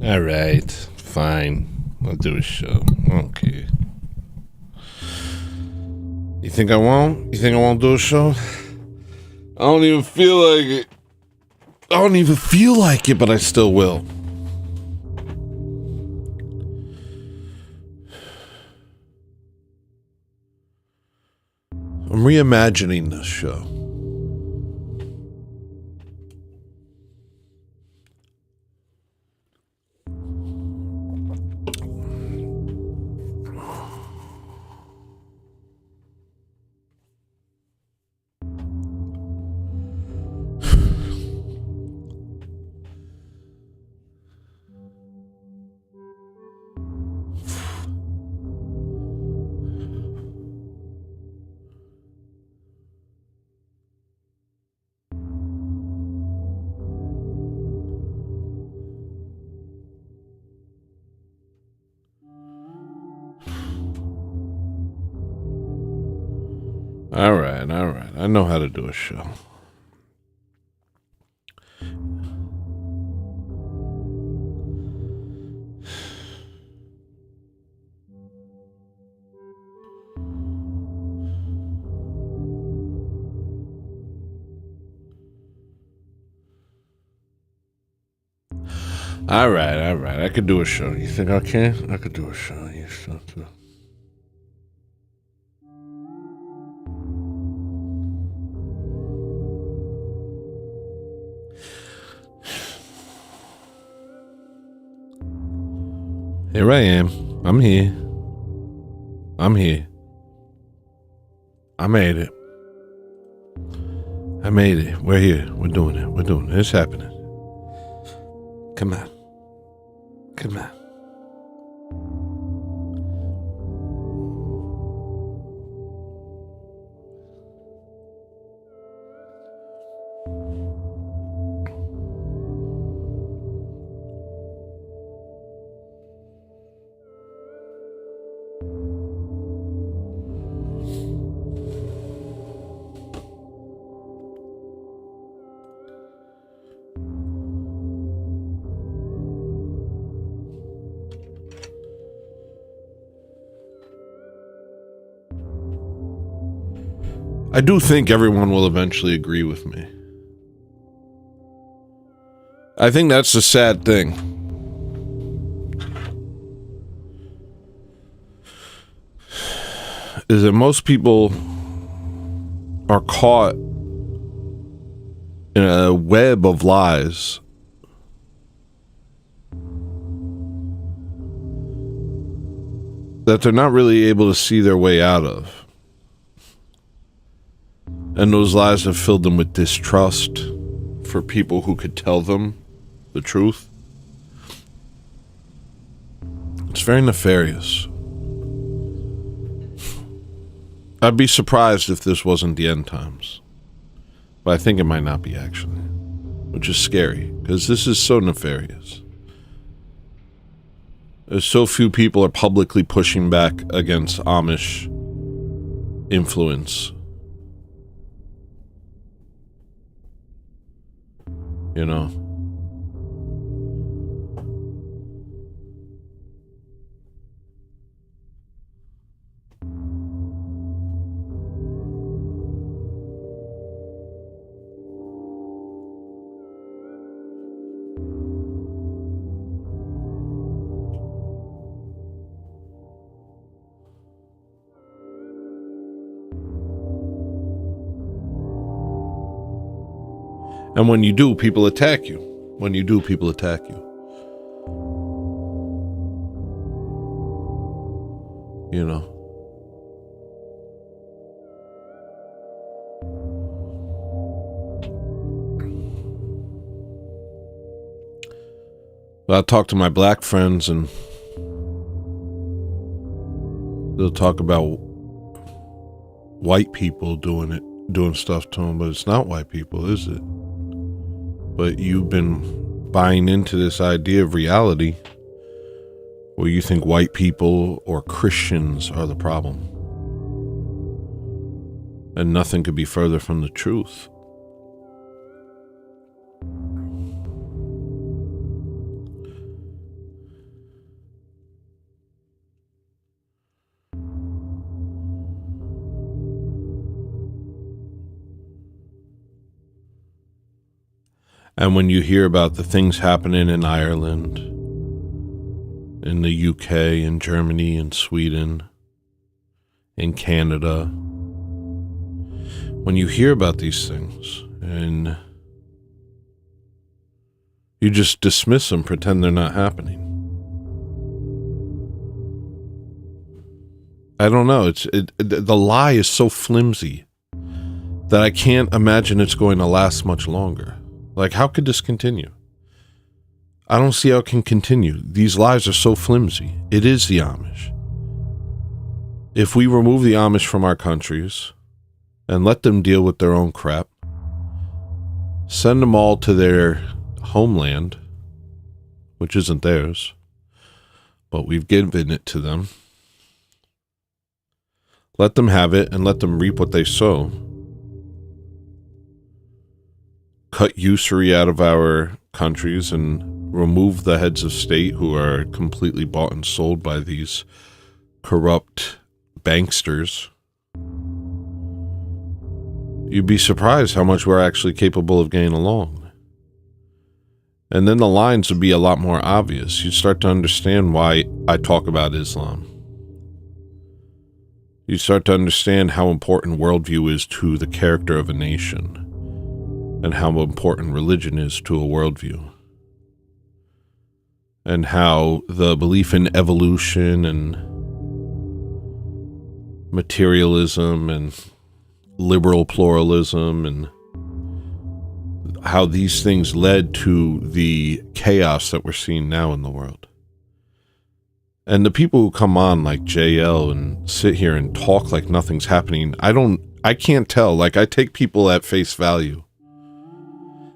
All right, fine. I'll do a show. Okay. You think I won't? You think I won't do a show? I don't even feel like it. I don't even feel like it, but I still will. I'm reimagining this show. All right. I know how to do a show. All right. I could do a show. You think I can? I could do a show. You still too. Here I am. I'm here. I made it. We're here. We're doing it. It's happening. Come on. I do think everyone will eventually agree with me. I think that's the sad thing. Is that most people are caught in a web of lies that they're not really able to see their way out of. And those lies have filled them with distrust for people who could tell them the truth. It's very nefarious. I'd be surprised if this wasn't the end times. But I think it might not be, actually. Which is scary, because this is so nefarious. There's so few people are publicly pushing back against Amish influence. You know? And when you do, people attack you. You know. But I talk to my black friends and they'll talk about white people doing stuff to them, but it's not white people, is it? But you've been buying into this idea of reality where you think white people or Christians are the problem. And nothing could be further from the truth. And when you hear about the things happening in Ireland, in the UK, in Germany, in Sweden, in Canada, when you hear about these things and you just dismiss them, pretend they're not happening. I don't know. The lie is so flimsy that I can't imagine it's going to last much longer. Like, how could this continue? I don't see how it can continue. These lies are so flimsy. It is the Amish. If we remove the Amish from our countries and let them deal with their own crap, send them all to their homeland, which isn't theirs, but we've given it to them. Let them have it and let them reap what they sow. Cut usury out of our countries and remove the heads of state who are completely bought and sold by these corrupt banksters. You'd be surprised how much we're actually capable of getting along. And then the lines would be a lot more obvious. You'd start to understand why I talk about Islam. You start to understand how important worldview is to the character of a nation, and how important religion is to a worldview, and how the belief in evolution and materialism and liberal pluralism and how these things led to the chaos that we're seeing now in the world. And the people who come on like JL and sit here and talk like nothing's happening, I can't tell. Like, I take people at face value.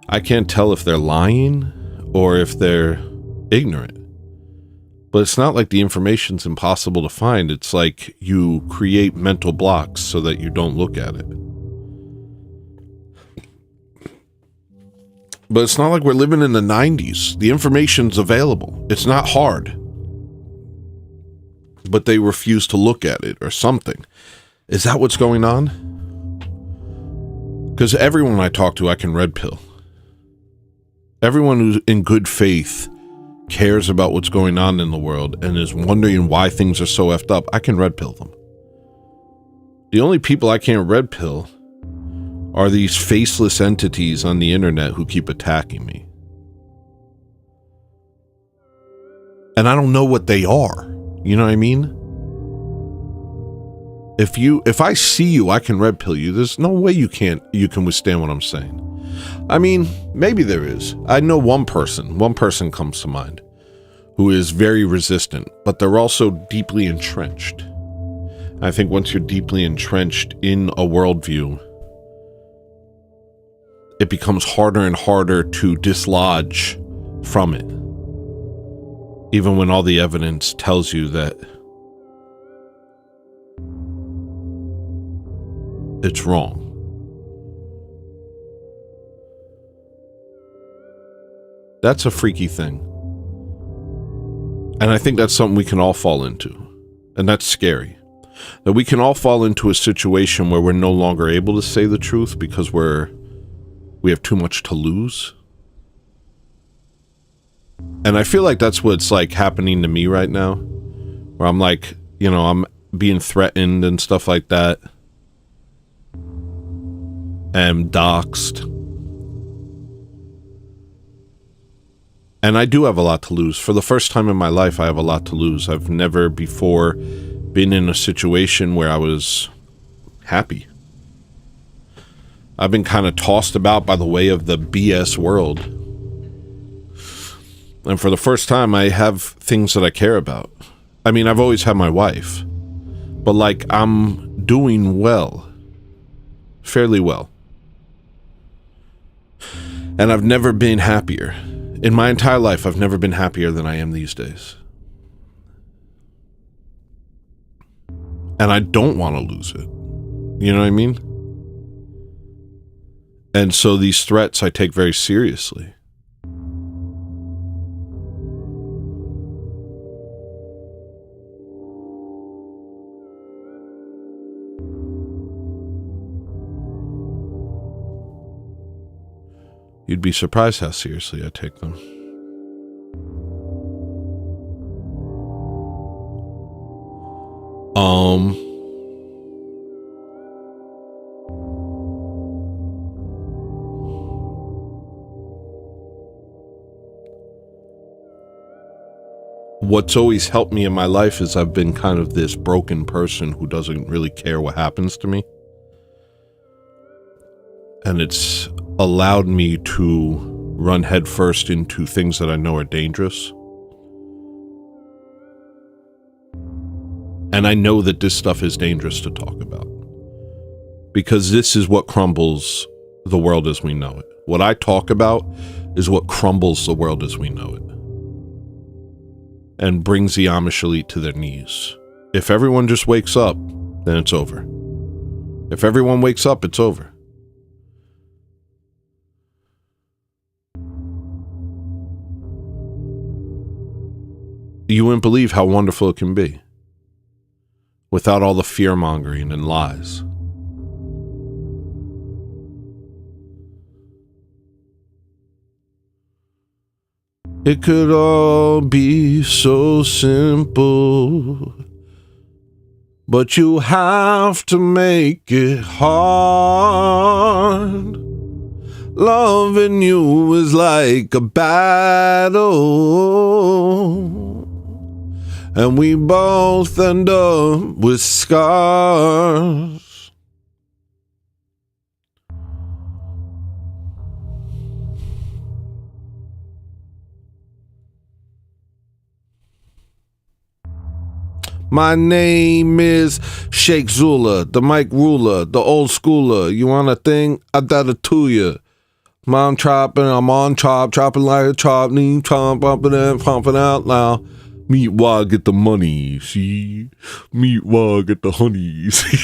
I can't tell if they're lying or if they're ignorant. But it's not like the information's impossible to find. It's like you create mental blocks so that you don't look at it. But it's not like we're living in the 90s. The information's available. It's not hard. But they refuse to look at it or something. Is that what's going on? Because everyone I talk to, I can red pill. Everyone who's in good faith cares about what's going on in the world and is wondering why things are so effed up, I can red pill them. The only people I can't red pill are these faceless entities on the internet who keep attacking me. And I don't know what they are. You know what I mean? If I see you, I can red pill you. There's no way you can withstand what I'm saying. I mean, maybe there is. I know one person comes to mind who is very resistant, but they're also deeply entrenched. I think once you're deeply entrenched in a worldview, it becomes harder and harder to dislodge from it. Even when all the evidence tells you that it's wrong. That's a freaky thing. And I think that's something we can all fall into. And that's scary. That we can all fall into a situation where we're no longer able to say the truth because we have too much to lose. And I feel like that's what's like happening to me right now. Where I'm like, you know, I'm being threatened and stuff like that. And doxxed. And I do have a lot to lose. For the first time in my life, I have a lot to lose. I've never before been in a situation where I was happy. I've been kind of tossed about by the way of the BS world. And for the first time, I have things that I care about. I mean, I've always had my wife. But, like, I'm doing well. Fairly well. And I've never been happier. In my entire life, I've never been happier than I am these days. And I don't want to lose it. You know what I mean? And so these threats I take very seriously. You'd be surprised how seriously I take them. What's always helped me in my life is I've been kind of this broken person who doesn't really care what happens to me. And it's allowed me to run headfirst into things that I know are dangerous. And I know that this stuff is dangerous to talk about. Because this is what crumbles the world as we know it. What I talk about is what crumbles the world as we know it. And brings the Amish elite to their knees. If everyone just wakes up, then it's over. If everyone wakes up, it's over. You wouldn't believe how wonderful it can be without all the fear-mongering and lies. It could all be so simple, but you have to make it hard. Loving you is like a battle, and we both end up with scars. My name is Sheikh Zula, the mic ruler, the old schooler. You want a thing? I got it to you. Mom chopping, I'm on chopping like a chop, knee chop, bumping and pumping out now. Meat while I get the money, see? Meat while I get the honey, see?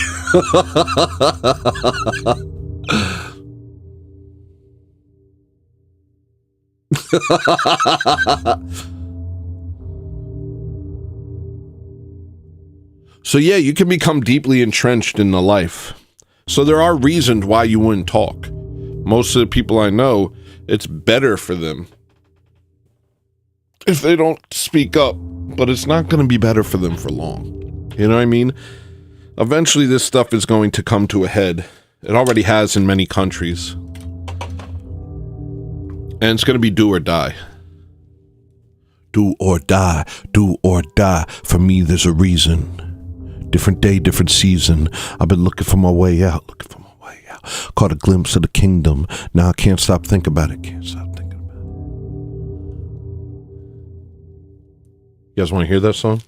So yeah, you can become deeply entrenched in the life. So there are reasons why you wouldn't talk. Most of the people I know, it's better for them if they don't speak up, but it's not going to be better for them for long. You know what I mean? Eventually this stuff is going to come to a head. It already has in many countries. And it's going to be do or die. Do or die, do or die. For me, there's a reason. Different day, different season. I've been looking for my way out, Caught a glimpse of the kingdom. Now I can't stop thinking about it. You guys want to hear that song?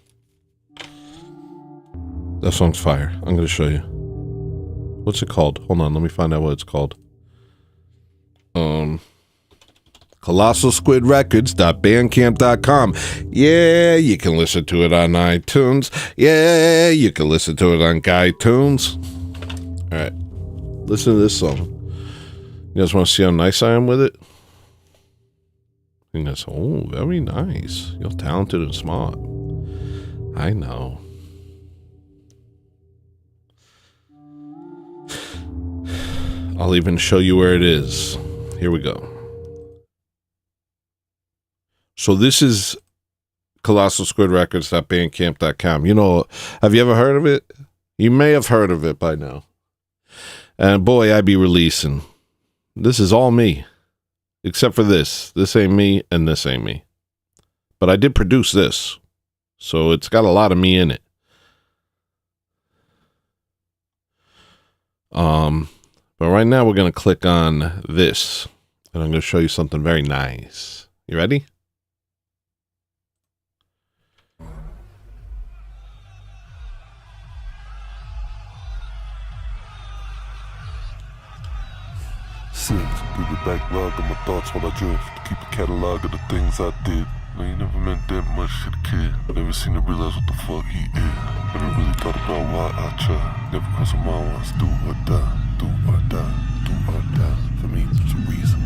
That song's fire. I'm going to show you. What's it called? Hold on, let me find out what it's called. ColossalSquidRecords.bandcamp.com. Yeah, you can listen to it on iTunes. Yeah, you can listen to it on iTunes. All right, listen to this song. You guys want to see how nice I am with it? And that's, oh, very nice. You're talented and smart. I know. I'll even show you where it is. Here we go. So this is ColossalSquidRecords.bandcamp.com. You know, have you ever heard of it? You may have heard of it by now. And boy, I be releasing. This is all me. Except for this. This ain't me and this ain't me. But I did produce this. So it's got a lot of me in it. But right now we're going to click on this. And I'm going to show you something very nice. You ready? Keep a backlog of my thoughts while I drift. Keep a catalog of the things I did. I ain't never meant that much to the kid. Never seen to realize what the fuck he is. Never really thought about why I try. Never crossed my mind once. Do or die, do or die, do or die. For me, there's a reason.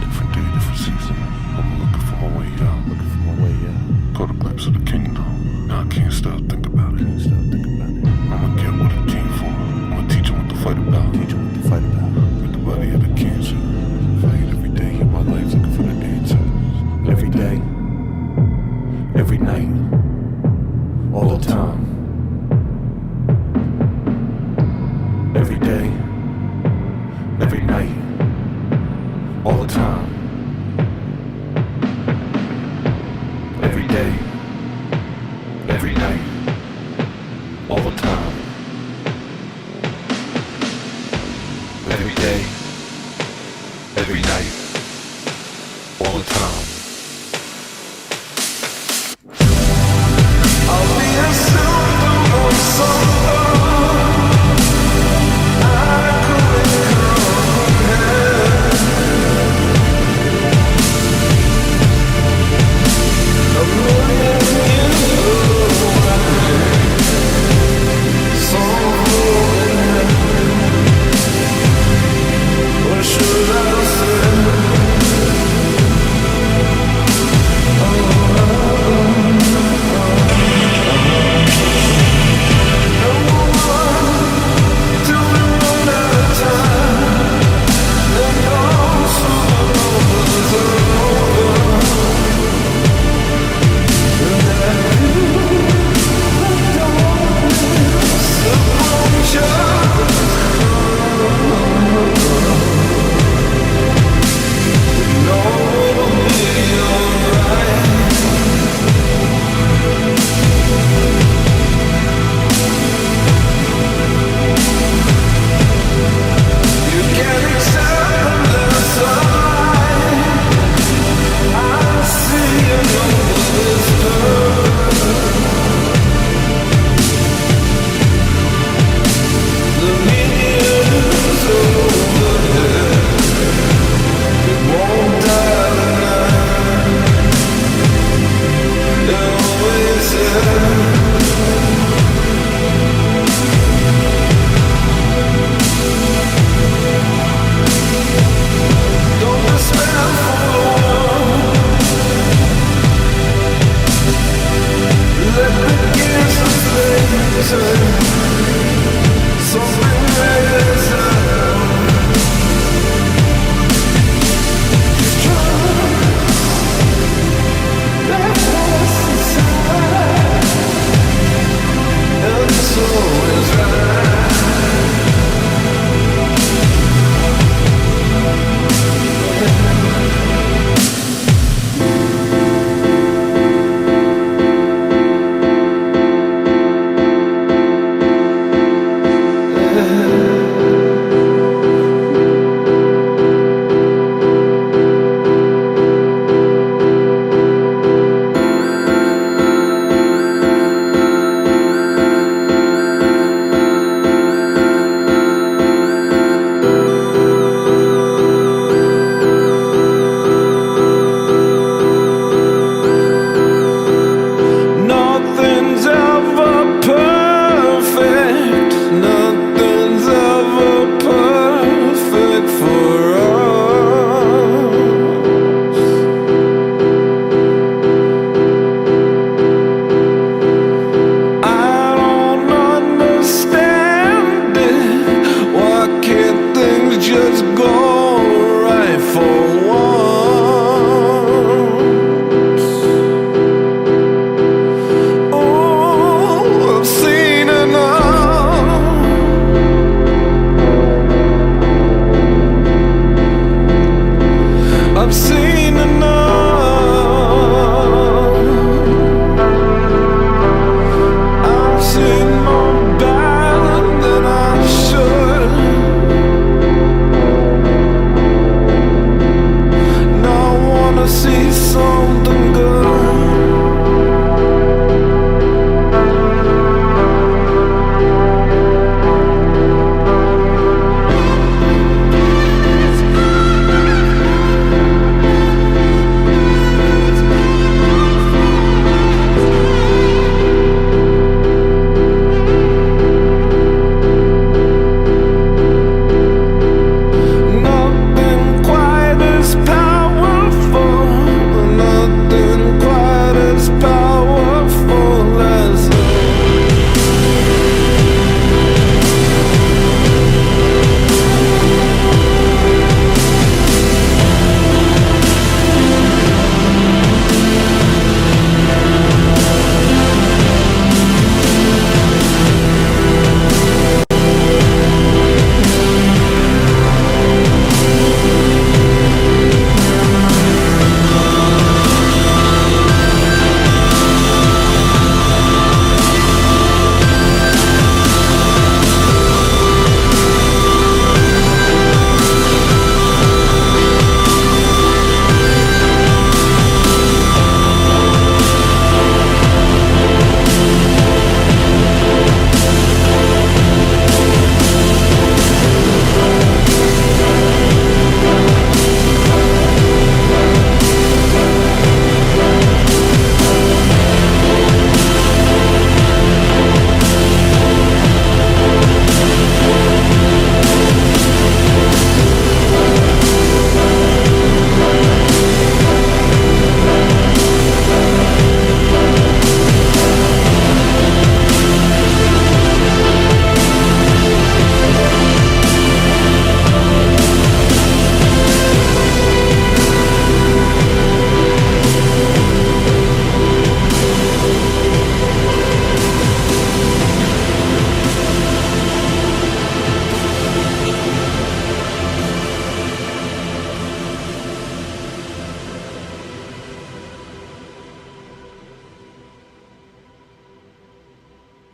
Different day, different season. I'm looking for my way out. Caught a glimpse of the kingdom. Now I can't stop thinking about it. I'ma get what it came for. I'ma teach him what to fight about. With the body of the cancer. Fight every day. every night, all the time, every day, every night, all the time. I'll be a symbol of sorrow. I couldn't comprehend. A million years away, so what should I say?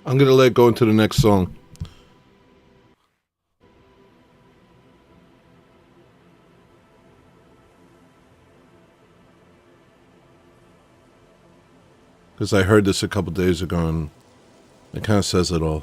I'm gonna let go into the next song. Because I heard this a couple days ago and it kind of says it all.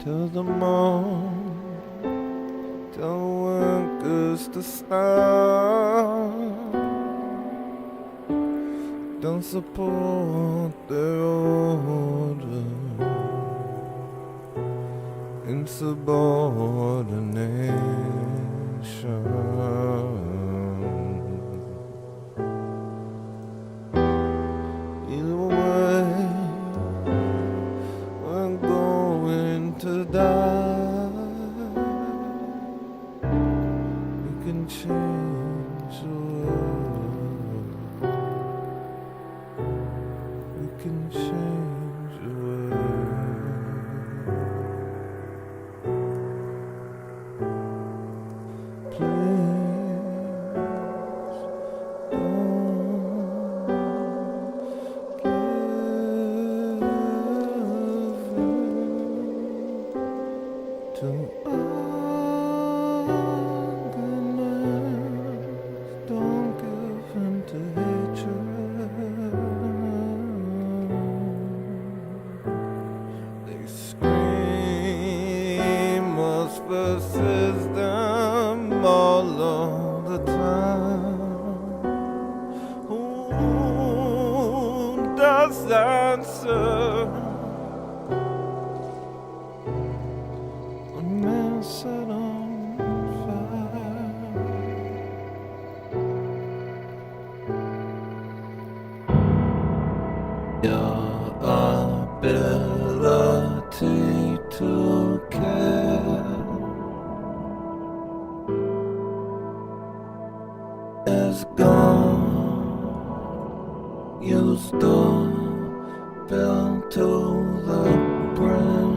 Till the moon, till workers to start, don't support their order, insubordination. Either way, we're going to die. We can change the world. We can change the world. Please don't give in to hatred. They scream us versus them all of the time. Who does answer when men set on fire? Your ability to care is gone. You still built to the brim.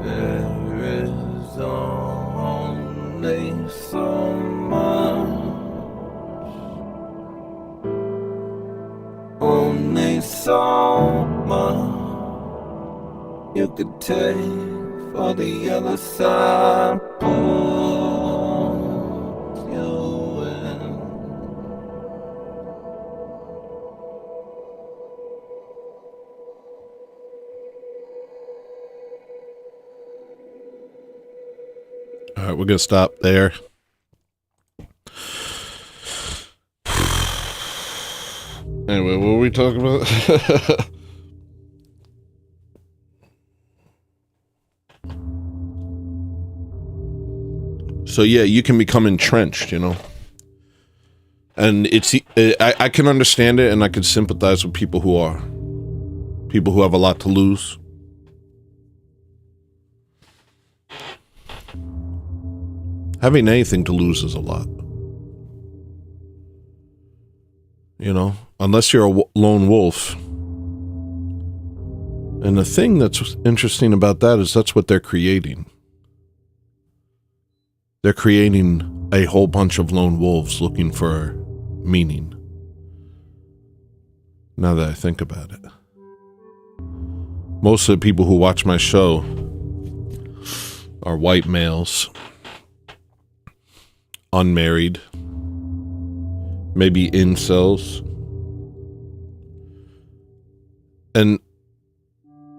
There is only so much, only so much you could take for the other side pulls you in. All right, we're gonna stop there. Anyway, what were we talking about? So yeah, you can become entrenched, you know. And I can understand it, and I can sympathize with people who have a lot to lose. Having anything to lose is a lot. You know, unless you're a lone wolf. And the thing that's interesting about that is that's what they're creating. They're creating a whole bunch of lone wolves looking for meaning. Now that I think about it. Most of the people who watch my show are white males, unmarried, maybe incels. And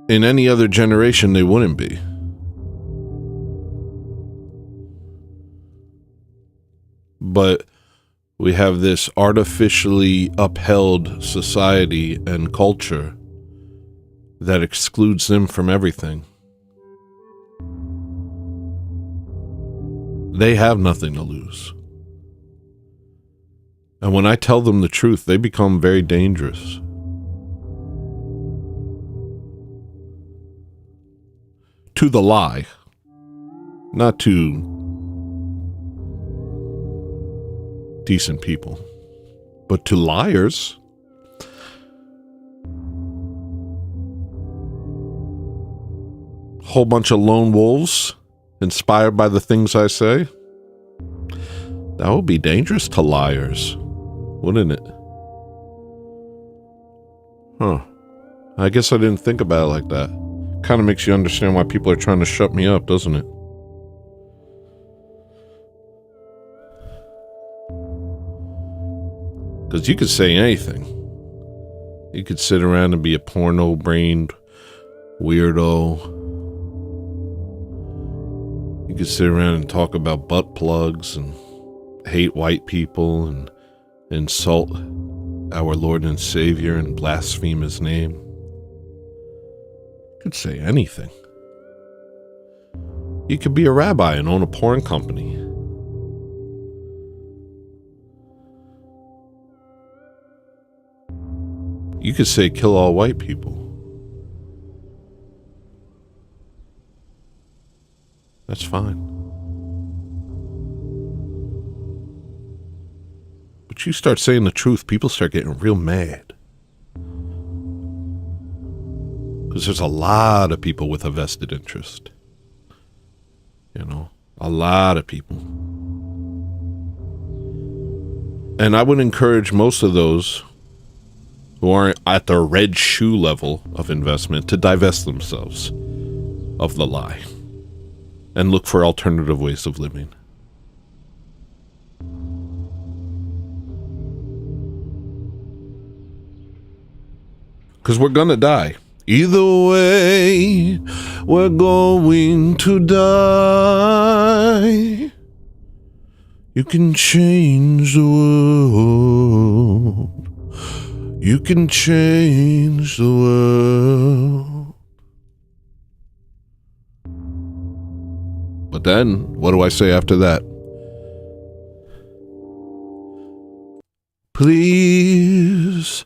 in any other generation, they wouldn't be. But we have this artificially upheld society and culture that excludes them from everything. They have nothing to lose. And when I tell them the truth, they become very dangerous. To the lie, not to decent people, but to liars. Whole bunch of lone wolves inspired by the things I say. That would be dangerous to liars, wouldn't it? Huh. I guess I didn't think about it like that. Kind of makes you understand why people are trying to shut me up, doesn't it? Because you could say anything. You could sit around and be a porno-brained weirdo. You could sit around and talk about butt plugs and hate white people and insult our Lord and Savior and blaspheme his name. You could say anything. You could be a rabbi and own a porn company. You could say kill all white people. That's fine. But you start saying the truth, people start getting real mad. Because there's a lot of people with a vested interest. You know, a lot of people. And I would encourage most of those who aren't at the red shoe level of investment to divest themselves of the lie and look for alternative ways of living. Because we're gonna die. Either way, we're going to die. You can change the world. You can change the world. But then, what do I say after that? Please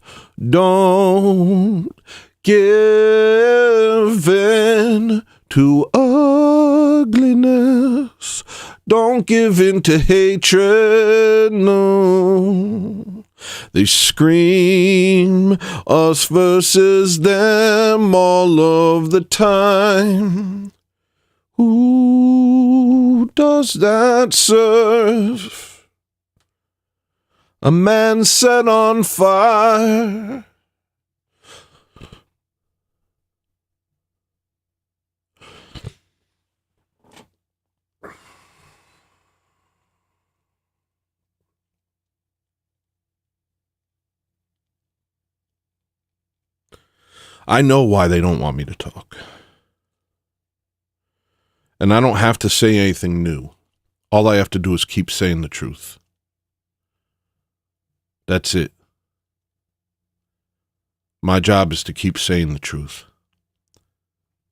don't give in to ugliness. Don't give in to hatred, no. They scream us versus them all of the time. Who does that serve? A man set on fire. I know why they don't want me to talk. And I don't have to say anything new. All I have to do is keep saying the truth. That's it. My job is to keep saying the truth.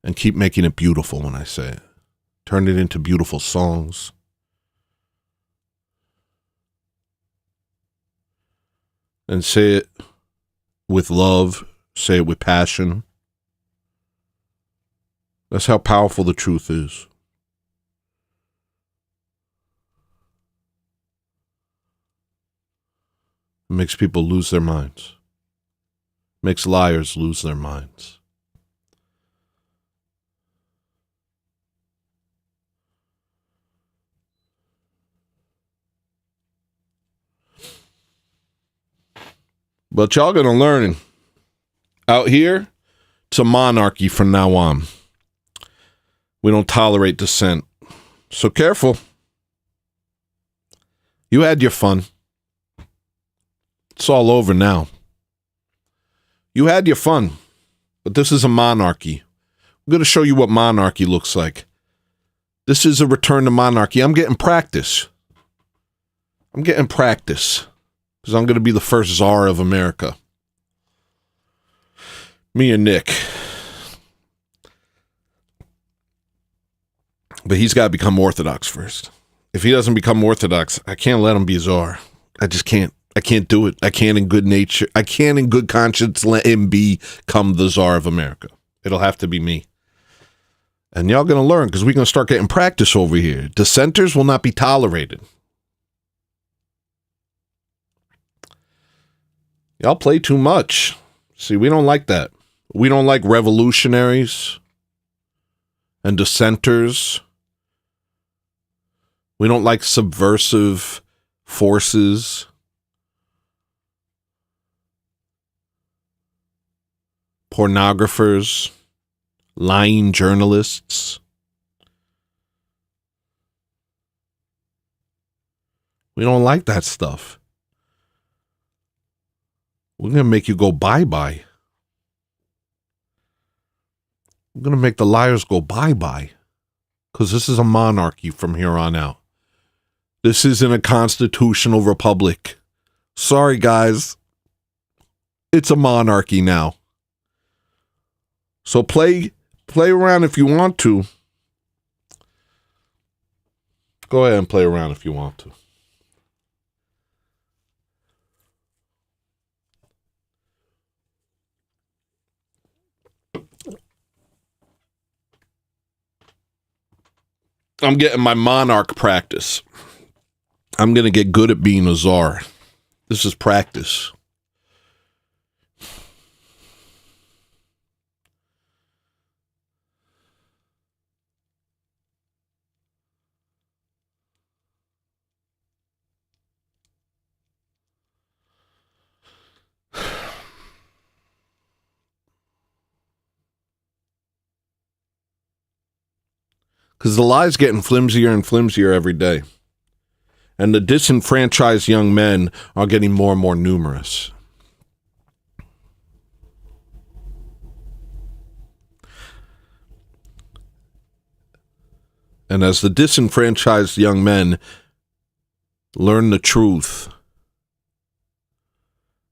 And keep making it beautiful when I say it. Turn it into beautiful songs. And say it with love. Say it with passion. That's how powerful the truth is. It makes people lose their minds. It makes liars lose their minds. But y'all gonna learn. Out here, it's a monarchy from now on. We don't tolerate dissent. So careful. You had your fun. It's all over now. You had your fun. But this is a monarchy. I'm going to show you what monarchy looks like. This is a return to monarchy. I'm getting practice. Because I'm going to be the first czar of America. Me and Nick. But he's got to become Orthodox first. If he doesn't become Orthodox, I can't let him be czar. I just can't. I can't do it. I can't in good conscience let him become the czar of America. It'll have to be me. And y'all going to learn because we're going to start getting practice over here. Dissenters will not be tolerated. Y'all play too much. See, we don't like that. We don't like revolutionaries and dissenters. We don't like subversive forces. Pornographers. Lying journalists. We don't like that stuff. We're going to make you go bye-bye. We're going to make the liars go bye-bye. Because this is a monarchy from here on out. This isn't a constitutional republic. Sorry, guys. It's a monarchy now. So play around if you want to. Go ahead and play around if you want to. I'm getting my monarch practice. I'm going to get good at being a czar. This is practice. Because the lie's getting flimsier and flimsier every day. And the disenfranchised young men are getting more and more numerous. And as the disenfranchised young men learn the truth,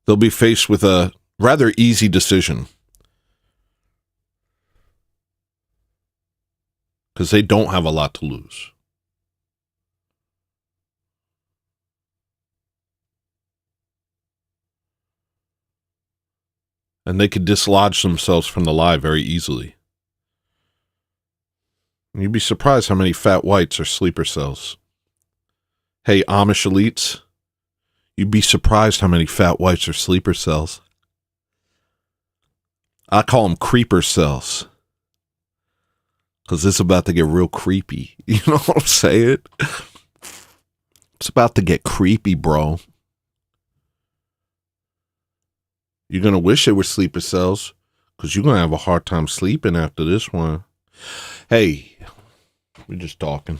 they'll be faced with a rather easy decision. Because they don't have a lot to lose. And they could dislodge themselves from the lie very easily. And you'd be surprised how many fat whites are sleeper cells. Hey, Amish elites, you'd be surprised how many fat whites are sleeper cells. I call them creeper cells. Because it's about to get real creepy. You know what I'm saying? It's about to get creepy, bro. You're going to wish they were sleeper cells. Because you're going to have a hard time sleeping after this one. Hey, we're just talking.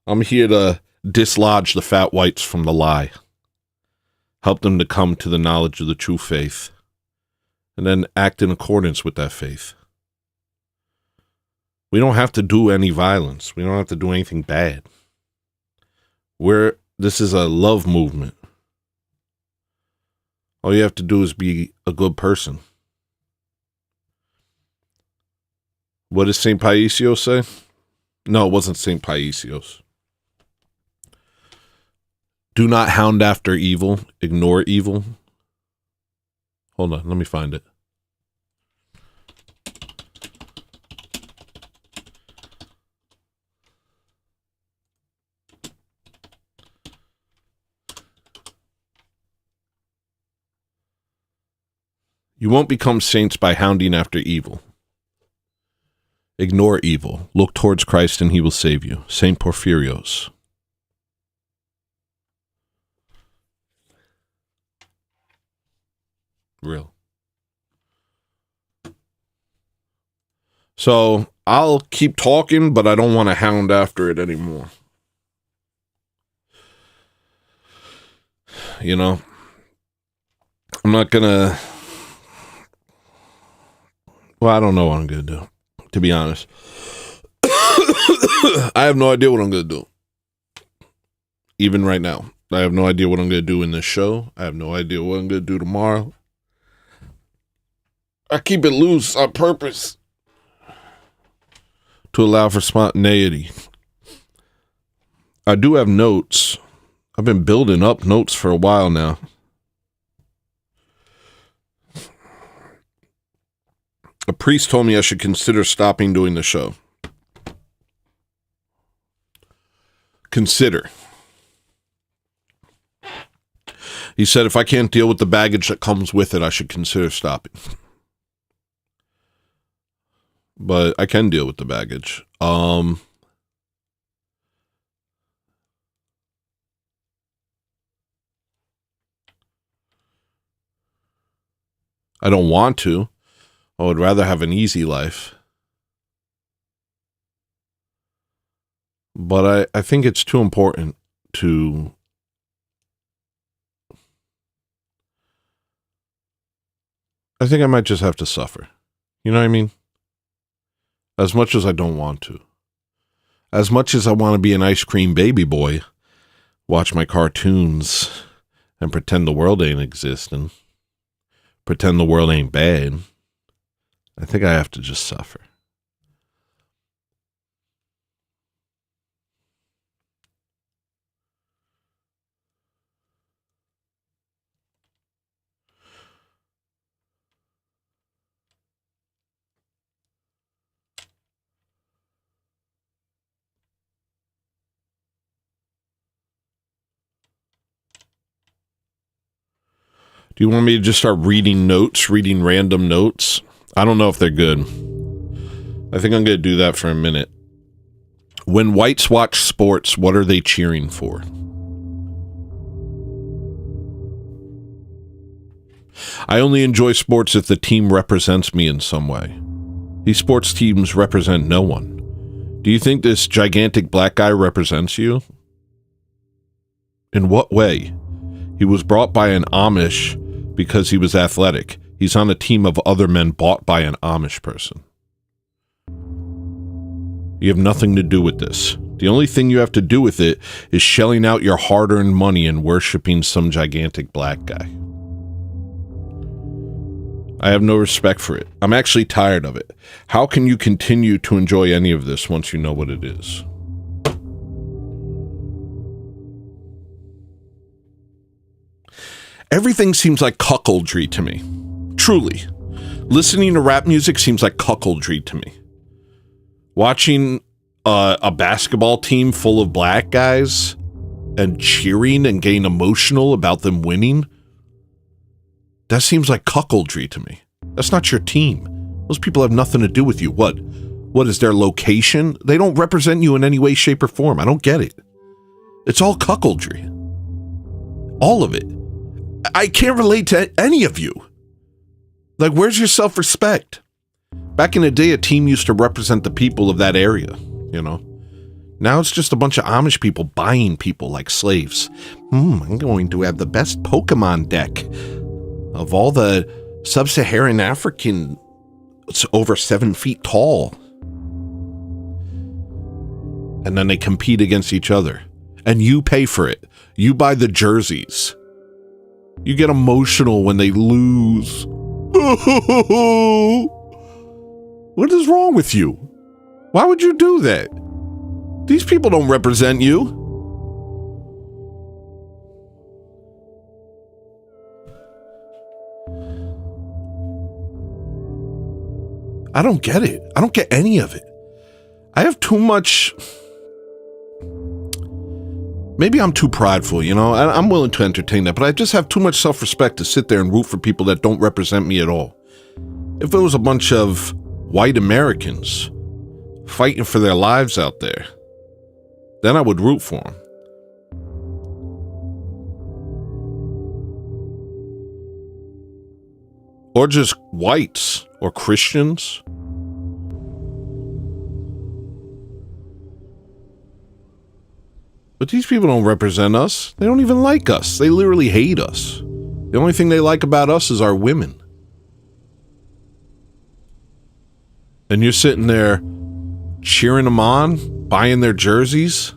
I'm here to dislodge the fat whites from the lie. Help them to come to the knowledge of the true faith. And then act in accordance with that faith. We don't have to do any violence. We don't have to do anything bad. This is a love movement. All you have to do is be a good person. What does St. Paisios say? No, it wasn't St. Paisios. Do not hound after evil. Ignore evil. Hold on, let me find it. You won't become saints by hounding after evil. Ignore evil. Look towards Christ and he will save you. St. Porphyrios. Real. So I'll keep talking, but I don't want to hound after it anymore. You know, I'm not gonna. Well, I don't know what I'm gonna do, to be honest. I have no idea what I'm gonna do. Even right now, I have no idea what I'm gonna do in this show. I have no idea what I'm gonna do tomorrow. I keep it loose on purpose to allow for spontaneity. I do have notes. I've been building up notes for a while now. A priest told me I should consider stopping doing the show. Consider. He said if I can't deal with the baggage that comes with it, I should consider stopping. But I can deal with the baggage. I don't want to. I would rather have an easy life. But I think it's too important to I think I might just have to suffer. You know what I mean? As much as I don't want to. As much as I want to be an ice cream baby boy, watch my cartoons, and pretend the world ain't existing, pretend the world ain't bad, I think I have to just suffer. Do you want me to just start reading notes, reading random notes? I don't know if they're good. I think I'm going to do that for a minute. When whites watch sports, what are they cheering for? I only enjoy sports if the team represents me in some way. These sports teams represent no one. Do you think this gigantic black guy represents you? In what way? He was brought by an Amish because he was athletic. He's on a team of other men bought by an Amish person. You have nothing to do with this. The only thing you have to do with it is shelling out your hard-earned money and worshiping some gigantic black guy. I have no respect for it. I'm actually tired of it. How can you continue to enjoy any of this once you know what it is? Everything seems like cuckoldry to me. Truly. Listening to rap music seems like cuckoldry to me. Watching a basketball team full of black guys and cheering and getting emotional about them winning, that seems like cuckoldry to me. That's not your team. Those people have nothing to do with you. What is their location? They don't represent you in any way, shape, or form. I don't get it. It's all cuckoldry. All of it. I can't relate to any of you. Like, where's your self-respect? Back in the day, a team used to represent the people of that area, you know? Now it's just a bunch of Amish people buying people like slaves. I'm going to have the best Pokemon deck of all the sub-Saharan African. It's over 7 feet tall. And then they compete against each other. And you pay for it. You buy the jerseys. You get emotional when they lose. What is wrong with you? Why would you do that? These people don't represent you. I don't get it. I don't get any of it. I have too much... Maybe I'm too prideful, you know? I'm willing to entertain that, but I just have too much self-respect to sit there and root for people that don't represent me at all. If it was a bunch of white Americans fighting for their lives out there, then I would root for them. Or just whites or Christians. But these people don't represent us. They don't even like us. They literally hate us. The only thing they like about us is our women. And you're sitting there cheering them on, buying their jerseys.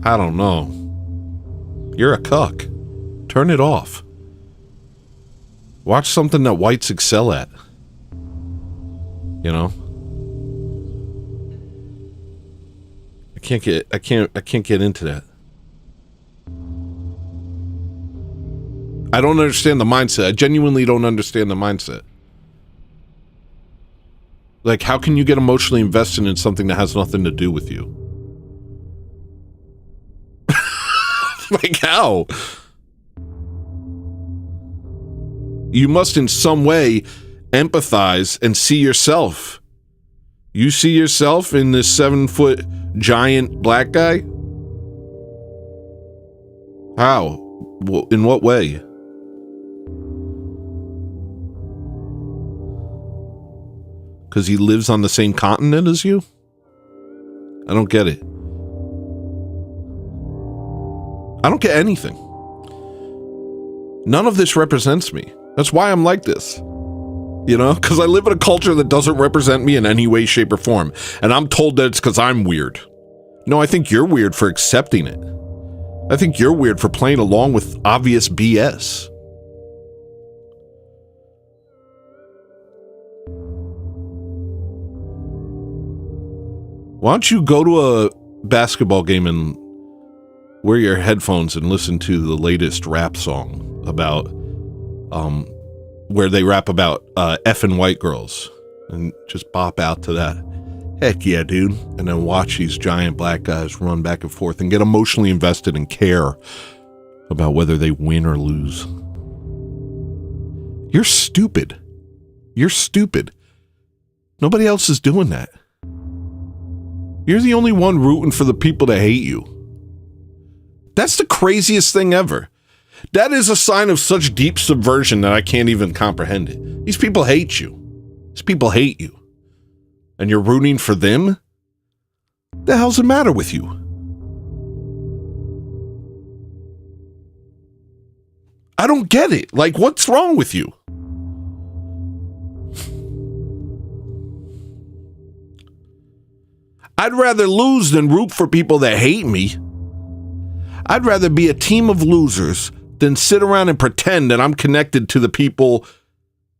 I don't know. You're a cuck. Turn it off. Watch something that whites excel at. You know? I can't get into that. I don't understand the mindset. I genuinely don't understand the mindset. Like, how can you get emotionally invested in something that has nothing to do with you? Like, how? You must in some way empathize and see yourself. You see yourself in this 7-foot giant black guy? How? In what way? Because he lives on the same continent as you? I don't get it. I don't get anything. None of this represents me. That's why I'm like this. You know? Because I live in a culture that doesn't represent me in any way, shape, or form. And I'm told that it's because I'm weird. No, I think you're weird for accepting it. I think you're weird for playing along with obvious BS. Why don't you go to a basketball game and wear your headphones and listen to the latest rap song about, where they rap about, effing white girls, and just bop out to that. Heck yeah, dude. And then watch these giant black guys run back and forth and get emotionally invested and care about whether they win or lose. You're stupid. You're stupid. Nobody else is doing that. You're the only one rooting for the people that hate you. That's the craziest thing ever. That is a sign of such deep subversion that I can't even comprehend it. These people hate you. These people hate you. And you're rooting for them? The hell's the matter with you? I don't get it. Like, what's wrong with you? I'd rather lose than root for people that hate me. I'd rather be a team of losers than sit around and pretend that I'm connected to the people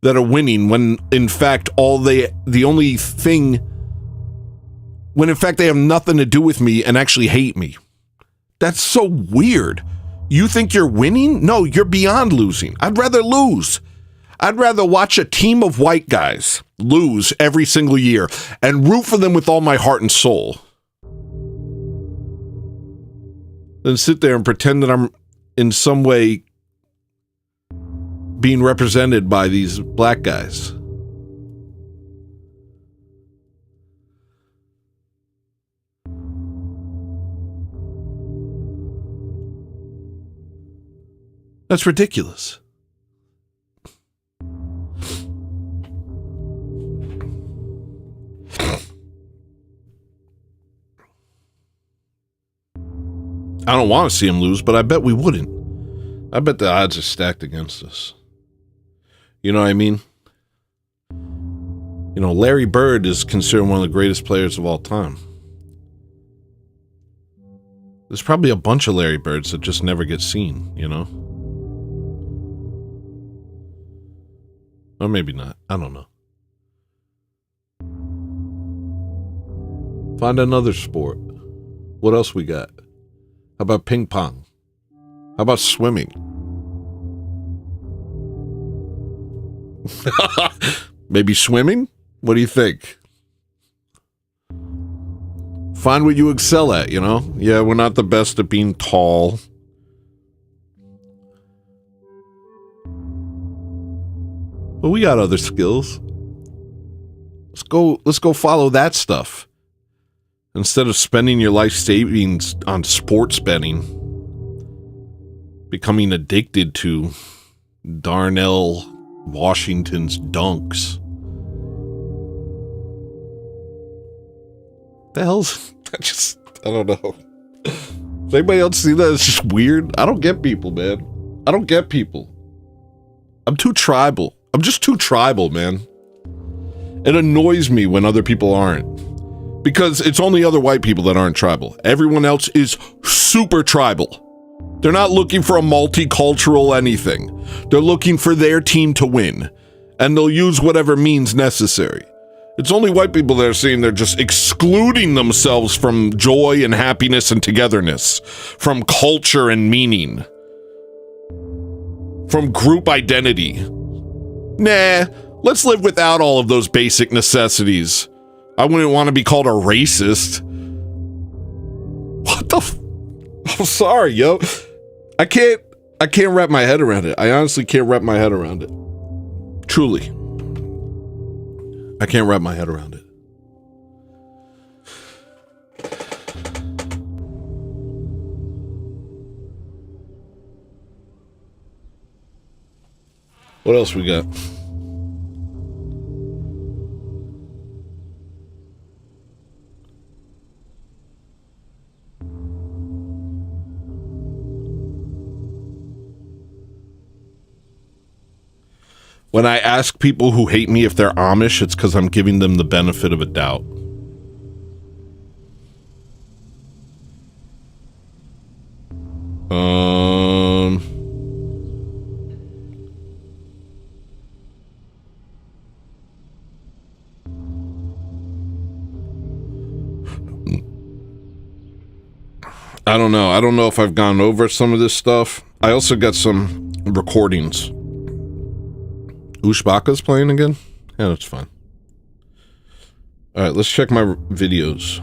that are winning when in fact they have nothing to do with me and actually hate me. That's so weird. You think you're winning? No, you're beyond losing. I'd rather lose. I'd rather watch a team of white guys lose every single year and root for them with all my heart and soul than sit there and pretend that I'm in some way being represented by these black guys. That's ridiculous. I don't want to see him lose, but I bet we wouldn't. I bet the odds are stacked against us. You know what I mean? You know, Larry Bird is considered one of the greatest players of all time. There's probably a bunch of Larry Birds that just never get seen, you know? Or maybe not. I don't know. Find another sport. What else we got? How about ping pong? How about swimming? Maybe swimming? What do you think? Find what you excel at, you know? Yeah, we're not the best at being tall. But we got other skills. Let's go follow that stuff. Instead of spending your life savings on sports betting, becoming addicted to Darnell Washington's dunks. The hell's I don't know. Does anybody else see that? It's just weird. I don't get people, man. I don't get people. I'm too tribal. I'm just too tribal, man. It annoys me when other people aren't. Because it's only other white people that aren't tribal. Everyone else is super tribal. They're not looking for a multicultural anything. They're looking for their team to win. And they'll use whatever means necessary. It's only white people that are saying they're just excluding themselves from joy and happiness and togetherness, from culture and meaning, from group identity. Nah, let's live without all of those basic necessities. I wouldn't want to be called a racist. What the I'm sorry, yo. I can't wrap my head around it. I honestly can't wrap my head around it. Truly. I can't wrap my head around it. What else we got? When I ask people who hate me if they're Amish, it's because I'm giving them the benefit of a doubt. I don't know. I don't know if I've gone over some of this stuff. I also got some recordings. Ushbaka's playing again? Yeah, that's fine. Alright, let's check my videos.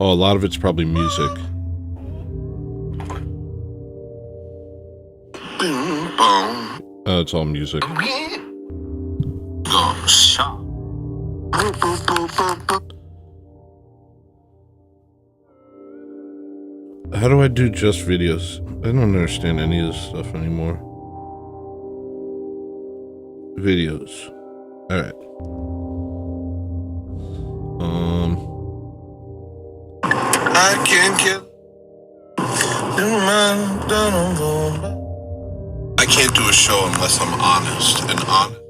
Oh, a lot of it's probably music. Oh, it's all music. How do I do just videos? I don't understand any of this stuff anymore. Videos. Alright. I can't get. I can't do a show unless I'm honest and honest.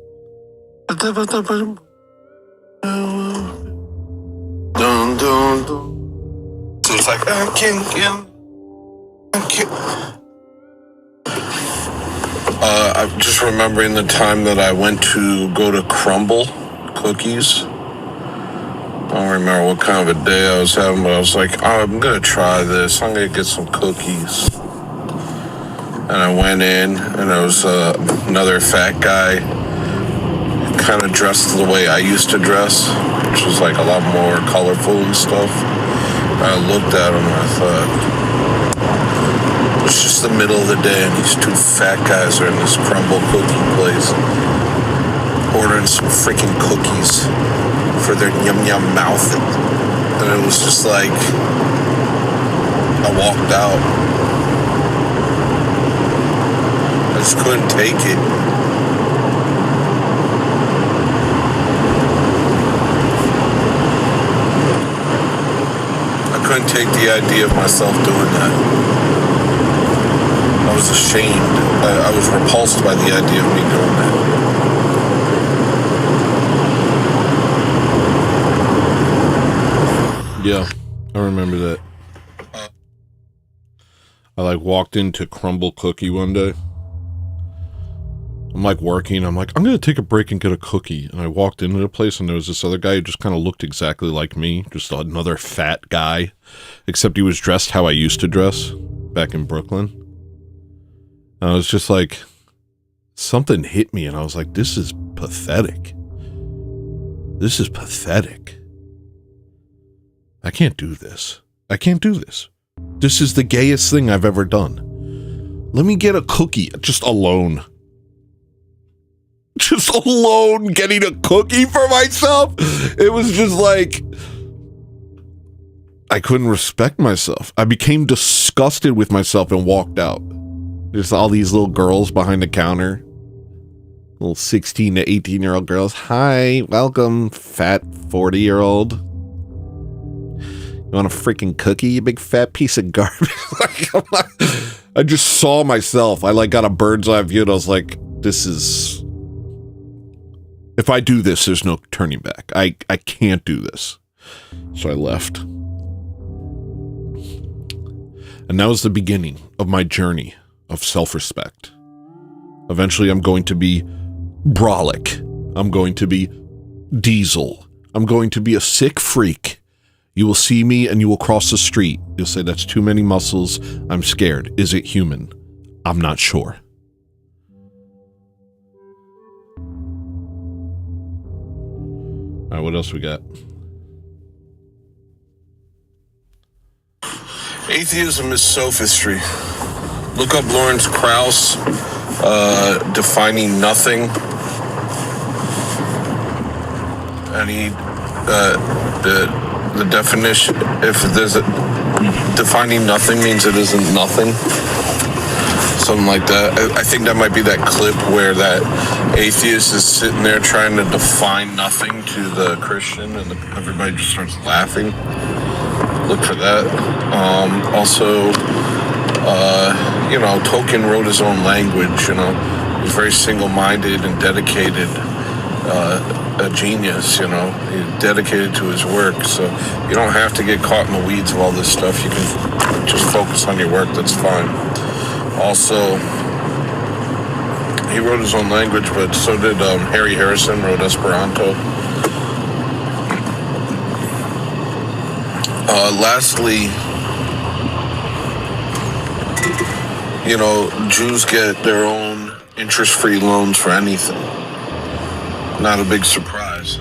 So it's like I can't get. I'm just remembering the time that I went to go to Crumble Cookies. I don't remember what kind of a day I was having, but I was like, oh, I'm gonna try this. I'm gonna get some cookies. And I went in, and there was another fat guy, kind of dressed the way I used to dress, which was like a lot more colorful and stuff. I looked at him and I thought, it's just the middle of the day and these two fat guys are in this Crumble cookie place ordering some freaking cookies for their yum mouth. And it was just like, I walked out. I just couldn't take it. I couldn't take the idea of myself doing that. I was ashamed. I was repulsed by the idea of me doing that. Yeah, I remember that. I like walked into Crumble Cookie one day. I'm like working. I'm like, I'm going to take a break and get a cookie. And I walked into the place and there was this other guy who just kind of looked exactly like me. Just another fat guy. Except he was dressed how I used to dress back in Brooklyn. And I was just like, something hit me and I was like, this is pathetic. This is pathetic. I can't do this. I can't do this. This is the gayest thing I've ever done. Let me get a cookie, just alone. Just alone getting a cookie for myself. It was just like, I couldn't respect myself. I became disgusted with myself and walked out. There's all these little girls behind the counter. Little 16 to 18-year-old girls. Hi, welcome, fat 40-year-old. You want a freaking cookie, you big fat piece of garbage? I just saw myself. I like got a bird's eye view and I was like, this is... If I do this, there's no turning back. I can't do this. So I left. And that was the beginning of my journey of self-respect. Eventually, I'm going to be brolic. I'm going to be Diesel. I'm going to be a sick freak. You will see me and you will cross the street. You'll say, that's too many muscles. I'm scared. Is it human? I'm not sure. All right, what else we got? Atheism is sophistry. Look up Lawrence Krauss, defining nothing. And he, the definition, if there's a, defining nothing means it isn't nothing. Something like that. I think that might be that clip where that atheist is sitting there trying to define nothing to the Christian and everybody just starts laughing. Look for that. Also, Tolkien wrote his own language, He was very single-minded and dedicated, a genius, He's dedicated to his work, so you don't have to get caught in the weeds of all this stuff. You can just focus on your work, that's fine. Also, he wrote his own language, but so did Harry Harrison, wrote Esperanto. Lastly, Jews get their own interest-free loans for anything. Not a big surprise.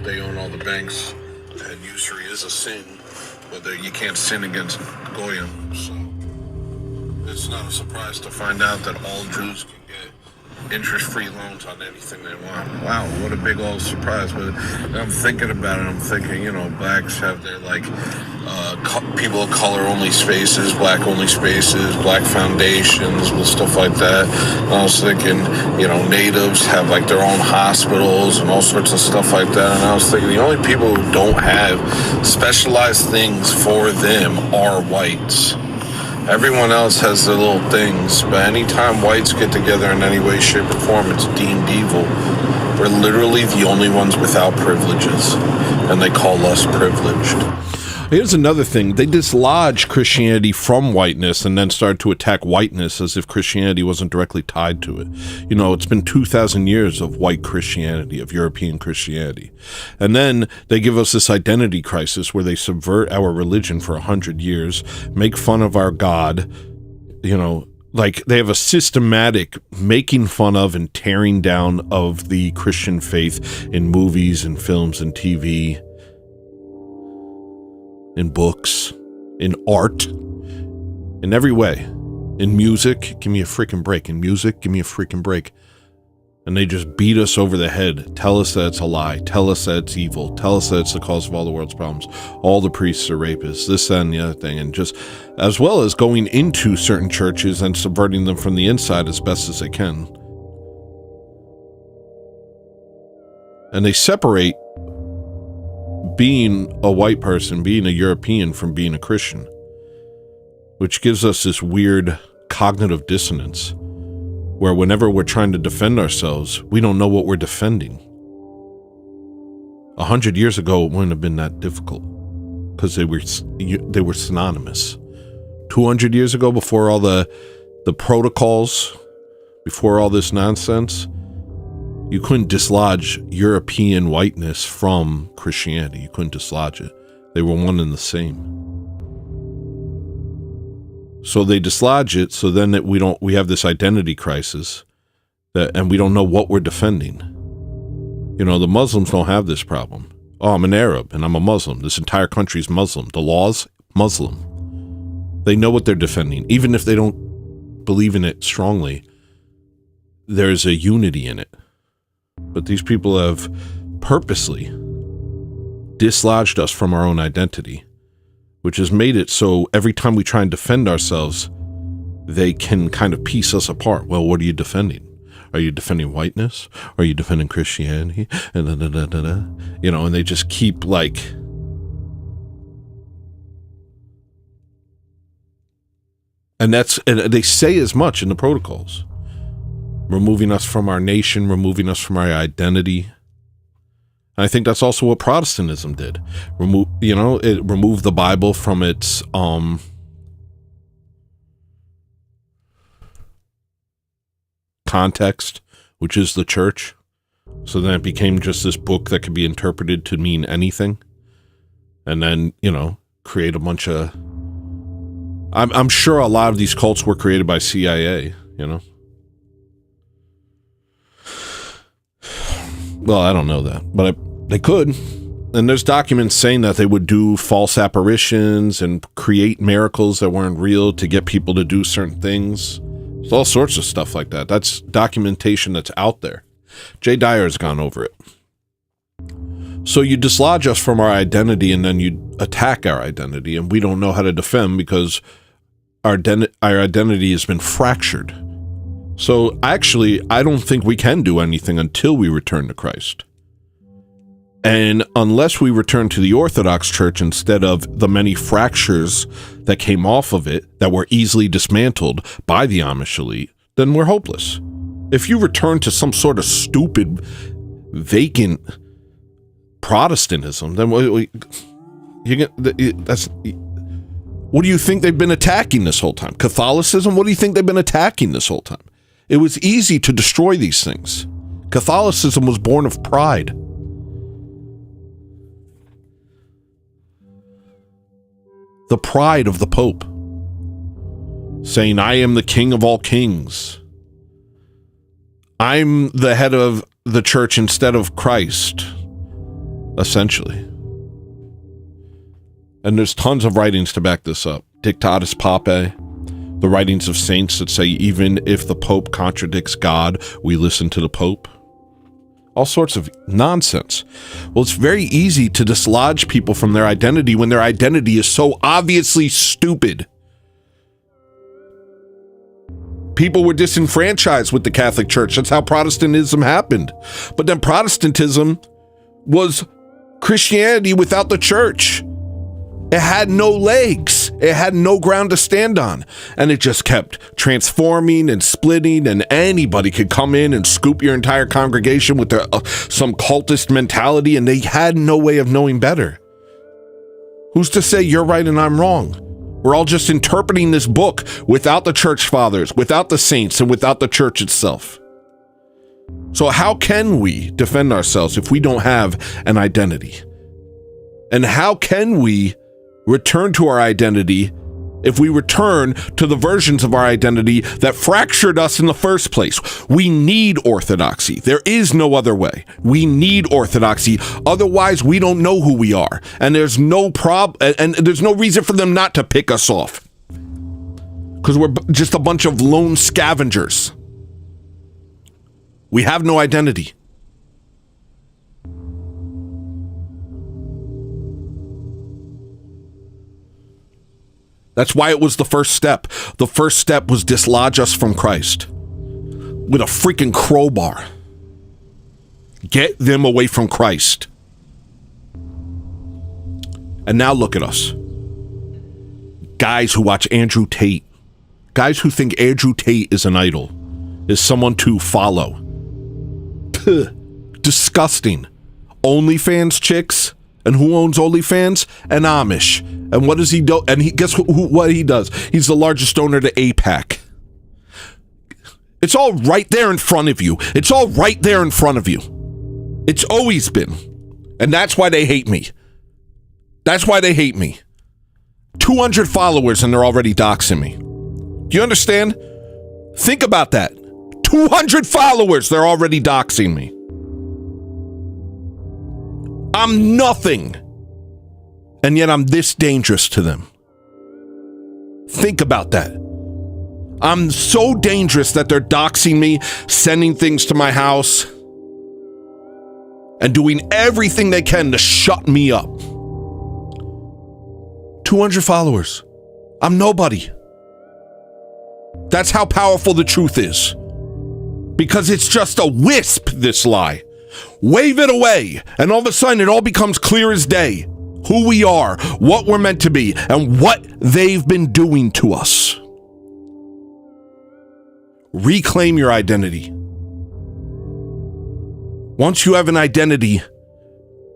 They own all the banks, and usury is a sin, but you can't sin against Goyim, so it's not a surprise to find out that all Jews can get interest-free loans on anything they want. Wow, what a big old surprise. But I'm thinking about it, I'm thinking, blacks have their, people of color-only spaces, black-only spaces, black foundations, and stuff like that. And I was thinking, natives have, their own hospitals and all sorts of stuff like that. And I was thinking, the only people who don't have specialized things for them are whites. Everyone else has their little things, but anytime whites get together in any way, shape, or form, it's deemed evil. We're literally the only ones without privileges, and they call us privileged. Here's another thing. They dislodged Christianity from whiteness and then started to attack whiteness as if Christianity wasn't directly tied to it. It's been 2,000 years of white Christianity, of European Christianity. And then they give us this identity crisis where they subvert our religion for 100 years, make fun of our God, they have a systematic making fun of and tearing down of the Christian faith in movies and films and TV, in books, in art, in every way. In music, give me a freaking break. In music, give me a freaking break. And they just beat us over the head, tell us that it's a lie, tell us that it's evil, tell us that it's the cause of all the world's problems. All the priests are rapists, this, that, and the other thing. And just, as well as going into certain churches and subverting them from the inside as best as they can. And they separate being a white person, being a European from being a Christian, which gives us this weird cognitive dissonance where whenever we're trying to defend ourselves, we don't know what we're defending. 100 years ago, it wouldn't have been that difficult because they were synonymous. 200 years ago, before all the protocols, before all this nonsense, you couldn't dislodge European whiteness from Christianity. You couldn't dislodge it. They were one and the same. So they dislodge it, so then that we have this identity crisis, and we don't know what we're defending. The Muslims don't have this problem. Oh, I'm an Arab and I'm a Muslim. This entire country is Muslim. The law's Muslim. They know what they're defending. Even if they don't believe in it strongly, there's a unity in it. But these people have purposely dislodged us from our own identity, which has made it so every time we try and defend ourselves, they can kind of piece us apart. Well, what are you defending? Are you defending whiteness? Are you defending Christianity? And you know, and they just keep like, and they say as much in the protocols, removing us from our nation, removing us from our identity. And I think that's also what Protestantism did. It removed the Bible from its context, which is the church. So then it became just this book that could be interpreted to mean anything. And then, you know, create a bunch of... I'm sure a lot of these cults were created by CIA, you know? Well, I don't know that, but they could. And there's documents saying that they would do false apparitions and create miracles that weren't real to get people to do certain things. There's all sorts of stuff like that. That's documentation that's out there. Jay Dyer has gone over it. So you dislodge us from our identity and then you attack our identity, and we don't know how to defend because our identity has been fractured. So actually, I don't think we can do anything until we return to Christ. And unless we return to the Orthodox Church instead of the many fractures that came off of it that were easily dismantled by the Amish elite, then we're hopeless. If you return to some sort of stupid, vacant Protestantism, then what do you think they've been attacking this whole time? Catholicism? What do you think they've been attacking this whole time? It was easy to destroy these things. Catholicism was born of pride. The pride of the Pope, saying, I am the king of all kings. I'm the head of the church instead of Christ, essentially. And there's tons of writings to back this up. Dictatus Papae, the writings of saints that say even if the Pope contradicts God, we listen to the Pope. All sorts of nonsense. Well, it's very easy to dislodge people from their identity when their identity is so obviously stupid. People were disenfranchised with the Catholic Church. That's how Protestantism happened. But then Protestantism was Christianity without the church. It had no legs. It had no ground to stand on. And it just kept transforming and splitting, and anybody could come in and scoop your entire congregation with some cultist mentality, and they had no way of knowing better. Who's to say you're right and I'm wrong? We're all just interpreting this book without the church fathers, without the saints, and without the church itself. So how can we defend ourselves if we don't have an identity? And how can we return to our identity if we return to the versions of our identity that fractured us in the first place? We need orthodoxy. There is no other way. We need orthodoxy. Otherwise, we don't know who we are. And there's no and there's no reason for them not to pick us off. Because we're just a bunch of lone scavengers. We have no identity. That's why it was the first step. The first step was dislodge us from Christ with a freaking crowbar. Get them away from Christ. And now look at us. Guys who watch Andrew Tate. Guys who think Andrew Tate is an idol, is someone to follow. Puh, disgusting. OnlyFans chicks. And who owns OnlyFans? An Amish. And what does he do? And guess what he does? He's the largest owner to AIPAC. It's all right there in front of you. It's all right there in front of you. It's always been. And that's why they hate me. That's why they hate me. 200 followers and they're already doxing me. Do you understand? Think about that. 200 followers, they're already doxing me. I'm nothing. And yet I'm this dangerous to them. Think about that. I'm so dangerous that they're doxing me, sending things to my house, and doing everything they can to shut me up. 200 followers. I'm nobody. That's how powerful the truth is. because it's just a wisp, this lie. Wave it away, and all of a sudden it all becomes clear as day. Who we are, what we're meant to be, and what they've been doing to us. Reclaim your identity. Once you have an identity,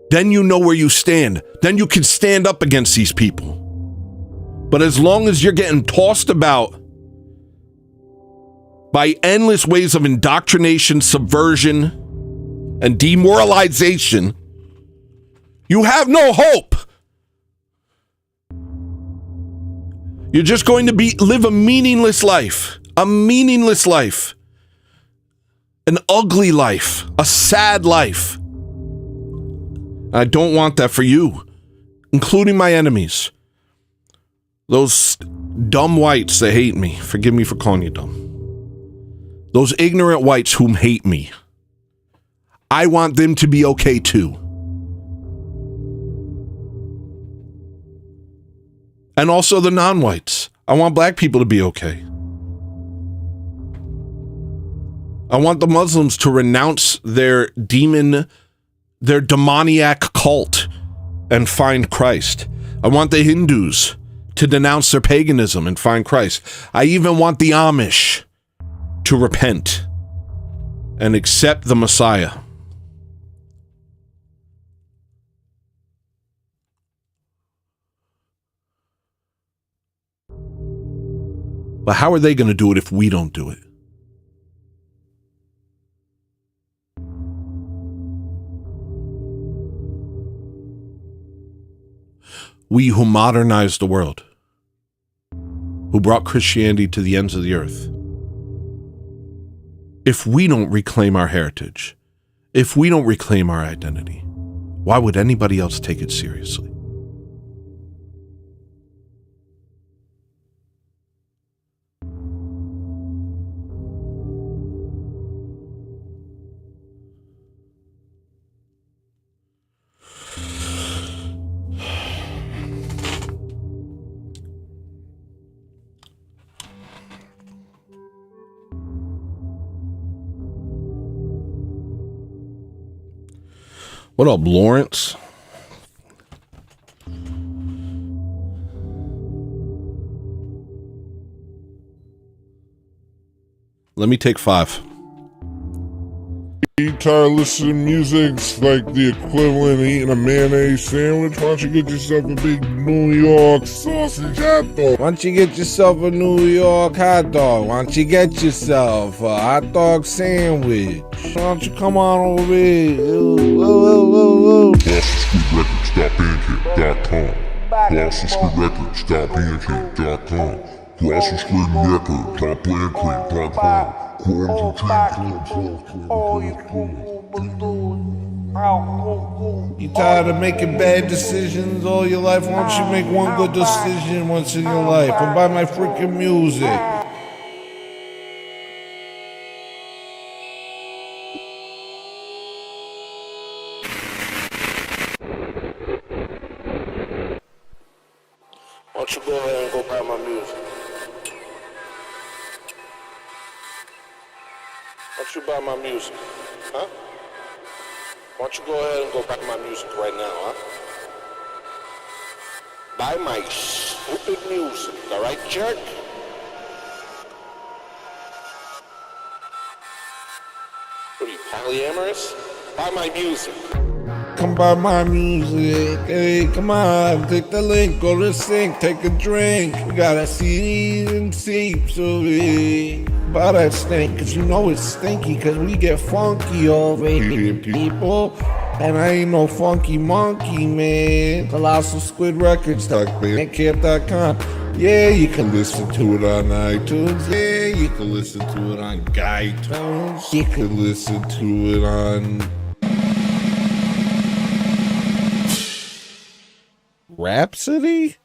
then you know where you stand. Then you can stand up against these people. But as long as you're getting tossed about by endless ways of indoctrination, subversion, and demoralization, you have no hope. You're just going to live a meaningless life. A meaningless life. An ugly life. A sad life. I don't want that for you, including my enemies. Those dumb whites that hate me. Forgive me for calling you dumb. Those ignorant whites whom hate me. I want them to be okay too. And also the non-whites. I want black people to be okay. I want the Muslims to renounce their demoniac cult and find Christ. I want the Hindus to denounce their paganism and find Christ. I even want the Amish to repent and accept the Messiah. But how are they going to do it if we don't do it? We who modernized the world, who brought Christianity to the ends of the earth. If we don't reclaim our heritage, if we don't reclaim our identity, why would anybody else take it seriously? What up, Lawrence? Let me take 5. You tired of listening to music? It's like the equivalent of eating a mayonnaise sandwich. Why don't you get yourself a big New York sausage hot dog? Why don't you get yourself a New York hot dog? Why don't you get yourself a hot dog sandwich? Why don't you come on over here? GlossonStreetRecords.bandcamp.com. GlossonStreetRecords.bandcamp.com. You tired of making bad decisions all your life? Why don't you make one good decision once in your life and buy my freaking music? Why don't you go ahead and go buy my music? Why don't you buy my music? Huh? Why don't you go ahead and go buy my music right now, huh? Buy my stupid music, alright, jerk? What are you, polyamorous? Buy my music. Come buy my music. Hey, come on, click the link, go to the sink, take a drink. We got our CDs and tapes of it. Buy that stink, cause you know it's stinky, cause we get funky over here, people. And I ain't no funky monkey, man. Colossal Squid Records, bandcamp.com. Yeah, you can listen to it on iTunes. Yeah, you can listen to it on iTunes. You can listen to it on Rhapsody?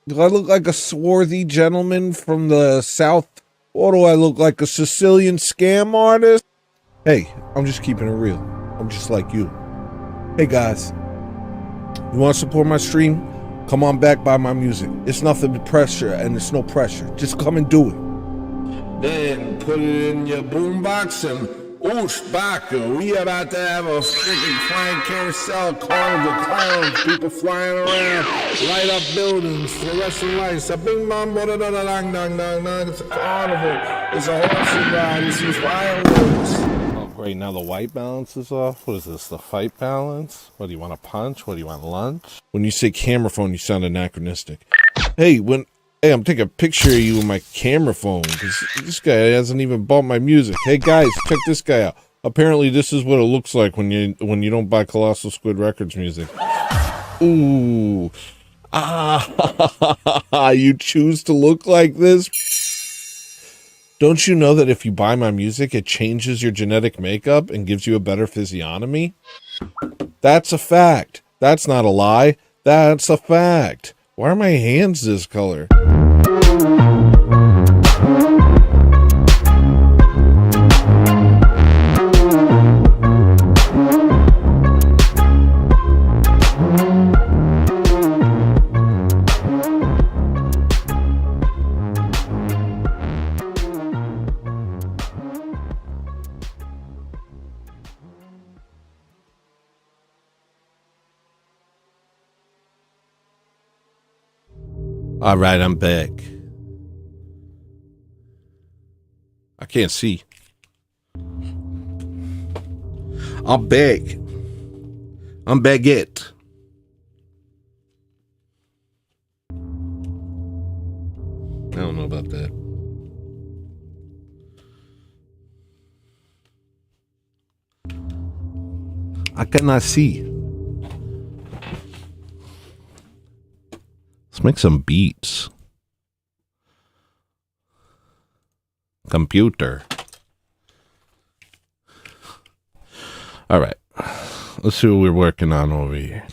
Do I look like a swarthy gentleman from the South? Or do I look like a Sicilian scam artist? Hey, I'm just keeping it real. I'm just like you. Hey guys, you want to support my stream? Come on back, buy my music. It's nothing but pressure, and it's no pressure. Just come and do it. Then put it in your boombox and oosh, baka. We about to have a freaking flying carousel, carnival, clowns, people flying around, light up buildings, fluorescent lights, a bing bong, da da da dang dang dang dang. It's a carnival. It's a horse ride. It's these fireworks. Oh, great. Now the white balance is off. What is this? The fight balance? What do you want, a punch? What do you want, lunch? When you say camera phone, you sound anachronistic. Hey, I'm taking a picture of you with my camera phone because this guy hasn't even bought my music. Hey guys, check this guy out. Apparently, this is what it looks like when you don't buy Colossal Squid Records music. Ooh, you choose to look like this. Don't you know that if you buy my music, it changes your genetic makeup and gives you a better physiognomy? That's a fact. That's not a lie. That's a fact. Why are my hands this color? All right, I'm back. I can't see. I'm back. I'm baguette. I don't know about that. I cannot see. Let's make some beats. Computer. All right. Let's see what we're working on over here.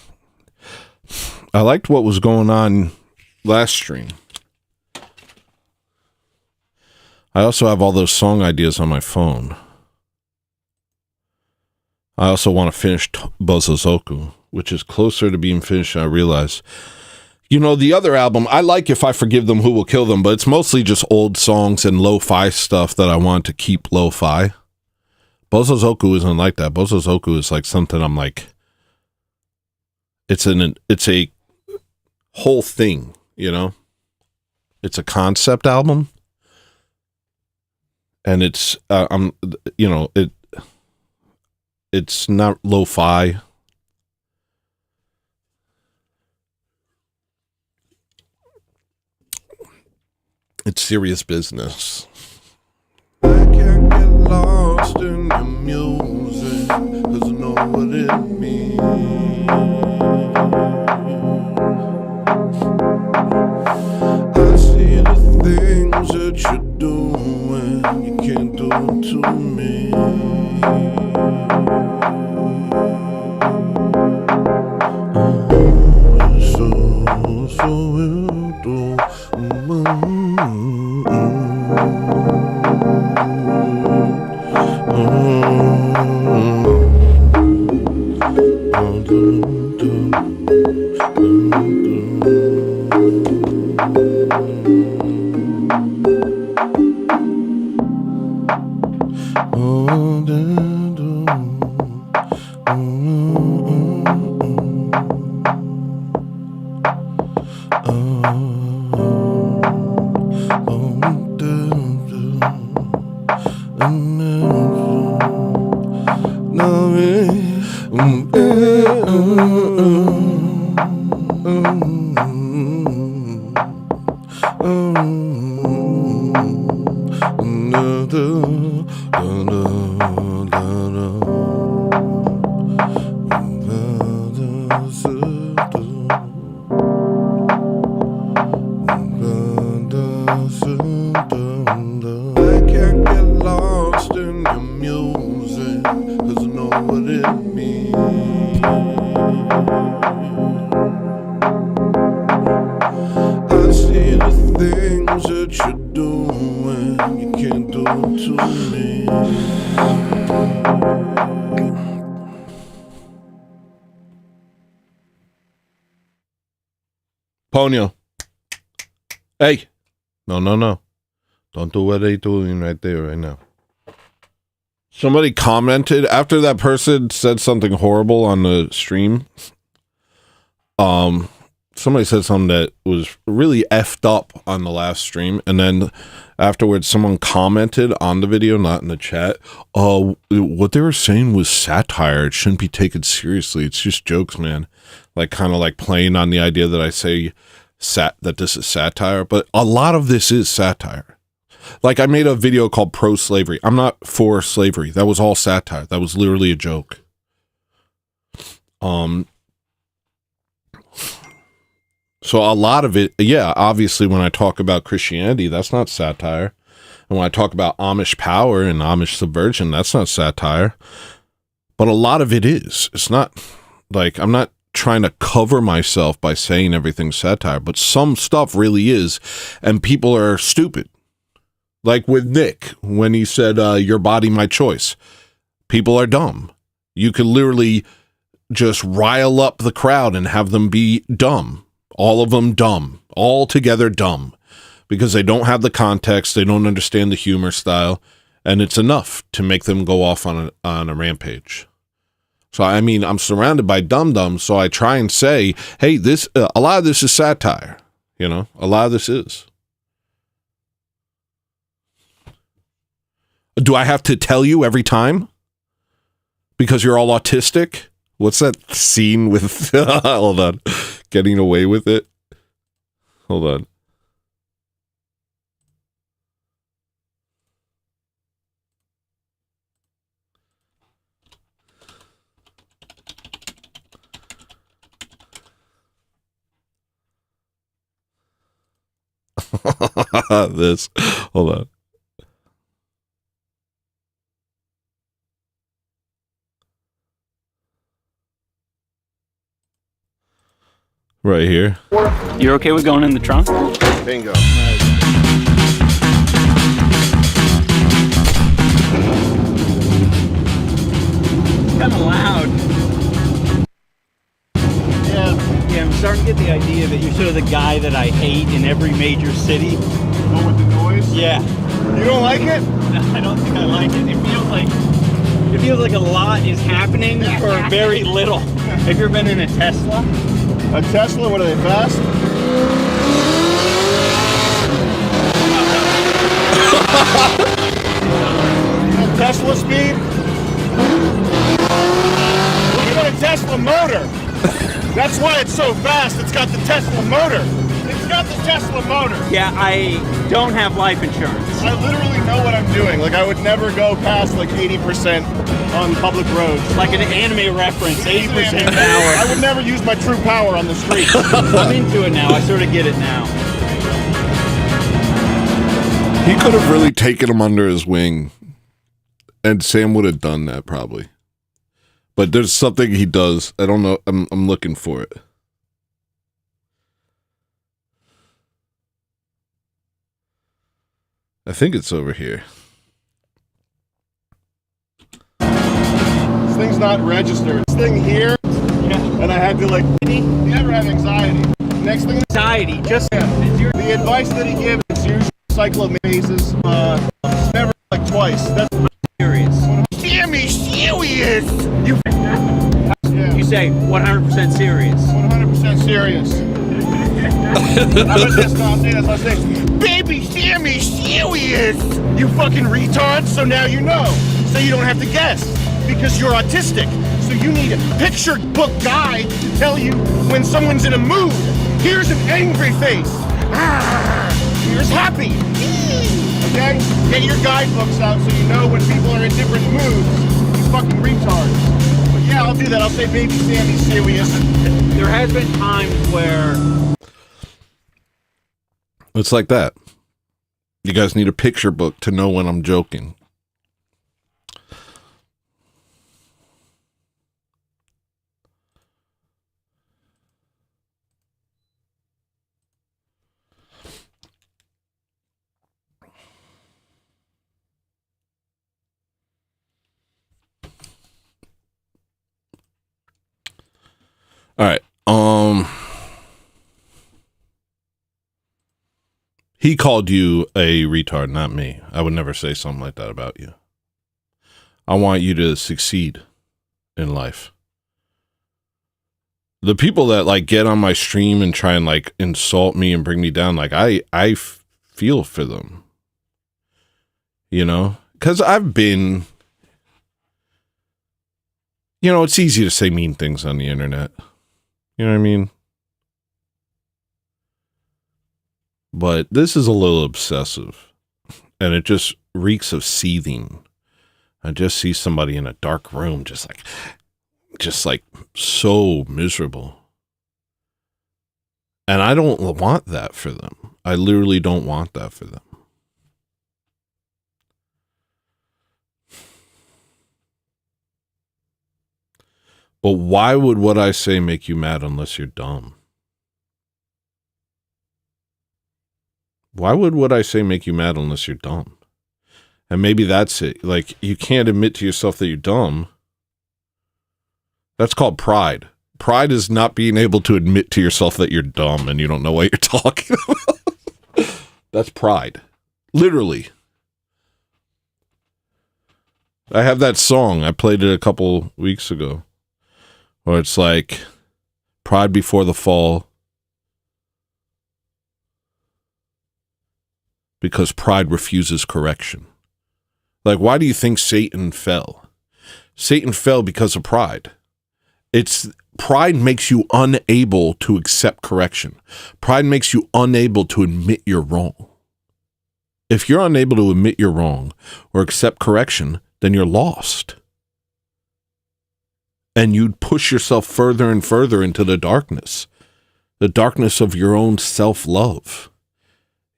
I liked what was going on last stream. I also have all those song ideas on my phone. I also want to finish Bozozoku, which is closer to being finished than I realize. You know, the other album, I like If I Forgive Them, Who Will Kill Them, but it's mostly just old songs and lo-fi stuff that I want to keep lo-fi. Bozozoku isn't like that. Bozozoku is like something I'm like, it's a whole thing, you know? It's a concept album. And it's, it's not lo-fi. It's serious business. I can't get lost in the music, 'cause I know what it means. I see the things that you're doing, you can't do them to me. So we'll do. Music, 'cause I know what it means. Ponyo. Hey. No. Don't do what they doing right there, right now. Somebody commented after that person said something horrible on the stream. Somebody said something that was really effed up on the last stream, and then afterwards someone commented on the video, not in the chat. What they were saying was satire. It shouldn't be taken seriously. It's just jokes, man. Like kind of like playing on the idea that I say that this is satire, but a lot of this is satire. Like I made a video called Pro Slavery. I'm not for slavery. That was all satire. That was literally a joke. So a lot of it, yeah, obviously when I talk about Christianity, that's not satire. And when I talk about Amish power and Amish subversion, that's not satire. But a lot of it is. It's not like, I'm not trying to cover myself by saying everything's satire, but some stuff really is. And people are stupid. Like with Nick, when he said, your body, my choice. People are dumb. You could literally just rile up the crowd and have them be dumb. All of them dumb, all together dumb, because they don't have the context, they don't understand the humor style, and it's enough to make them go off on a rampage. So, I mean, I'm surrounded by dum-dums, so I try and say, hey, this a lot of this is satire, you know, a lot of this is. Do I have to tell you every time? Because you're all autistic? What's that scene with, hold on, getting away with it? Hold on. This, hold on. Right here. You're okay with going in the trunk? Bingo. Kind of loud. Yeah, I'm starting to get the idea that you're sort of the guy that I hate in every major city. Go with the noise? Yeah. You don't like it? I don't think I like it. It feels like a lot is happening for very little. Have you ever been in a Tesla? A Tesla, what are they, fast? Tesla speed? You got a Tesla motor. That's why it's so fast. It's got the Tesla motor. It's got the Tesla motor. Yeah, I don't have life insurance. I literally know what I'm doing. Like, I would never go past like 80% on public roads. Like an anime reference, 80% I power. would never use my true power on the street. I'm into it now. I sort of get it now. He could have really taken him under his wing, and Sam would have done that probably. But there's something he does. I don't know. I'm looking for it. I think it's over here. This thing's not registered. This thing here, and I had to like, you ever have anxiety? Next thing, Anxiety, just the advice that he gives is usually cyclamazes, never like twice. That's serious. Sammy serious. You You say 100% serious. 100% serious. I was just not saying that's what I say. Baby Sammy serious. You fucking retard. So now you know. So you don't have to guess because you're autistic. So you need a picture book guide to tell you when someone's in a mood. Here's an angry face. Here's happy. Okay? Get your guidebooks out so you know when people are in different moods. You fucking retard. But yeah, I'll do that. I'll say baby Sammy's serious. There has been times where It's like that. You guys need a picture book to know when I'm joking. All right. He called you a retard, not me. I would never say something like that about you. I want you to succeed in life. The people that like get on my stream and try and like insult me and bring me down, like I feel for them. You know, because I've been, you know, it's easy to say mean things on the internet. You know what I mean? But this is a little obsessive, and it just reeks of seething. I just see somebody in a dark room, just like so miserable. And I don't want that for them. I literally don't want that for them. But why would what I say make you mad unless you're dumb? Why would what I say make you mad unless you're dumb? And maybe that's it. Like, you can't admit to yourself that you're dumb. That's called pride. Pride is not being able to admit to yourself that you're dumb and you don't know what you're talking about. That's pride. Literally. I have that song. I played it a couple weeks ago. Where it's like, pride before the fall. Because pride refuses correction. Like, why do you think Satan fell? Satan fell because of pride. Pride makes you unable to accept correction. Pride makes you unable to admit you're wrong. If you're unable to admit you're wrong or accept correction, then you're lost. And you'd push yourself further and further into the darkness of your own self-love,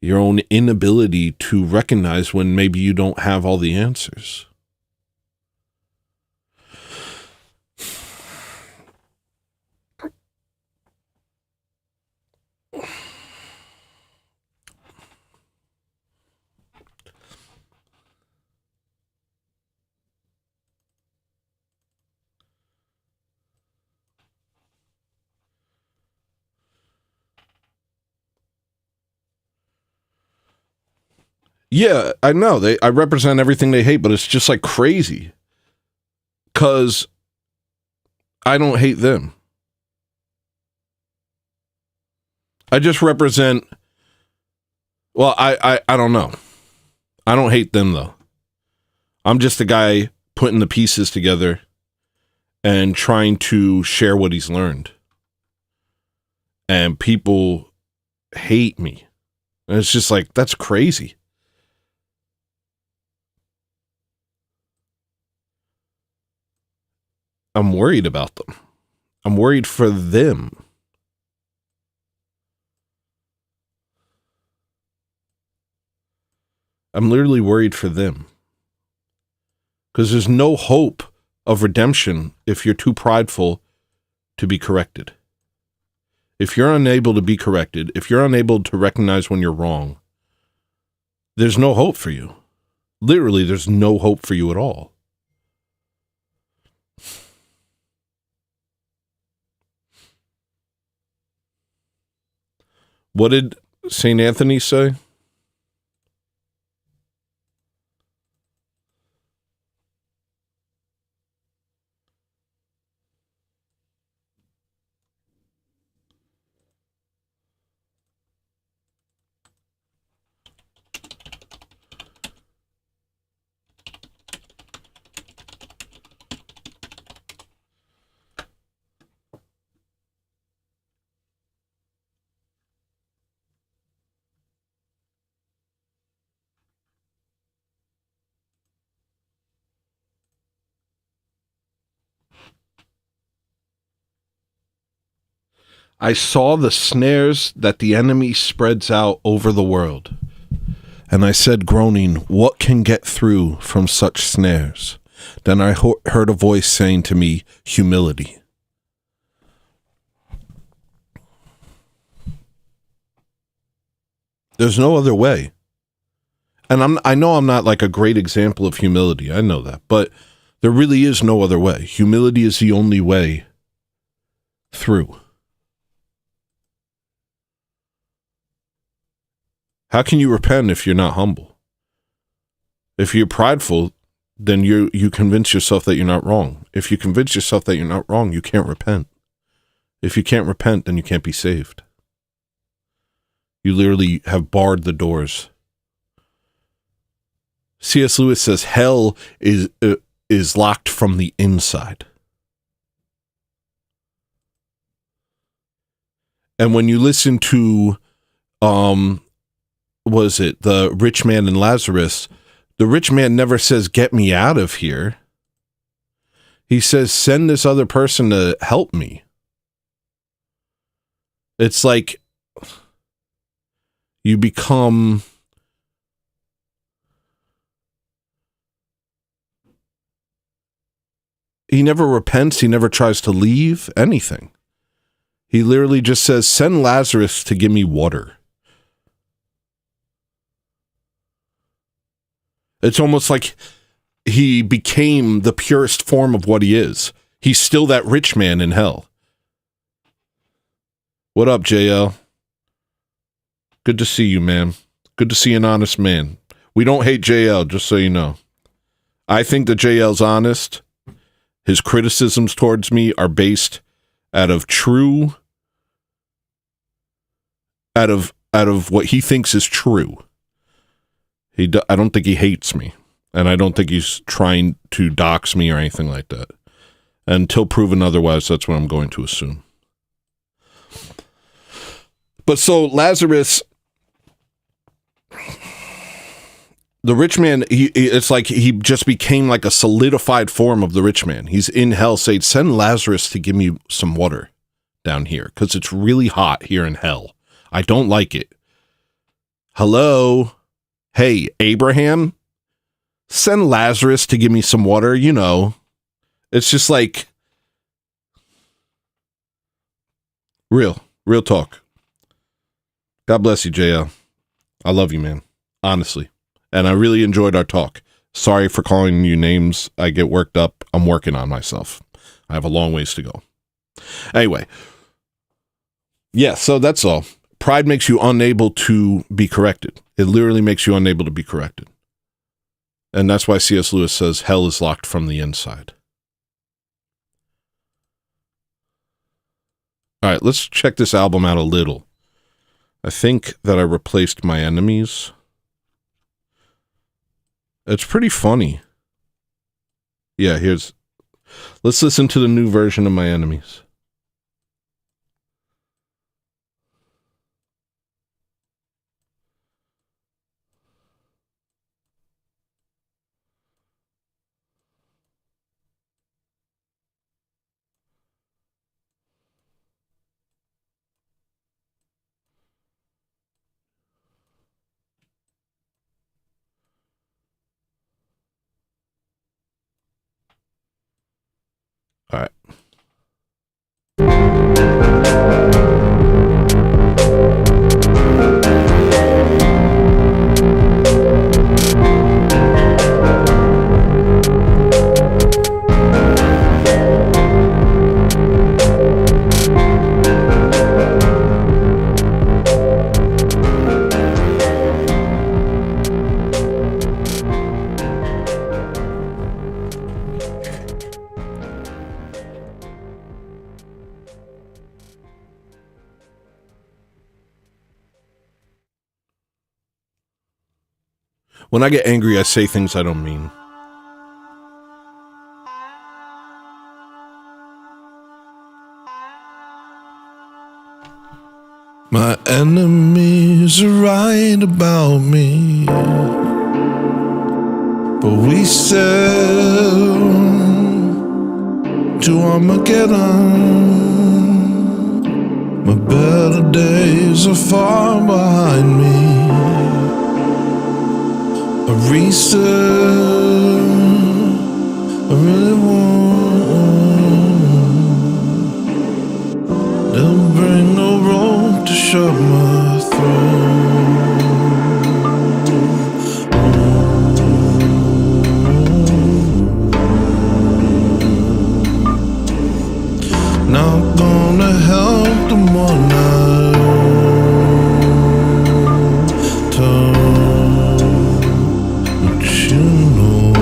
your own inability to recognize when maybe you don't have all the answers. Yeah, I know. I represent everything they hate, but it's just like crazy. 'Cause I don't hate them. I just represent, well, I don't know. I don't hate them though. I'm just a guy putting the pieces together and trying to share what he's learned. And people hate me. And it's just like, that's crazy. I'm worried about them. I'm worried for them. I'm literally worried for them. Because there's no hope of redemption if you're too prideful to be corrected. If you're unable to be corrected, if you're unable to recognize when you're wrong, there's no hope for you. Literally, there's no hope for you at all. What did St. Anthony say? I saw the snares that the enemy spreads out over the world. And I said, groaning, what can get through from such snares? Then I heard a voice saying to me, humility. There's no other way. And I know I'm not like a great example of humility. I know that. But there really is no other way. Humility is the only way through. How can you repent if you're not humble? If you're prideful, then you convince yourself that you're not wrong. If you convince yourself that you're not wrong, you can't repent. If you can't repent, then you can't be saved. You literally have barred the doors. C.S. Lewis says hell is locked from the inside. And when you listen to, was it the rich man and Lazarus? The rich man never says, "Get me out of here." He says, "Send this other person to help me." It's like you become he never repents, he never tries to leave anything. He literally just says, "Send Lazarus to give me water." It's almost like he became the purest form of what he is. He's still that rich man in hell. What up, JL? Good to see you, man. Good to see an honest man. We don't hate JL, just so you know. I think that JL's honest. His criticisms towards me are based out of what he thinks is true. I don't think he hates me, and I don't think he's trying to dox me or anything like that. Until proven otherwise, that's what I'm going to assume. But so Lazarus, the rich man, it's like he just became like a solidified form of the rich man. He's in hell, saying, "Send Lazarus to give me some water down here, because it's really hot here in hell. I don't like it. Hello? Hey, Abraham, send Lazarus to give me some water." You know, it's just like real talk. God bless you, JL. I love you, man. Honestly. And I really enjoyed our talk. Sorry for calling you names. I get worked up. I'm working on myself. I have a long ways to go. Anyway. Yeah, so that's all. Pride makes you unable to be corrected. It literally makes you unable to be corrected. And that's why C.S. Lewis says hell is locked from the inside. All right, let's check this album out a little. I think that I replaced My Enemies. It's pretty funny. Yeah, let's listen to the new version of My Enemies. All right. When I get angry, I say things I don't mean. My enemies are right about me, but we sail to Armageddon. My better days are far behind me. A reset, I really want. They'll bring a rope to shut my throat. Not gonna help them one night to told, but you know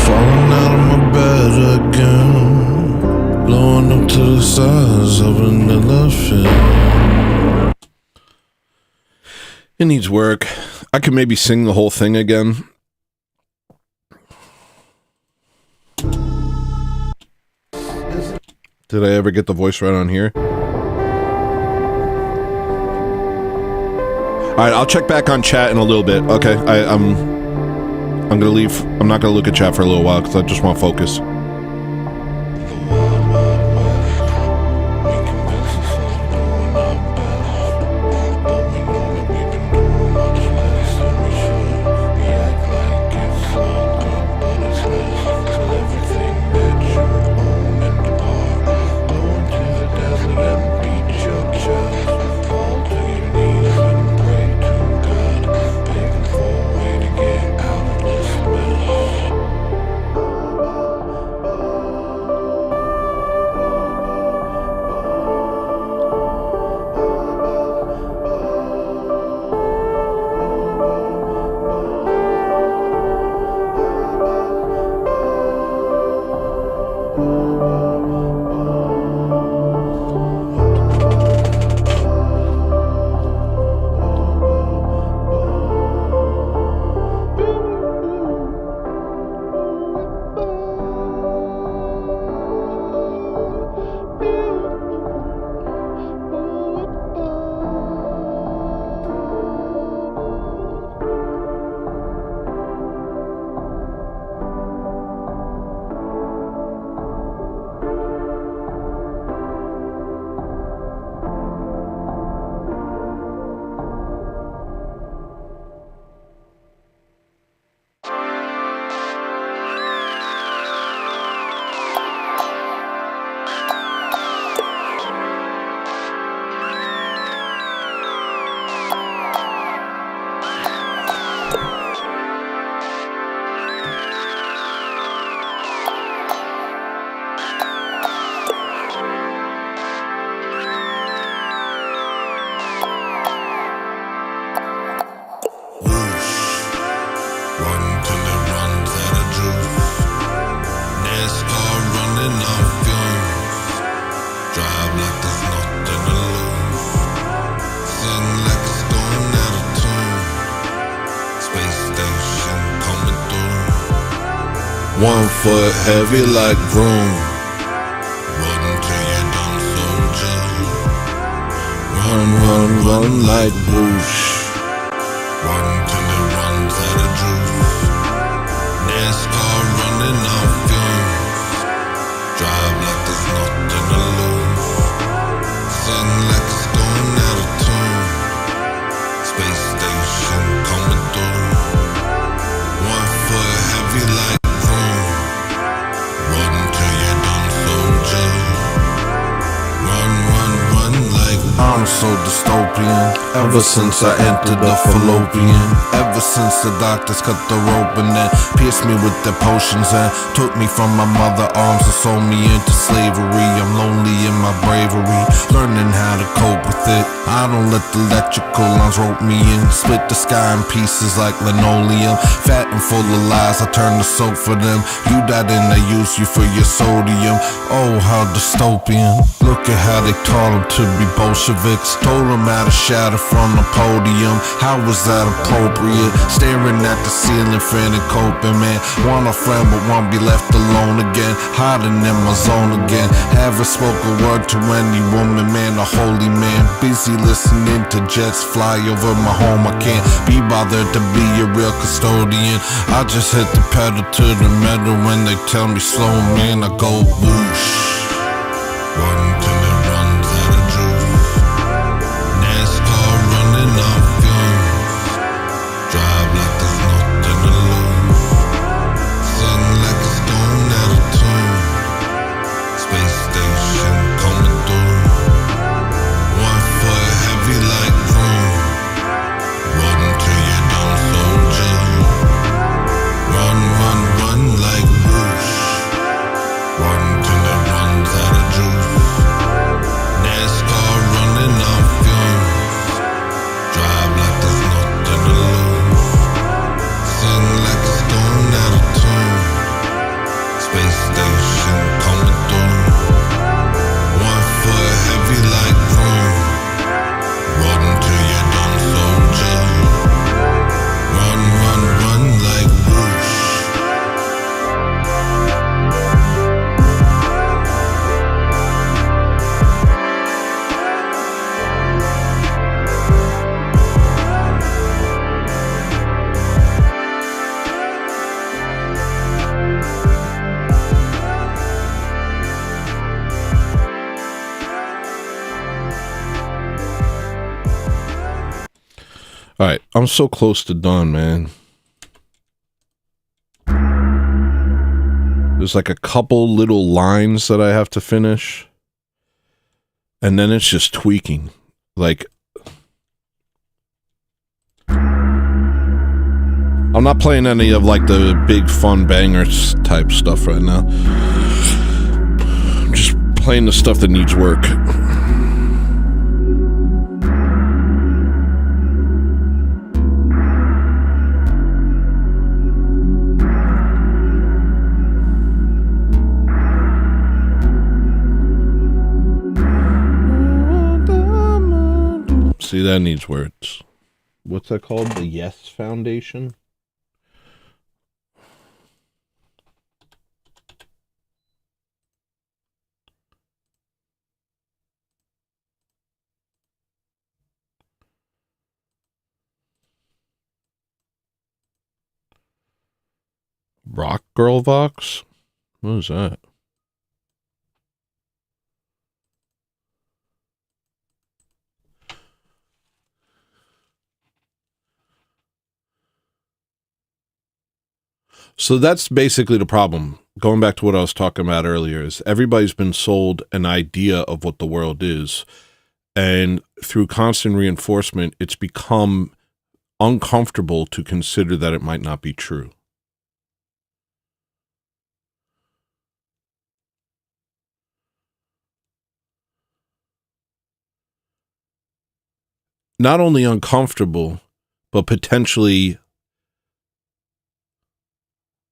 falling out of my bed again, blowing up to the size of an elephant. It needs work. I could maybe sing the whole thing again. Did I ever get the voice right on here? Alright, I'll check back on chat in a little bit. Okay, I'm gonna leave. I'm not gonna look at chat for a little while because I just want focus. One foot heavy like broom. Run till you're done, soldier. Run, run, run like whoosh. Run till it runs out of juice. NASCAR running on fumes. Drive like there's nothing to lose. Sing like it's going out of tune. Space station coming through. 1 foot heavy like broom. Run till you're done, soldier. Run, run, run like I'm so dystopian. Ever since I entered the fallopian. Ever since the doctors cut the rope and then pierced me with their potions and took me from my mother's arms and sold me into slavery. I'm lonely in my bravery, learning how to cope with it. I don't let the electrical lines rope me in. Split the sky in pieces like linoleum. Fat and full of lies, I turn to soap for them. You died and they use you for your sodium. Oh, how dystopian. Look at how they taught them to be Bolsheviks. Told them how to shatter from the podium. How was that appropriate? Staring at the ceiling, feeling coping, man. Want a friend but won't be left alone again. Hiding in my zone again. Haven't spoke a word to any woman, man. A holy man. Busy listening to jets fly over my home. I can't be bothered to be a real custodian. I just hit the pedal to the metal when they tell me slow, man. I go whoosh. Run till it runs out of juice. NASCAR running on fumes. Drive like there's nothing to lose. Sing like it's going out of tune. Space station coming through. 1 foot heavy like broom. Run till you're done, soldier. Run, run, run like whoosh. Run till it runs All right, I'm so close to done, man. There's like a couple little lines that I have to finish. And then it's just tweaking. Like, I'm not playing any of like the big fun bangers type stuff right now. I'm just playing the stuff that needs work. See, that needs words. What's that called? The Yes Foundation? Rock Girl Vox? What is that? So that's basically the problem. Going back to what I was talking about earlier, is everybody's been sold an idea of what the world is. And through constant reinforcement, it's become uncomfortable to consider that it might not be true. Not only uncomfortable, but potentially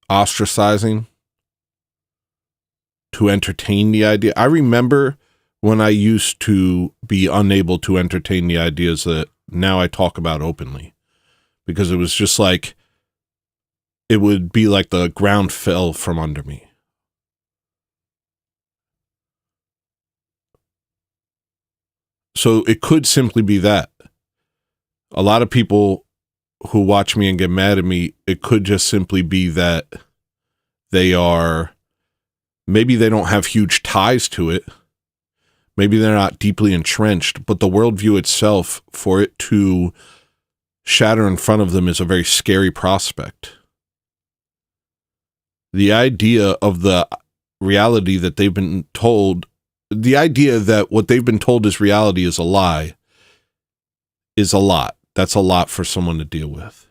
ostracizing to entertain the idea. I remember when I used to be unable to entertain the ideas that now I talk about openly, because it was just like, it would be like the ground fell from under me. So it could simply be that. A lot of people who watch me and get mad at me, it could just simply be that maybe they don't have huge ties to it. Maybe they're not deeply entrenched, but the worldview itself, for it to shatter in front of them, is a very scary prospect. The idea of the reality that they've been told, the idea that what they've been told is reality is a lie, is a lot. That's a lot for someone to deal with.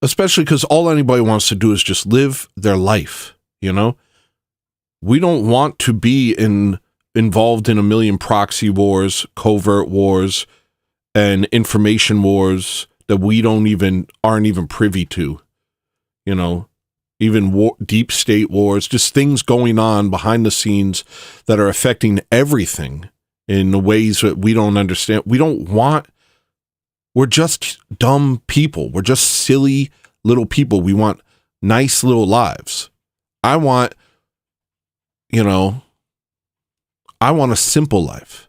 Especially because all anybody wants to do is just live their life, you know? We don't want to be involved in a million proxy wars, covert wars, and information wars that we aren't even privy to. You know, even deep state wars, just things going on behind the scenes that are affecting everything in the ways that we don't understand. We're just dumb people. We're just silly little people. We want nice little lives. I want a simple life.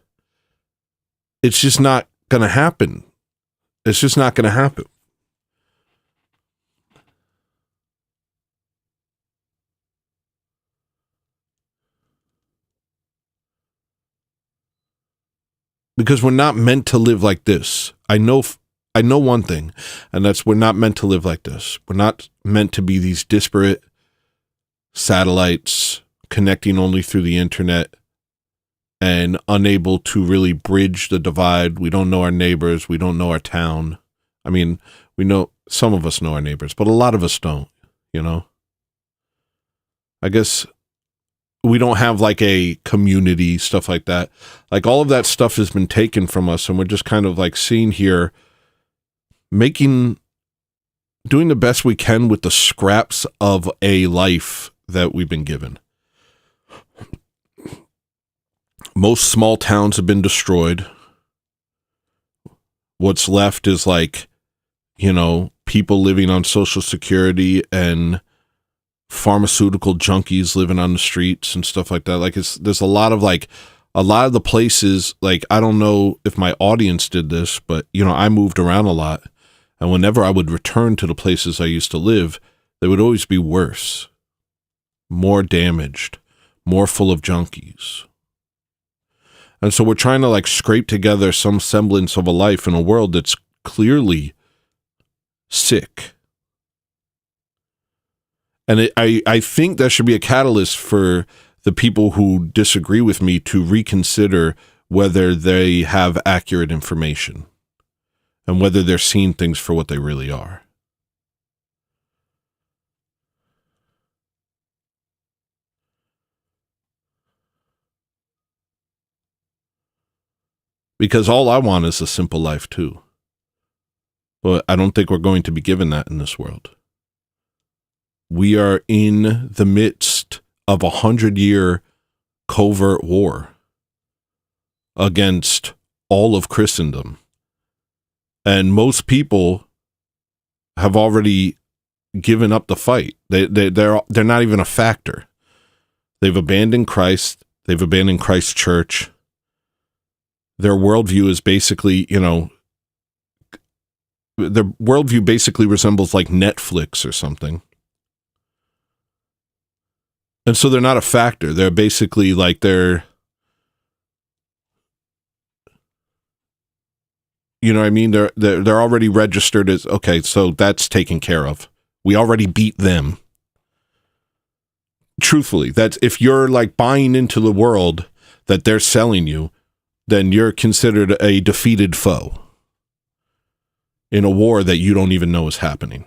It's just not going to happen. It's just not going to happen. Because we're not meant to live like this. I know one thing, and that's we're not meant to live like this. We're not meant to be these disparate satellites connecting only through the internet and unable to really bridge the divide. We don't know our neighbors. We don't know our town. I mean, we know, some of us know our neighbors, but a lot of us don't, you know? I guess we don't have like a community, stuff like that. Like all of that stuff has been taken from us, and we're just kind of like seen here doing the best we can with the scraps of a life that we've been given. Most small towns have been destroyed. What's left is like, people living on Social Security and pharmaceutical junkies living on the streets and stuff like that. Like there's a lot of the places, like, I don't know if my audience did this, but I moved around a lot. And whenever I would return to the places I used to live, they would always be worse, more damaged, more full of junkies. And so we're trying to like scrape together some semblance of a life in a world that's clearly sick. And I think that should be a catalyst for the people who disagree with me to reconsider whether they have accurate information and whether they're seeing things for what they really are. Because all I want is a simple life too. But I don't think we're going to be given that in this world. We are in the midst of 100-year covert war against all of Christendom. And most people have already given up the fight. They're not even a factor. They've abandoned Christ. They've abandoned Christ's church. Their worldview is basically, their worldview basically resembles like Netflix or something. And so they're not a factor. They're basically like they're, you know what I mean? They're already registered as, okay, so that's taken care of. We already beat them. Truthfully, that's if you're like buying into the world that they're selling you, then you're considered a defeated foe in a war that you don't even know is happening.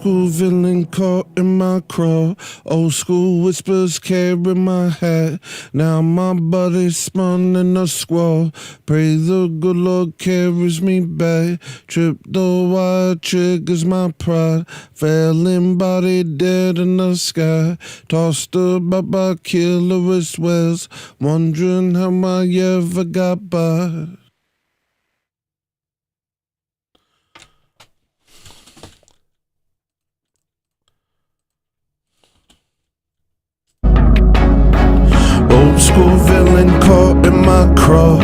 school villain caught in my crawl. Old school whispers carry my hat. Now my body's spun in a squall. Pray the good Lord carries me back. Tripped the wire, triggers my pride. Failing body dead in the sky. Tossed about by killerist wells. Wondering how I ever got by. Old school villain caught in my crawl.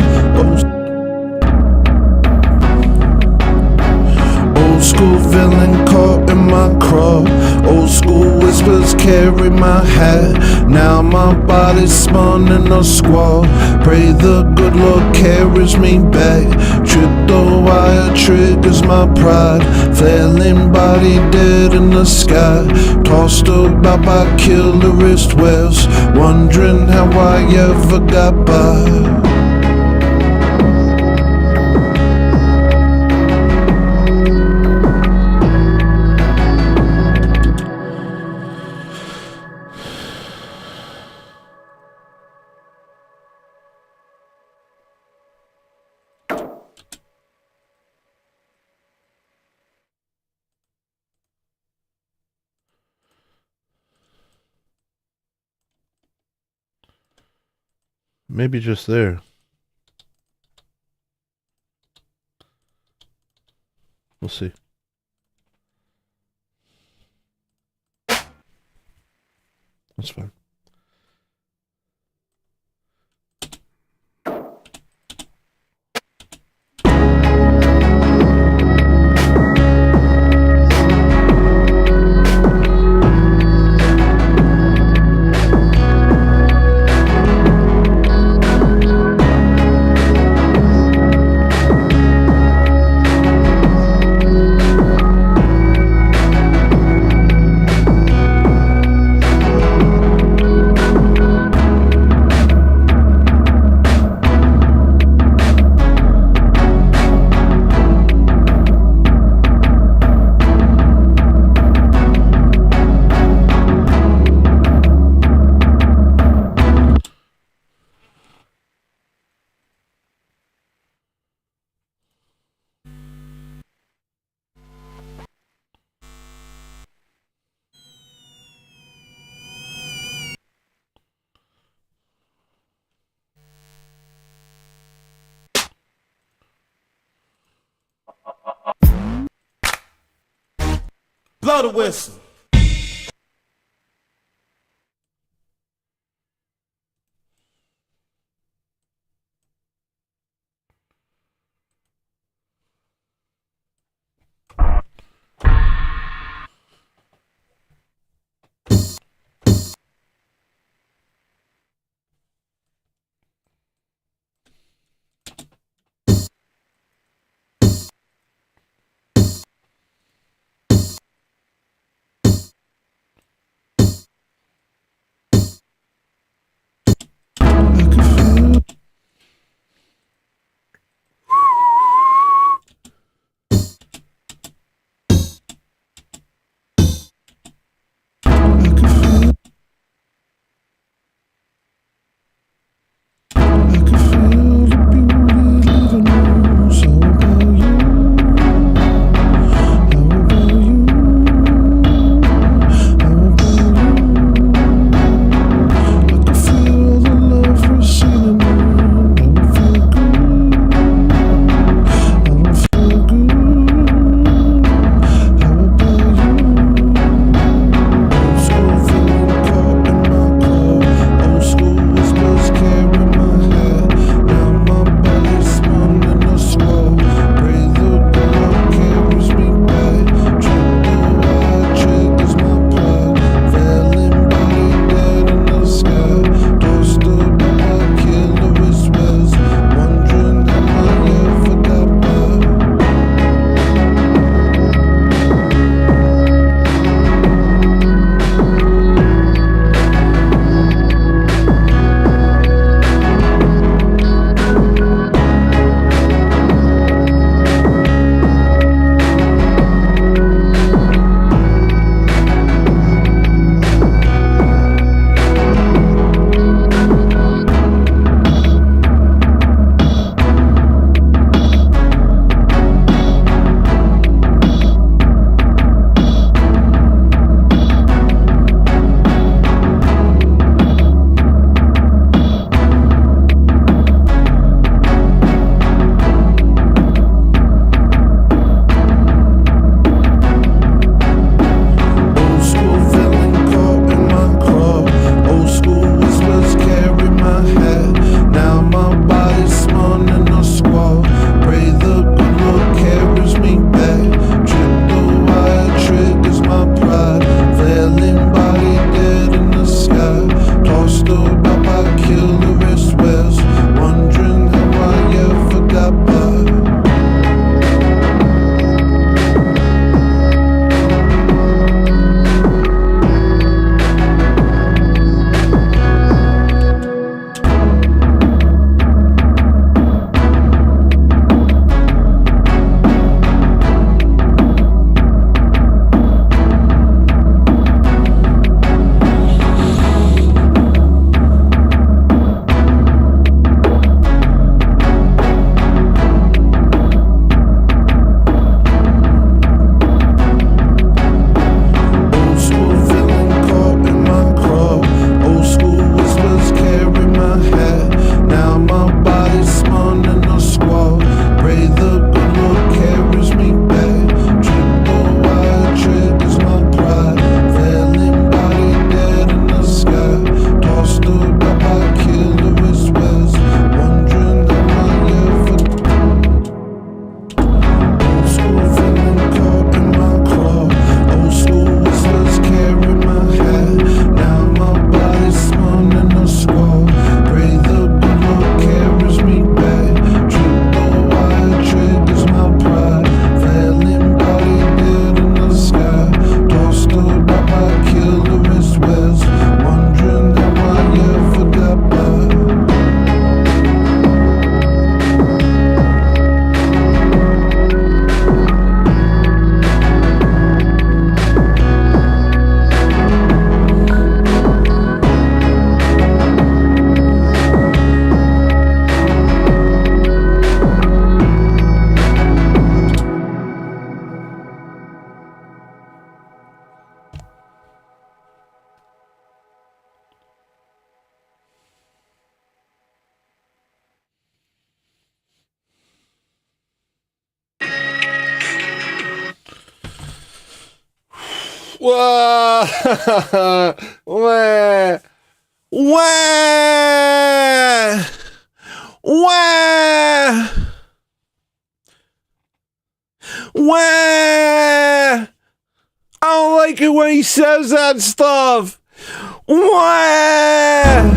Old school villain caught in my crawl. Old school whispers carry my hat. Now my body's spun in a squall. Pray the good Lord carries me back. Trip the wire, triggers my pride. Flailing body dead in the sky. Tossed about by killerist wells. Wondering how I ever got by. Maybe just there. We'll see. That's fine. Blow the whistle. Wah! Wah! Wah! Wah! Wah! I don't like it when he says that stuff. Wah!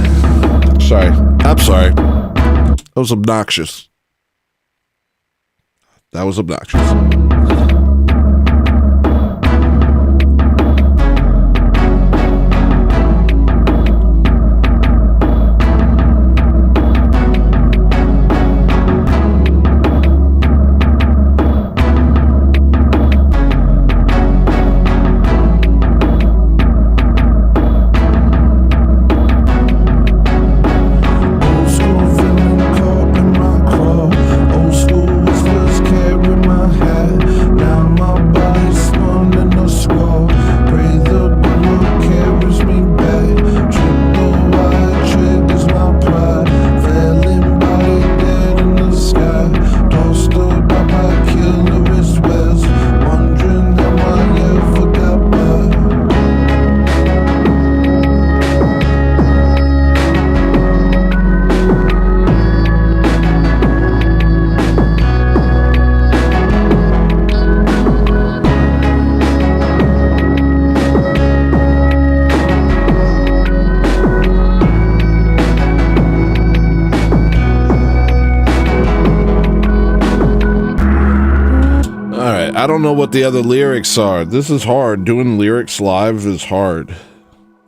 Sorry. I'm sorry. That was obnoxious. That was obnoxious. Old school feeling caught in my claw. Old school was first carrying my hat. Now my body's spun in a squall. Pray the bullet carries me back. Trip the wire, triggers my pride. Failing body dead in the sky. Tossed about by killer wrist west. Wondering how I ever got by. All right, I don't know what the other lyrics are. This is hard. Doing lyrics live is hard.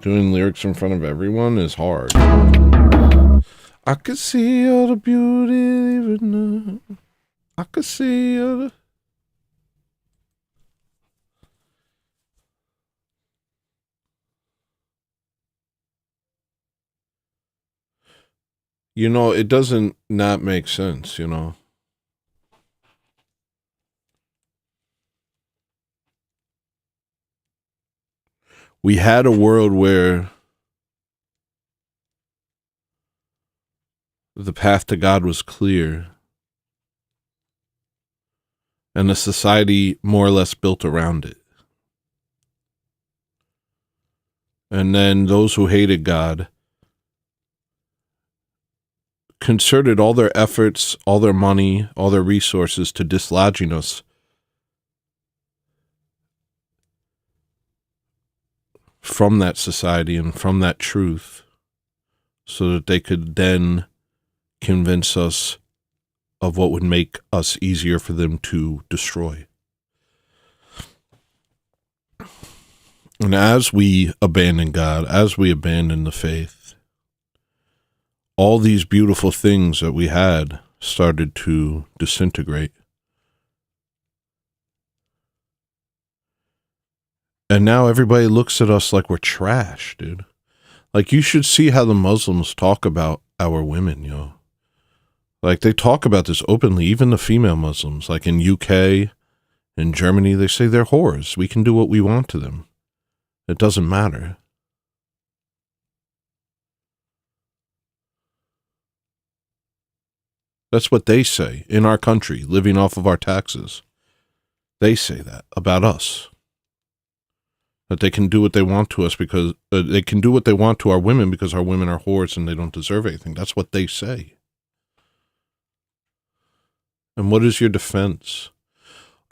Doing lyrics in front of everyone is hard. I could see all the beauty even now. I could see all the... You know, it doesn't not make sense, you know. We had a world where the path to God was clear, and the society more or less built around it. And then those who hated God concerted all their efforts, all their money, all their resources to dislodging us from that society and from that truth, so that they could then convince us of what would make us easier for them to destroy. And as we abandon God, as we abandon the faith, all these beautiful things that we had started to disintegrate. And now everybody looks at us like we're trash, dude. Like, you should see how the Muslims talk about our women, yo. Like, they talk about this openly, even the female Muslims. Like, in UK, in Germany, they say they're whores. We can do what we want to them. It doesn't matter. That's what they say in our country, living off of our taxes. They say that about us. That they can do what they want to us because they can do what they want to our women because our women are whores and they don't deserve anything. That's what they say. And what is your defense?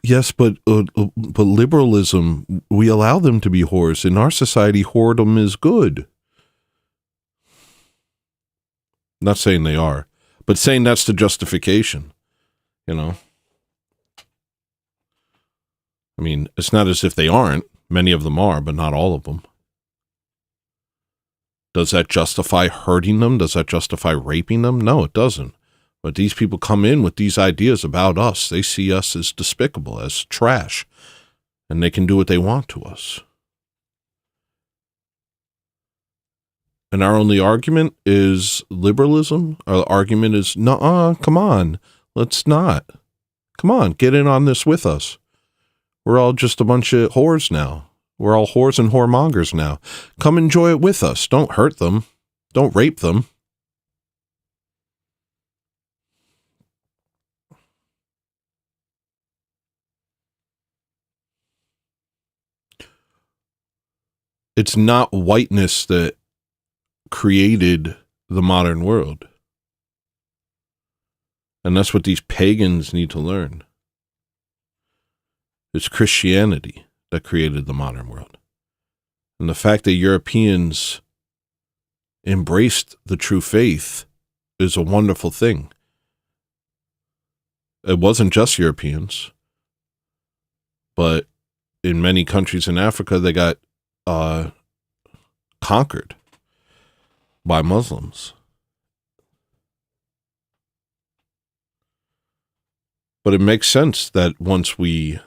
Yes, but liberalism, we allow them to be whores. In our society, whoredom is good. Not saying they are, but saying that's the justification, you know? I mean, it's not as if they aren't. Many of them are, but not all of them. Does that justify hurting them? Does that justify raping them? No, it doesn't. But these people come in with these ideas about us. They see us as despicable, as trash, and they can do what they want to us. And our only argument is liberalism. Our argument is, nuh-uh, come on, let's not. Come on, get in on this with us. We're all just a bunch of whores now. We're all whores and whoremongers now. Come enjoy it with us. Don't hurt them. Don't rape them. It's not whiteness that created the modern world. And that's what these pagans need to learn. It's Christianity that created the modern world. And the fact that Europeans embraced the true faith is a wonderful thing. It wasn't just Europeans, but in many countries in Africa, they got conquered by Muslims. But it makes sense that once we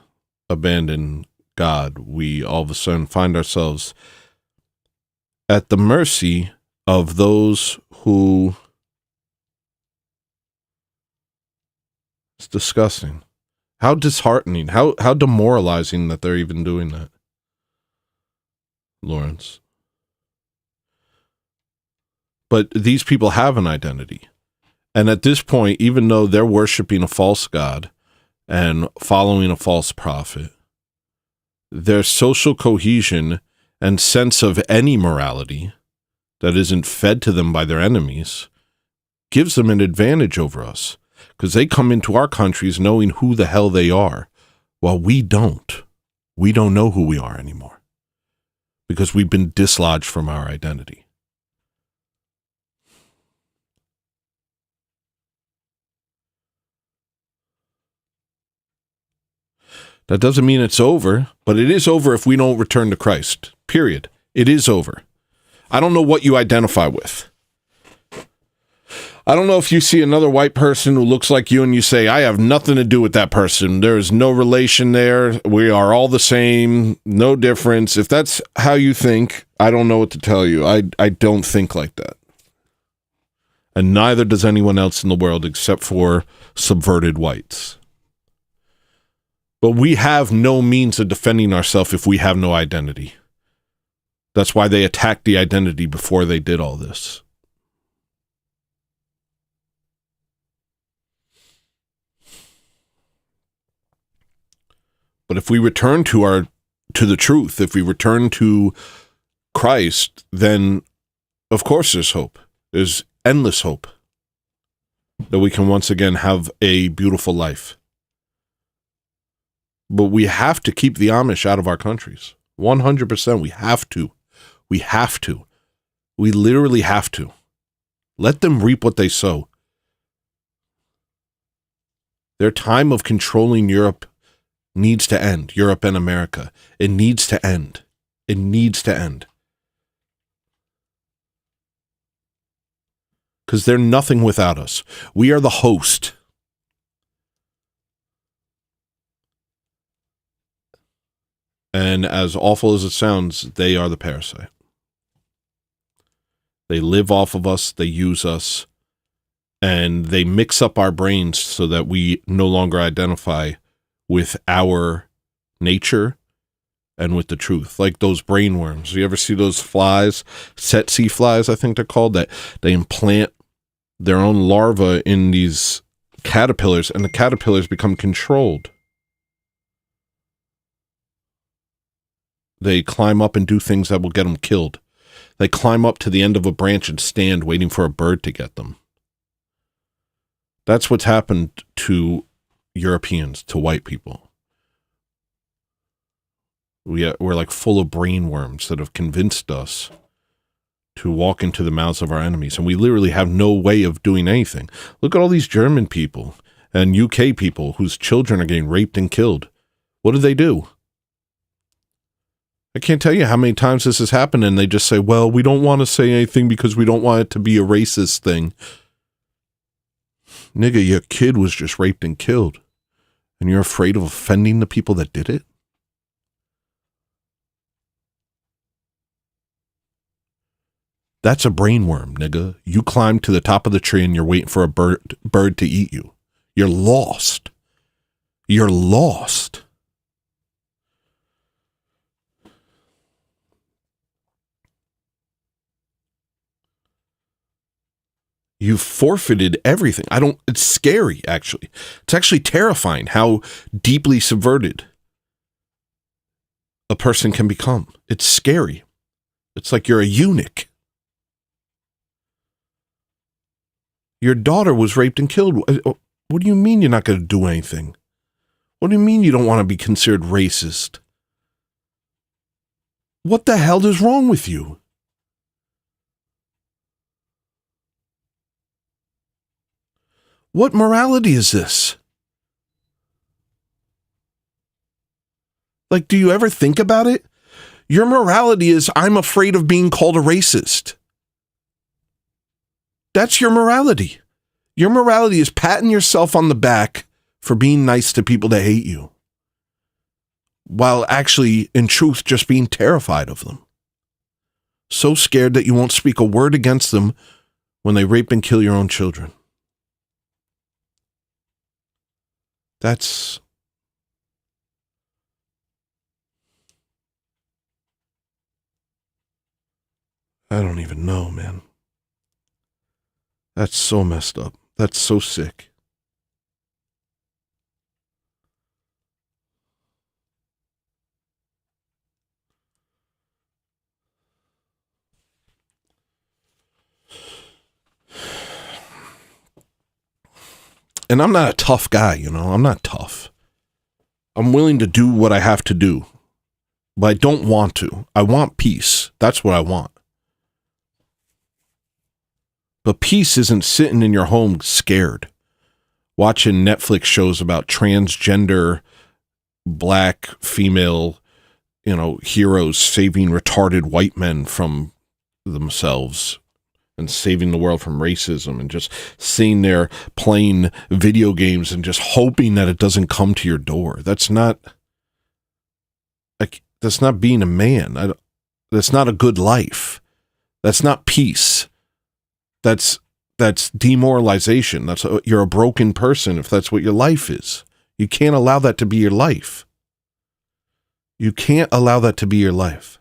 abandon God, we all of a sudden find ourselves at the mercy of those who... It's disgusting. How disheartening, how demoralizing that they're even doing that, Lawrence. But these people have an identity. And at this point, even though they're worshiping a false god and following a false prophet, their social cohesion and sense of any morality that isn't fed to them by their enemies gives them an advantage over us, because they come into our countries knowing who the hell they are, while we don't. We don't know who we are anymore because we've been dislodged from our identity. That doesn't mean it's over, but it is over if we don't return to Christ. Period. It is over. I don't know what you identify with. I don't know if you see another white person who looks like you and you say, I have nothing to do with that person. There is no relation there. We are all the same. No difference. If that's how you think, I don't know what to tell you. I don't think like that. And neither does anyone else in the world except for subverted whites. But we have no means of defending ourselves if we have no identity. That's why they attacked the identity before they did all this. But if we return to the truth, if we return to Christ, then of course there's hope. There's endless hope that we can once again have a beautiful life. But we have to keep the Amish out of our countries. 100%. We have to. We have to. We literally have to. Let them reap what they sow. Their time of controlling Europe needs to end. Europe and America. It needs to end. It needs to end. Because they're nothing without us. We are the host. And as awful as it sounds, they are the parasite. They live off of us, they use us, and they mix up our brains so that we no longer identify with our nature and with the truth. Like those brain worms. You ever see those flies, tsetse flies, I think they're called, that they implant their own larvae in these caterpillars, and the caterpillars become controlled. They climb up and do things that will get them killed. They climb up to the end of a branch and stand waiting for a bird to get them. That's what's happened to Europeans, to white people. We're like full of brain worms that have convinced us to walk into the mouths of our enemies. And we literally have no way of doing anything. Look at all these German people and UK people whose children are getting raped and killed. What do? I can't tell you how many times this has happened, and they just say, well, we don't want to say anything because we don't want it to be a racist thing. Nigga, your kid was just raped and killed, and you're afraid of offending the people that did it? That's a brainworm, nigga. You climbed to the top of the tree and you're waiting for a bird to eat you. You're lost. You're lost. You've forfeited everything. It's scary, actually. It's actually terrifying how deeply subverted a person can become. It's scary. It's like you're a eunuch. Your daughter was raped and killed. What do you mean you're not going to do anything? What do you mean you don't want to be considered racist? What the hell is wrong with you? What morality is this? Like, do you ever think about it? Your morality is, I'm afraid of being called a racist. That's your morality. Your morality is patting yourself on the back for being nice to people that hate you, while actually, in truth, just being terrified of them. So scared that you won't speak a word against them when they rape and kill your own children. That's... I don't even know, man. That's so messed up. That's so sick. And I'm not a tough guy, you know. I'm not tough. I'm willing to do what I have to do. But I don't want to. I want peace. That's what I want. But peace isn't sitting in your home scared, watching Netflix shows about transgender, black, female, heroes saving retarded white men from themselves and saving the world from racism, and just sitting there playing video games and just hoping that it doesn't come to your door. That's not being a man. That's not a good life. That's not peace. That's demoralization. You're a broken person if that's what your life is. You can't allow that to be your life. You can't allow that to be your life.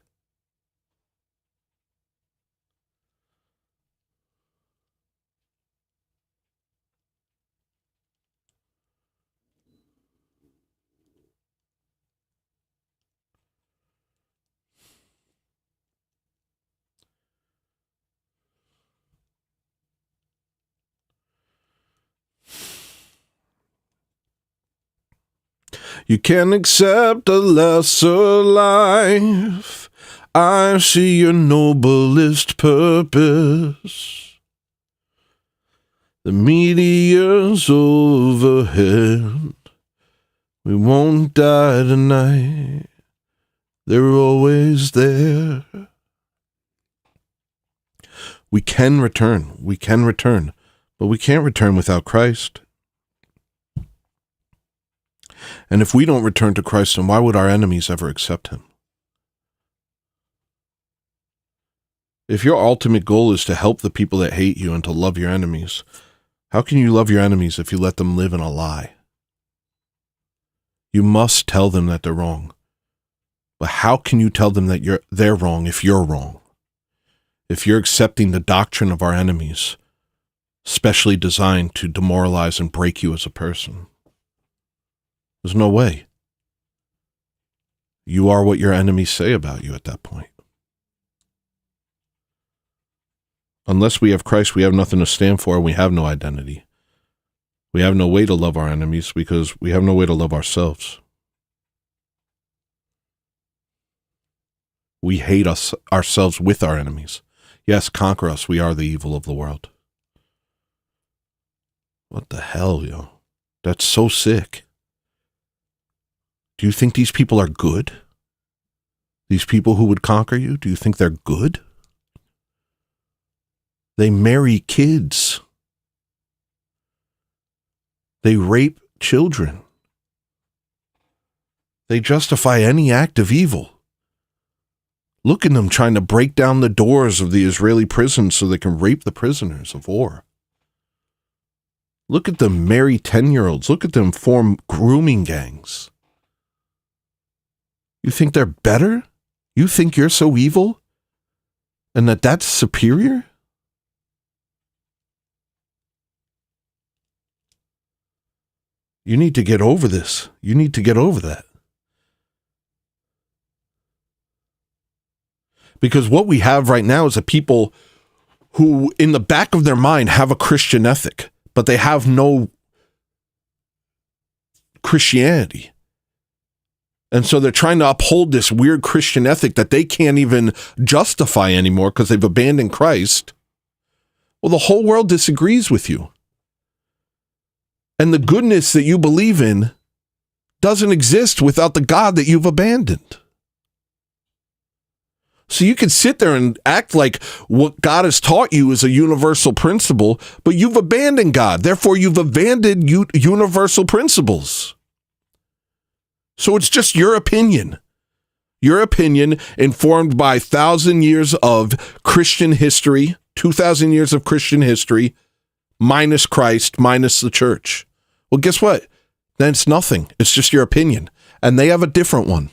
You can accept a lesser life. I see your noblest purpose. The meteors overhead. We won't die tonight. They're always there. We can return. We can return. But we can't return without Christ. And if we don't return to Christ, then why would our enemies ever accept him? If your ultimate goal is to help the people that hate you and to love your enemies, how can you love your enemies if you let them live in a lie? You must tell them that they're wrong. But how can you tell them that they're wrong if you're wrong? If you're accepting the doctrine of our enemies, specially designed to demoralize and break you as a person? There's no way. You are what your enemies say about you at that point. Unless we have Christ, we have nothing to stand for, and we have no identity. We have no way to love our enemies because we have no way to love ourselves. We hate ourselves with our enemies. Yes, conquer us. We are the evil of the world. What the hell, yo? That's so sick. Do you think these people are good? These people who would conquer you, do you think they're good? They marry kids. They rape children. They justify any act of evil. Look at them trying to break down the doors of the Israeli prisons so they can rape the prisoners of war. Look at them marry 10-year-olds. Look at them form grooming gangs. You think they're better? You think you're so evil? And that's superior? You need to get over this. You need to get over that. Because what we have right now is a people who, in the back of their mind, have a Christian ethic, but they have no Christianity. And so they're trying to uphold this weird Christian ethic that they can't even justify anymore because they've abandoned Christ. Well, the whole world disagrees with you. And the goodness that you believe in doesn't exist without the God that you've abandoned. So you can sit there and act like what God has taught you is a universal principle, but you've abandoned God. Therefore, you've abandoned universal principles. So it's just your opinion. Your opinion informed by 1,000 years of Christian history, 2,000 years of Christian history, minus Christ, minus the church. Well, guess what? Then it's nothing. It's just your opinion. And they have a different one.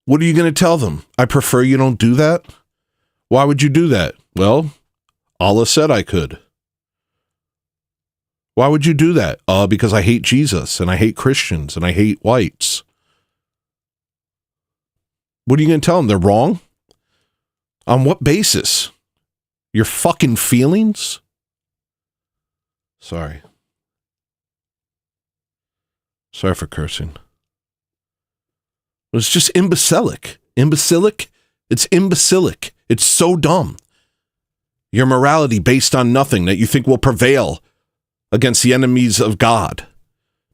What are you going to tell them? I prefer you don't do that? Why would you do that? Well, Allah said I could. Why would you do that? Because I hate Jesus, and I hate Christians, and I hate whites. What are you going to tell them? They're wrong? On what basis? Your fucking feelings? Sorry. Sorry for cursing. It's just imbecilic. Imbecilic? It's imbecilic. It's so dumb. Your morality based on nothing that you think will prevail against the enemies of God.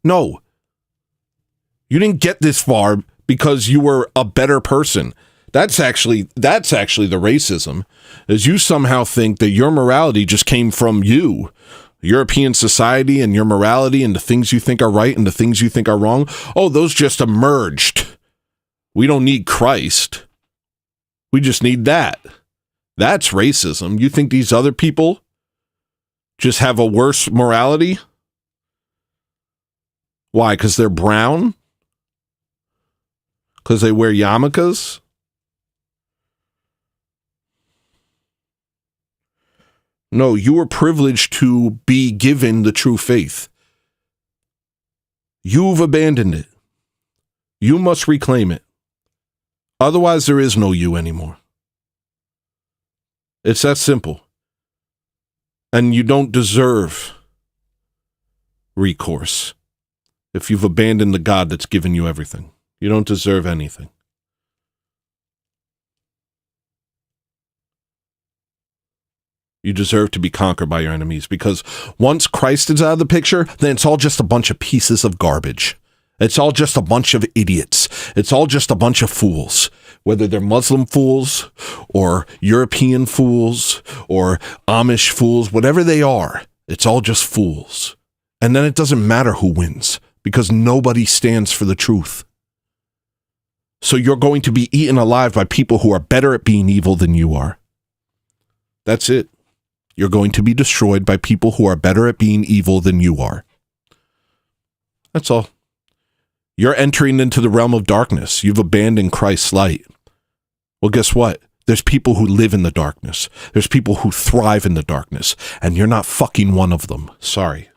No. You didn't get this far because you were a better person. That's actually the racism, is you somehow think that your morality just came from you. European society and your morality and the things you think are right and the things you think are wrong. Oh, those just emerged. We don't need Christ. We just need that. That's racism. You think these other people just have a worse morality? Why? Because they're brown? Because they wear yarmulkes? No, you were privileged to be given the true faith. You've abandoned it. You must reclaim it. Otherwise, there is no you anymore. It's that simple. And you don't deserve recourse if you've abandoned the God that's given you everything. You don't deserve anything. You deserve to be conquered by your enemies, because once Christ is out of the picture, then it's all just a bunch of pieces of garbage. It's all just a bunch of idiots. It's all just a bunch of fools, whether they're Muslim fools or European fools or Amish fools, whatever they are, it's all just fools. And then it doesn't matter who wins, because nobody stands for the truth. So you're going to be eaten alive by people who are better at being evil than you are. That's it. You're going to be destroyed by people who are better at being evil than you are. That's all. You're entering into the realm of darkness. You've abandoned Christ's light. Well, guess what? There's people who live in the darkness. There's people who thrive in the darkness. And you're not fucking one of them. Sorry.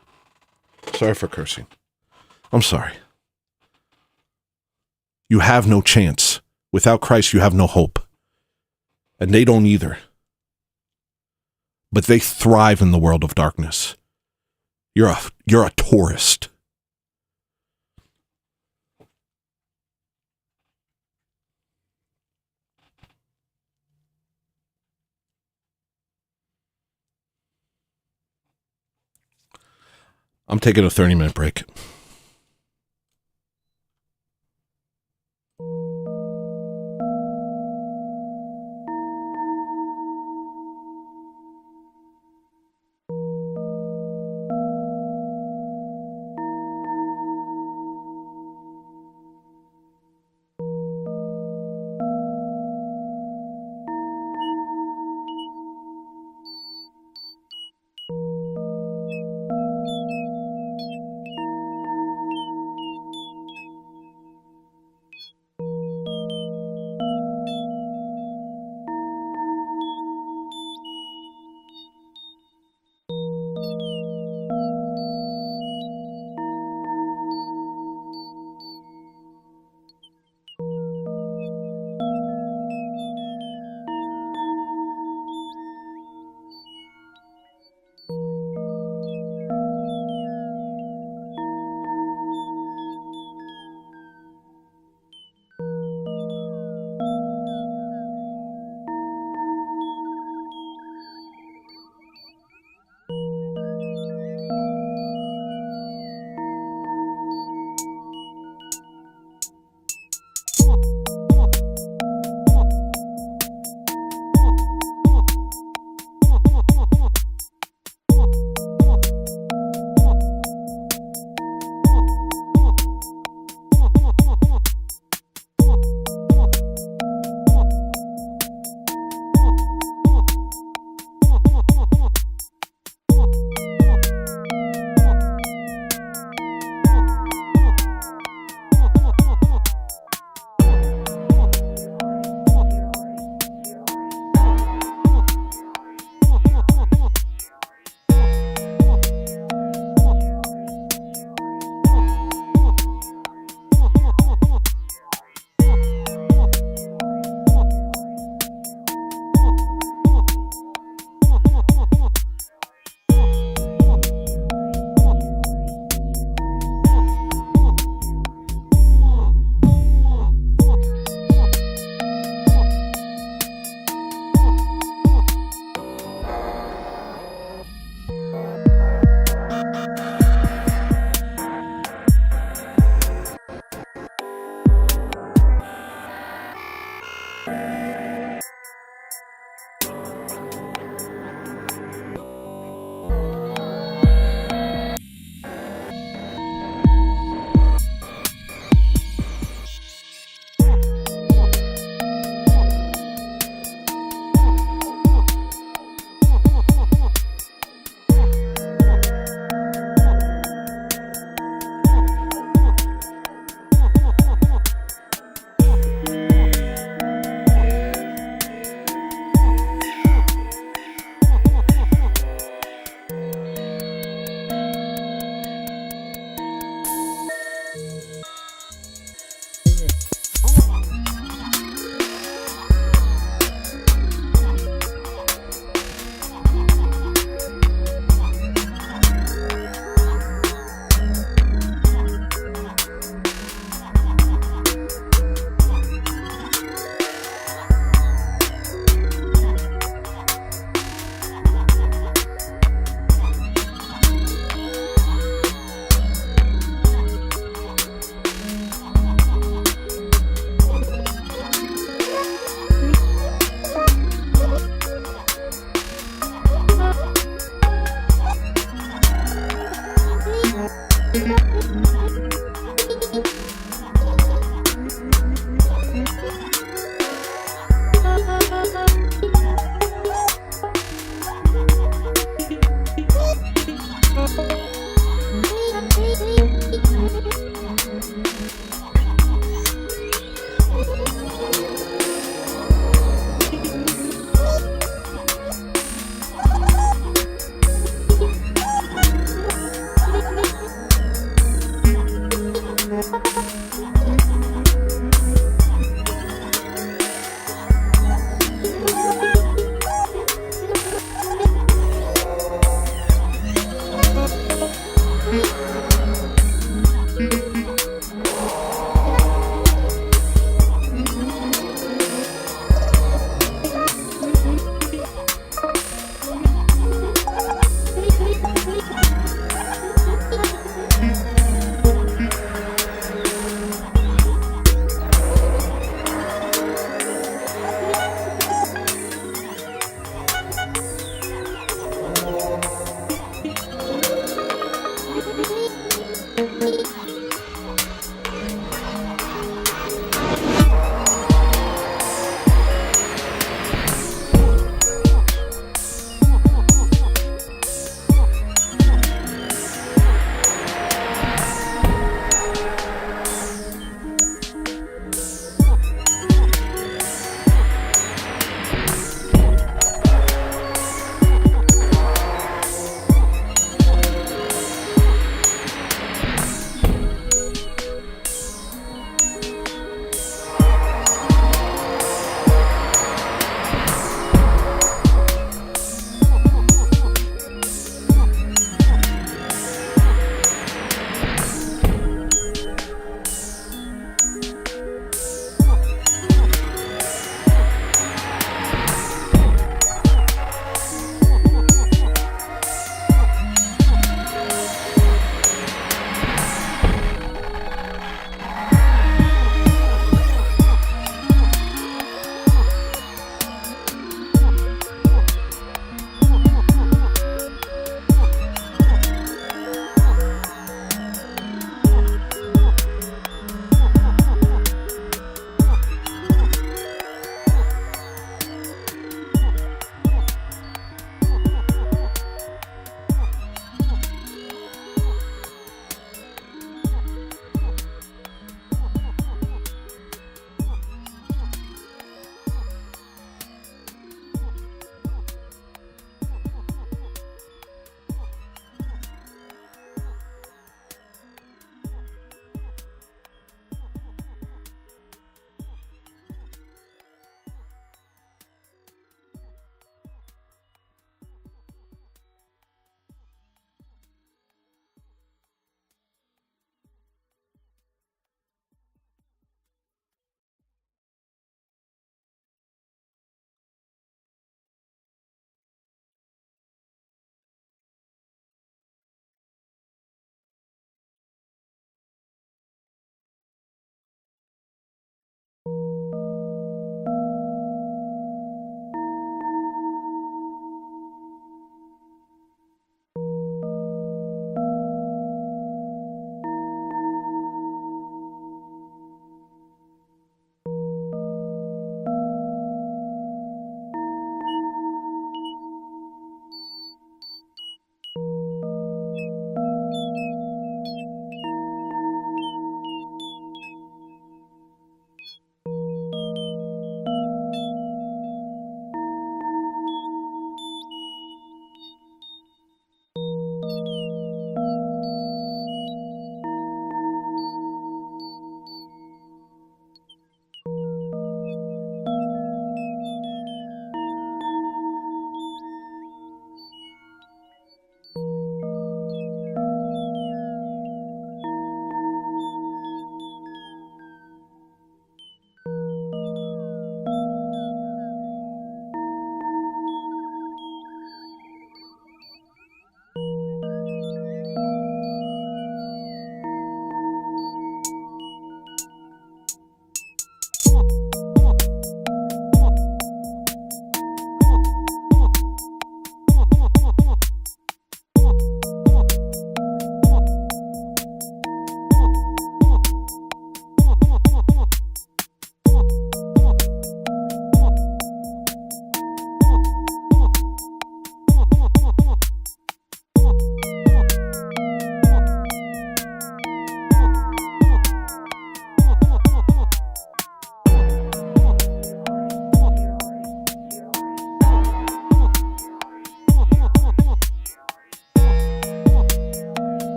Sorry for cursing. I'm sorry. You have no chance. Without Christ, you have no hope. And they don't either. But they thrive in the world of darkness. You're a tourist. I'm taking a 30-minute break.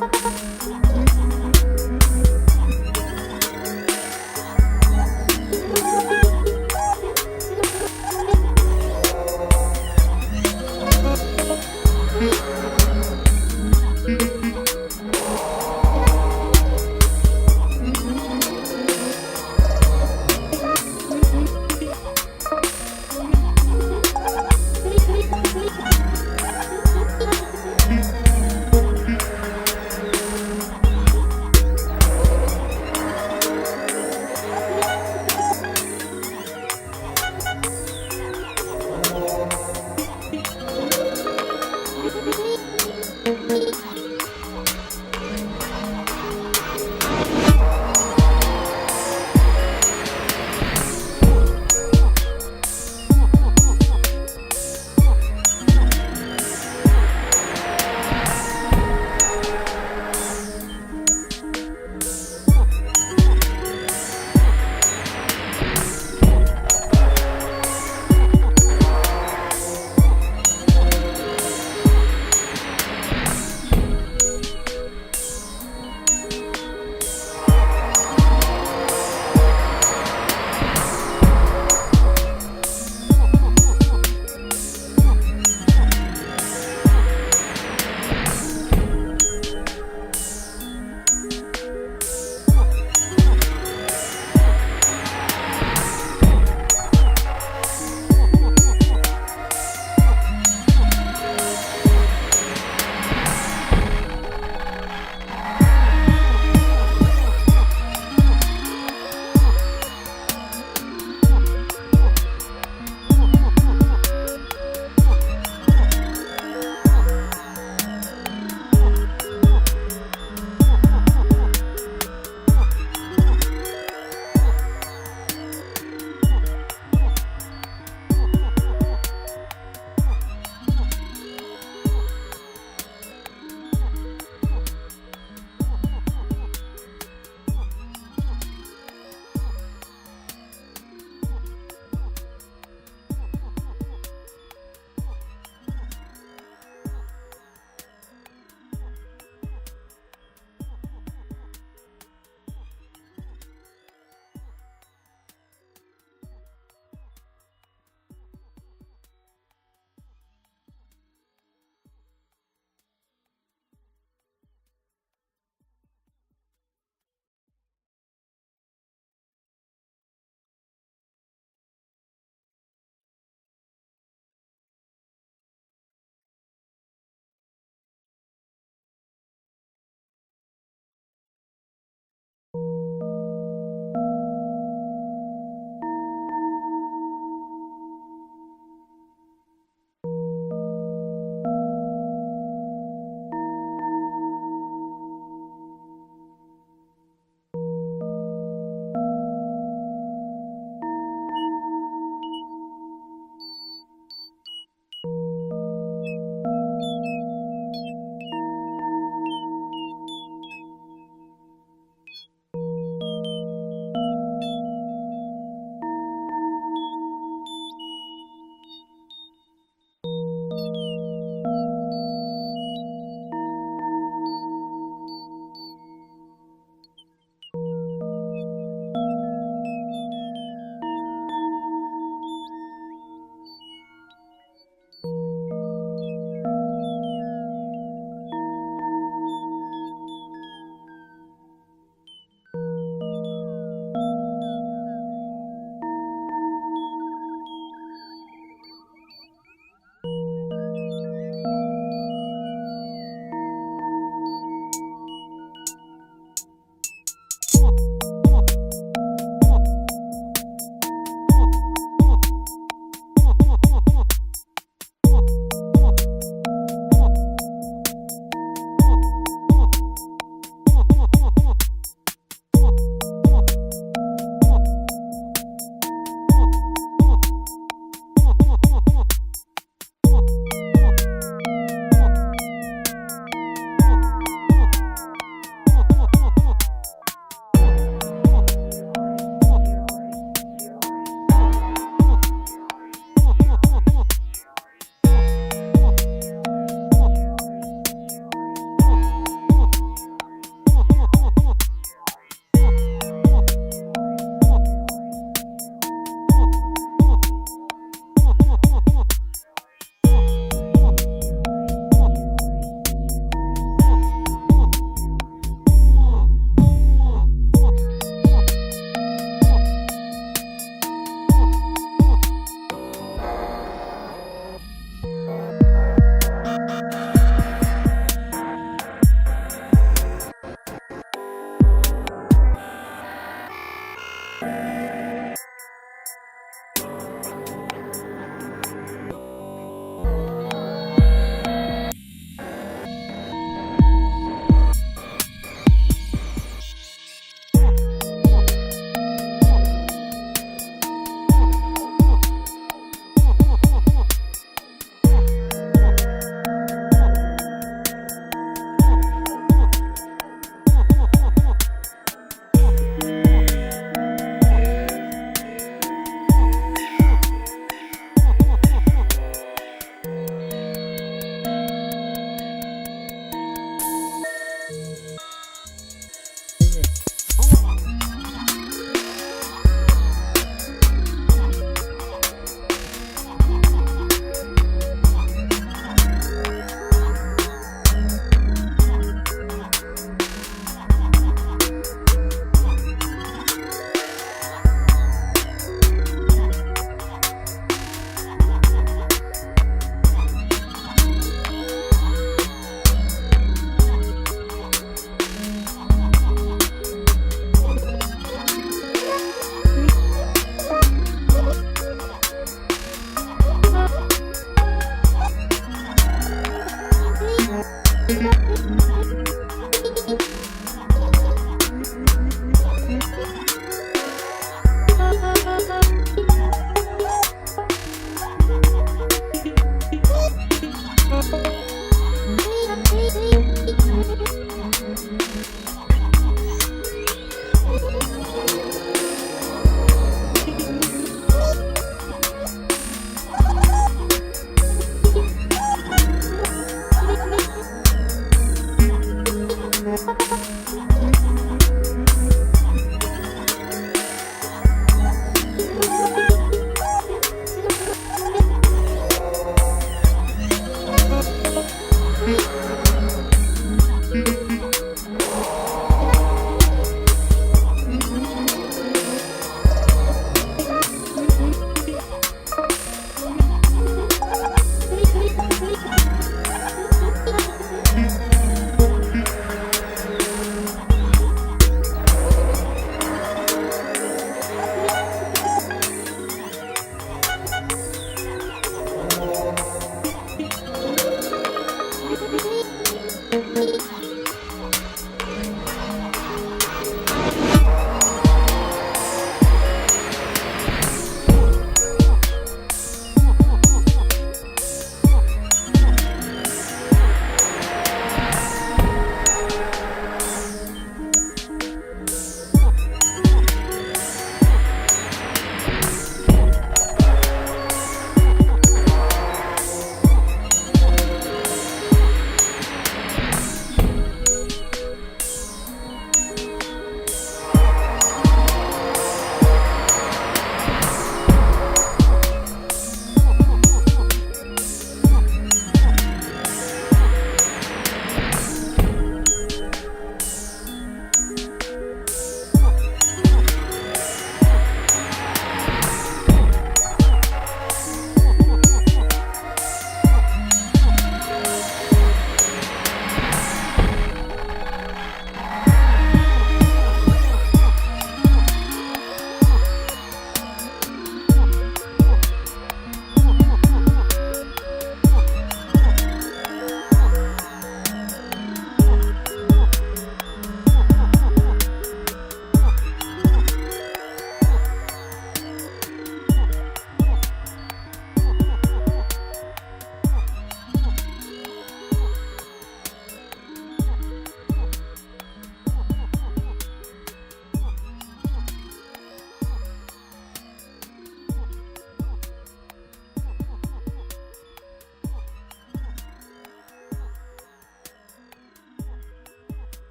Thank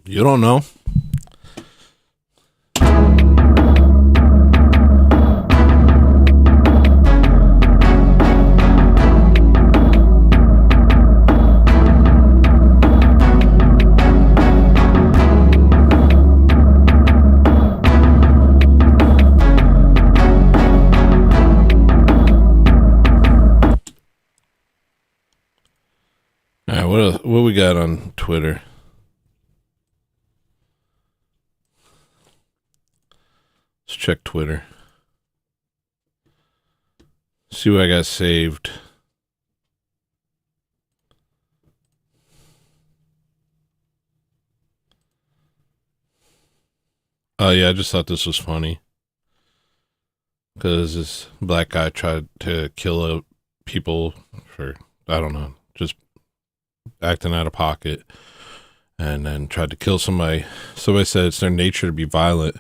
You don't know. All right, what we got on Twitter? Let's check Twitter. See what I got saved. Oh yeah, I just thought this was funny. Because this black guy tried to kill people for, I don't know, just acting out of pocket. And then tried to kill somebody. Somebody said it's their nature to be violent.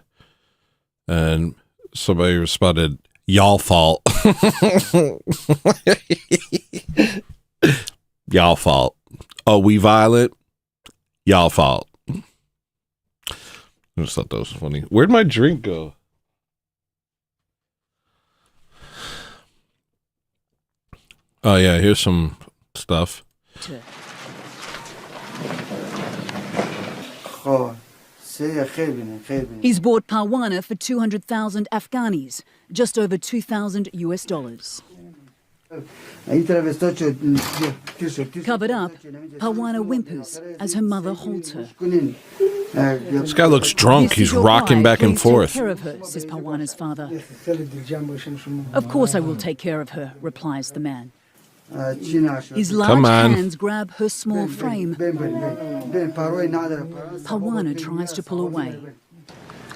And somebody responded, y'all fault. Y'all fault. Oh, we violent? Y'all fault. I just thought that was funny. Where'd my drink go? Oh, yeah, here's some stuff. He's bought Parwana for 200,000 Afghanis, just over $2,000 US. Covered up, Parwana whimpers as her mother holds her. This guy looks drunk. This He's is your rocking bride. back and Please forth. Take care of her, says Parwana's father. Of course I will take care of her, replies the man. His large hands grab her small frame. Parwana tries to pull away.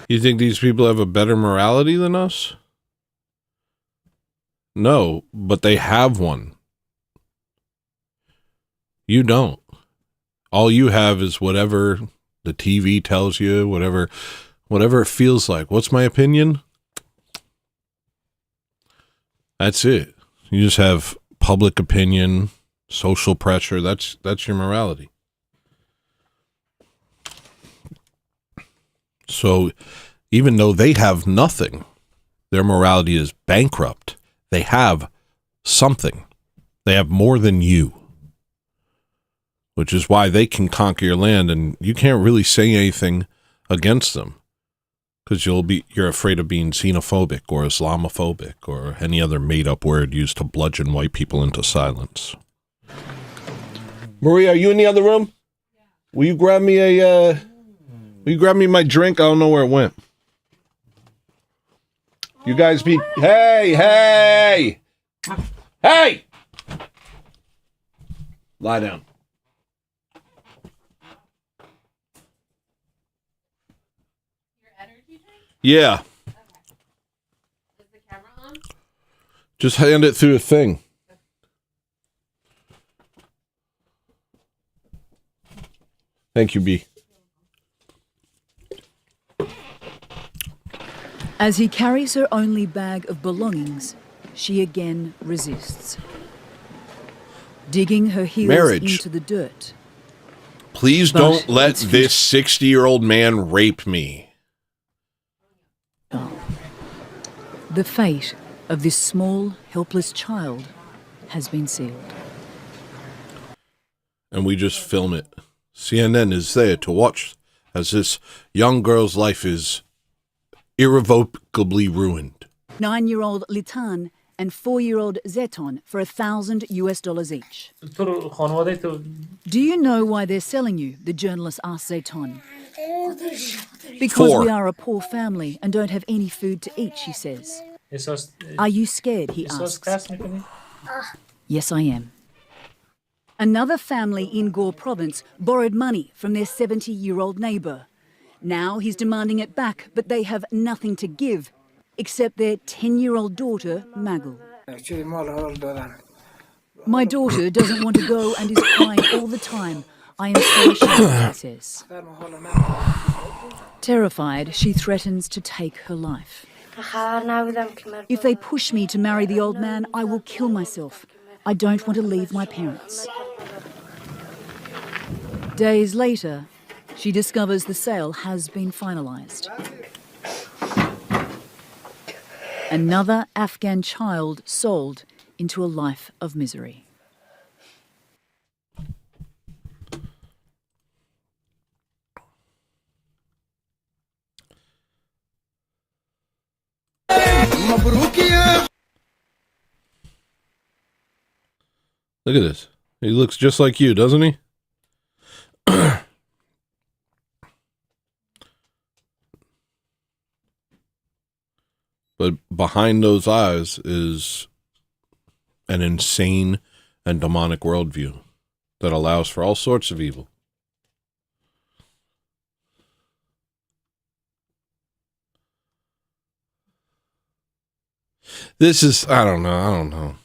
You think these people have a better morality than us? No, but they have one. You don't. All you have is whatever the TV tells you, whatever it feels like. What's my opinion? That's it. You just have public opinion, social pressure. That's your morality. So even though they have nothing, their morality is bankrupt. They have something. They have more than you, which is why they can conquer your land, and you can't really say anything against them because you're afraid of being xenophobic or Islamophobic or any other made-up word used to bludgeon white people into silence. Maria, are you in the other room? Will you grab me my drink? I don't know where it went. You guys be... Hey! Lie down. Your energy drink? Yeah. Okay. Is the camera on? Just hand it through the thing. Thank you, B. As he carries her only bag of belongings, she again resists. Digging her heels into the dirt. Please don't let this 60-year-old man rape me. The fate of this small, helpless child has been sealed. And we just film it. CNN is there to watch as this young girl's life is irrevocably ruined. 9-year-old Litan and 4-year-old Zeton for $1,000 each. Do you know why they're selling you? The journalist asked Zeton. Because we are a poor family and don't have any food to eat, she says. Are you scared? He asks. Yes, I am. Another family in Gore province borrowed money from their 70-year-old neighbor. Now he's demanding it back, but they have nothing to give, except their 10-year-old daughter, Magul. My daughter doesn't want to go and is crying all the time. I am so ashamed, she says. Terrified, she threatens to take her life. If they push me to marry the old man, I will kill myself. I don't want to leave my parents. Days later, She discovers the sale has been finalized. Another Afghan child sold into a life of misery. Look at this. He looks just like you, doesn't he? But behind those eyes is an insane and demonic worldview that allows for all sorts of evil. This is, I don't know.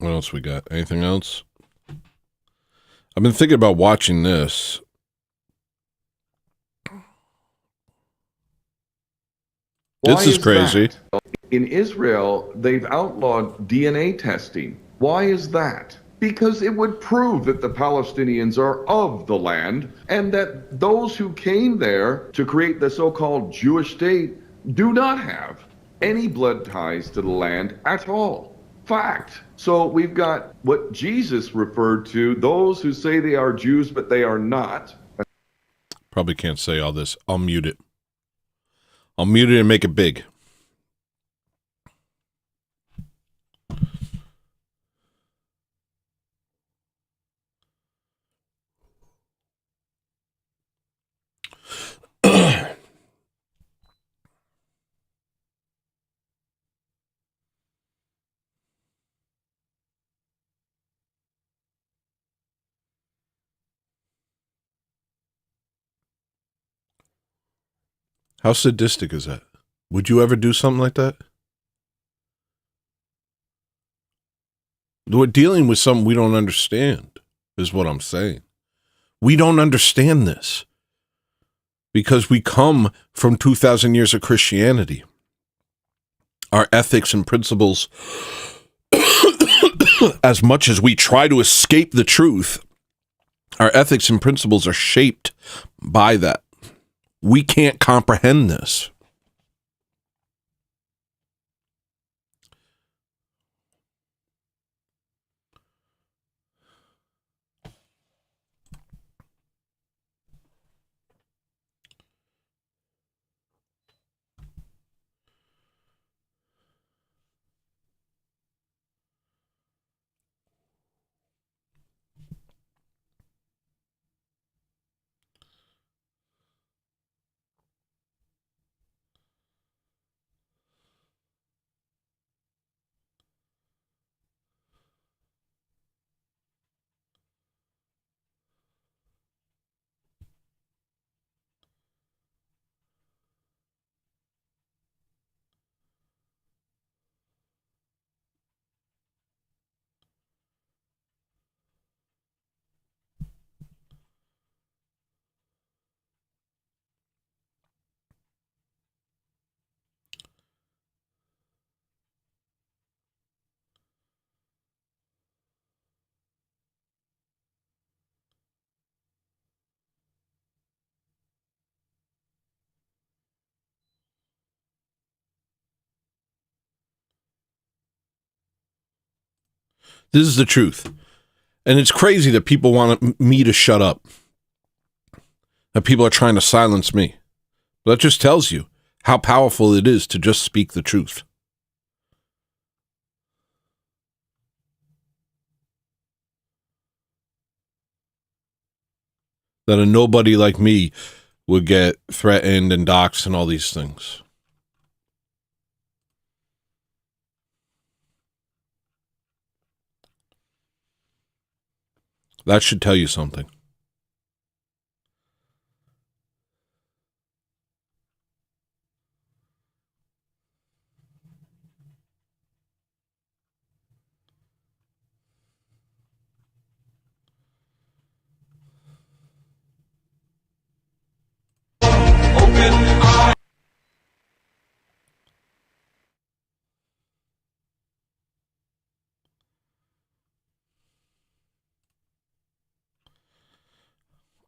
What else we got? Anything else? I've been thinking about watching this. This is crazy. That? In Israel, they've outlawed DNA testing. Why is that? Because it would prove that the Palestinians are of the land and that those who came there to create the so-called Jewish state do not have any blood ties to the land at all. Fact. So we've got what Jesus referred to, those who say they are Jews, but they are not. Probably can't say all this. I'll mute it. I'll mute it and make it big. How sadistic is that? Would you ever do something like that? We're dealing with something we don't understand, is what I'm saying. We don't understand this because we come from 2,000 years of Christianity. Our ethics and principles, as much as we try to escape the truth, our ethics and principles are shaped by that. We can't comprehend this. This is the truth. And it's crazy that people want me to shut up. That people are trying to silence me. That just tells you how powerful it is to just speak the truth. That a nobody like me would get threatened and doxxed and all these things. That should tell you something.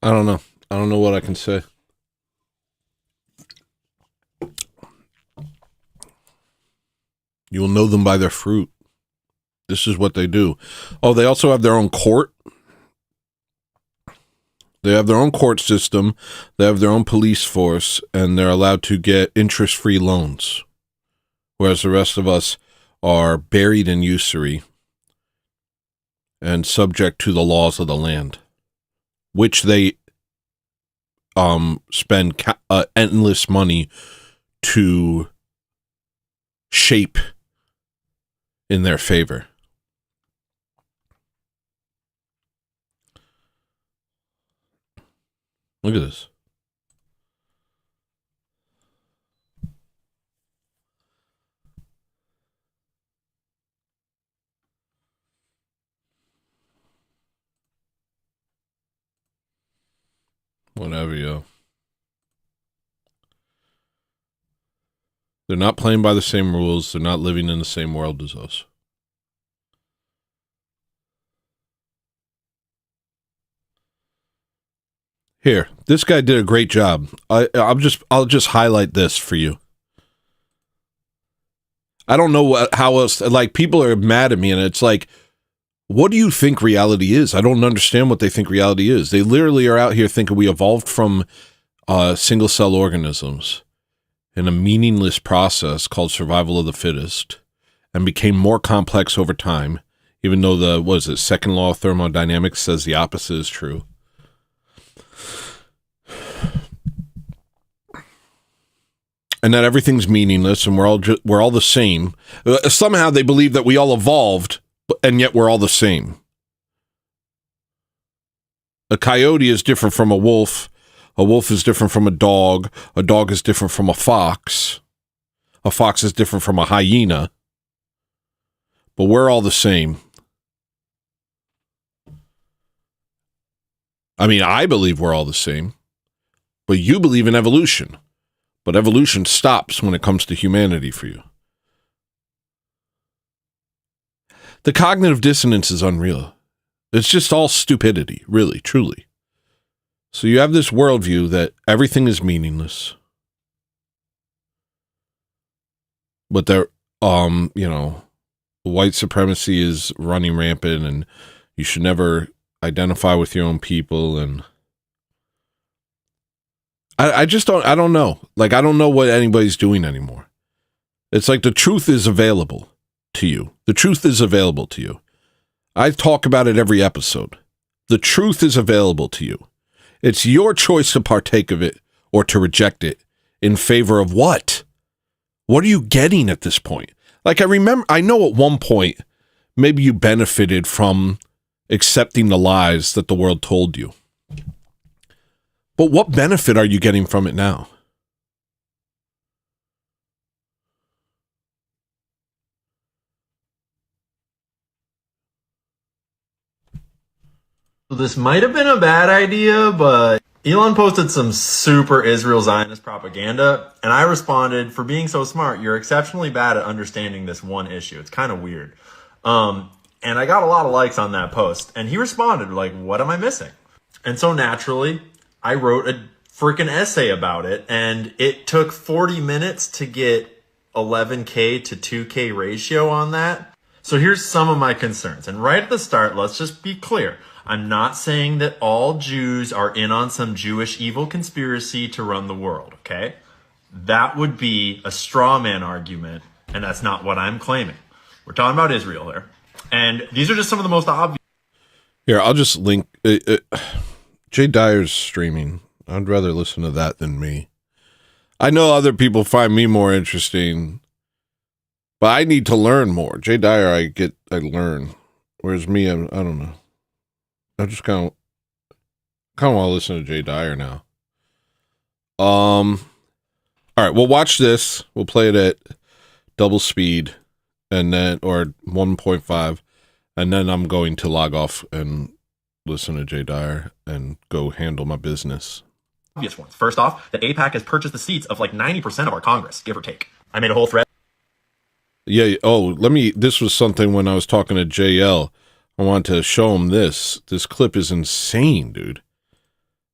I don't know. I don't know what I can say. You will know them by their fruit. This is what they do. Oh, they also have their own court. They have their own court system. They have their own police force, and they're allowed to get interest-free loans, whereas the rest of us are buried in usury and subject to the laws of the land, which they spend endless money to shape in their favor. Look at this. Whatever, yo. They're not playing by the same rules. They're not living in the same world as us. Here, this guy did a great job. I'll just highlight this for you. I don't know how else. Like, people are mad at me, and it's like, what do you think reality is? I don't understand what they think reality is. They literally are out here thinking we evolved from single cell organisms in a meaningless process called survival of the fittest, and became more complex over time. Even though the second law of thermodynamics says the opposite is true. And that everything's meaningless, and we're all the same. Somehow they believe that we all evolved, and yet we're all the same. A coyote is different from a wolf. A wolf is different from a dog. A dog is different from a fox. A fox is different from a hyena. But we're all the same. I mean, I believe we're all the same. But you believe in evolution. But evolution stops when it comes to humanity for you. The cognitive dissonance is unreal. It's just all stupidity, really, truly. So you have this worldview that everything is meaningless. But white supremacy is running rampant, and you should never identify with your own people, and I don't know. Like, I don't know what anybody's doing anymore. It's like the truth is available to you. The truth is available to you. I talk about it every episode. The truth is available to you. It's your choice to partake of it or to reject it in favor of what? What are you getting at this point? Like, I know at one point, maybe you benefited from accepting the lies that the world told you. But what benefit are you getting from it now? This might have been a bad idea, but Elon posted some super Israel Zionist propaganda, and I responded, for being so smart, you're exceptionally bad at understanding this one issue. It's kind of weird. And I got a lot of likes on that post, and he responded, like, what am I missing? And so naturally, I wrote a freaking essay about it, and it took 40 minutes to get 11K to 2K ratio on that. So here's some of my concerns. And right at the start, let's just be clear. I'm not saying that all Jews are in on some Jewish evil conspiracy to run the world, okay? That would be a straw man argument, and that's not what I'm claiming. We're talking about Israel here. And these are just some of the most obvious. Here, I'll just link. Jay Dyer's streaming. I'd rather listen to that than me. I know other people find me more interesting, but I need to learn more. Jay Dyer, I learn. Whereas me, I don't know. I just kind of want to listen to Jay Dyer now. All right, we'll watch this. We'll play it at double speed, and then, or 1.5, and then I'm going to log off and listen to Jay Dyer and go handle my business. Obvious ones. First off, that AIPAC has purchased the seats of like 90% of our Congress, give or take. I made a whole thread. Yeah. Oh, this was something when I was talking to JL. I wanted to show him this. This clip is insane, dude.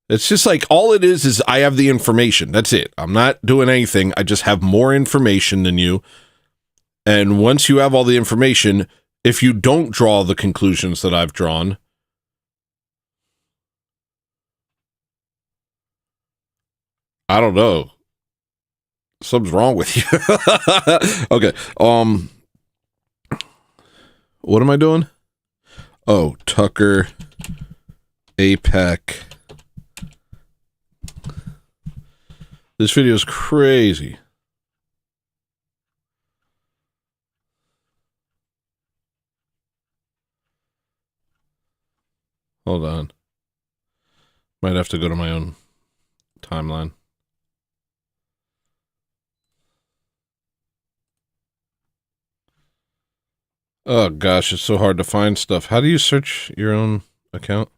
It's just like all it is I have the information. That's it. I'm not doing anything. I just have more information than you. And once you have all the information, if you don't draw the conclusions that I've drawn, I don't know. Something's wrong with you. Okay. What am I doing? Oh, Tucker, AIPAC. This video is crazy. Hold on. Might have to go to my own timeline. Oh gosh, it's so hard to find stuff. How do you search your own account?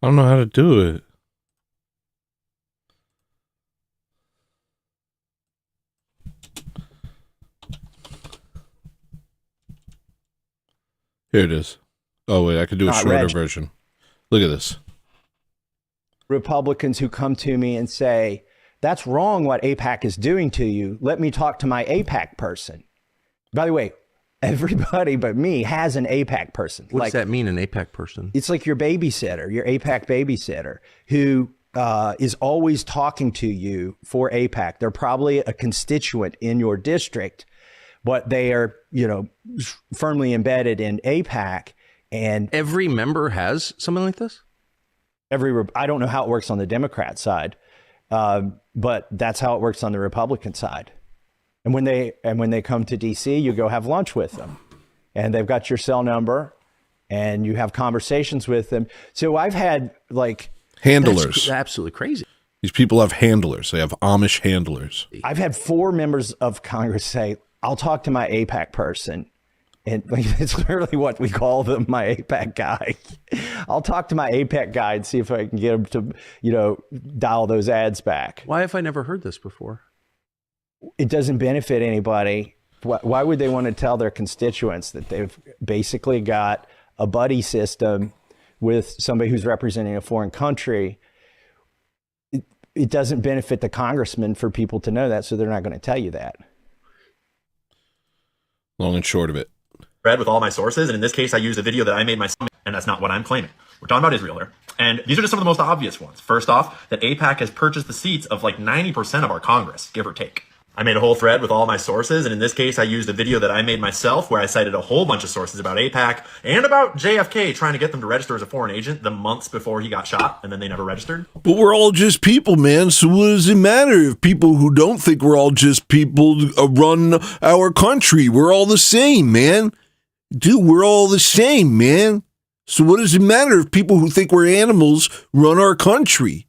I don't know how to do it. Here it is. Oh, wait, I could do a shorter version. Look at this. Republicans who come to me and say, that's wrong what AIPAC is doing to you. Let me talk to my AIPAC person. By the way, everybody but me has an AIPAC person. What does that mean, an AIPAC person? It's like your babysitter, your AIPAC babysitter, who is always talking to you for AIPAC. They're probably a constituent in your district, but they are, firmly embedded in AIPAC. And every member has something like this? I don't know how it works on the Democrat side, but that's how it works on the Republican side. And when they come to DC, you go have lunch with them, and they've got your cell number, and you have conversations with them. So I've had handlers. That's absolutely crazy. These people have handlers. They have Amish handlers. I've had 4 members of Congress say, I'll talk to my AIPAC person. And it's literally what we call them, my AIPAC guy. I'll talk to my AIPAC guy and see if I can get him to, dial those ads back. Why have I never heard this before? It doesn't benefit anybody. Why would they want to tell their constituents that they've basically got a buddy system with somebody who's representing a foreign country? It doesn't benefit the congressman for people to know that, so they're not going to tell you that. Long and short of it. Read with all my sources, and in this case, I used a video that I made myself, and that's not what I'm claiming. We're talking about Israel here. And these are just some of the most obvious ones. First off, that AIPAC has purchased the seats of 90% of our Congress, give or take. I made a whole thread with all my sources, and in this case, I used a video that I made myself where I cited a whole bunch of sources about AIPAC and about JFK trying to get them to register as a foreign agent the months before he got shot, and then they never registered. But we're all just people, man. So what does it matter if people who don't think we're all just people run our country? We're all the same, man. Dude, we're all the same, man. So what does it matter if people who think we're animals run our country?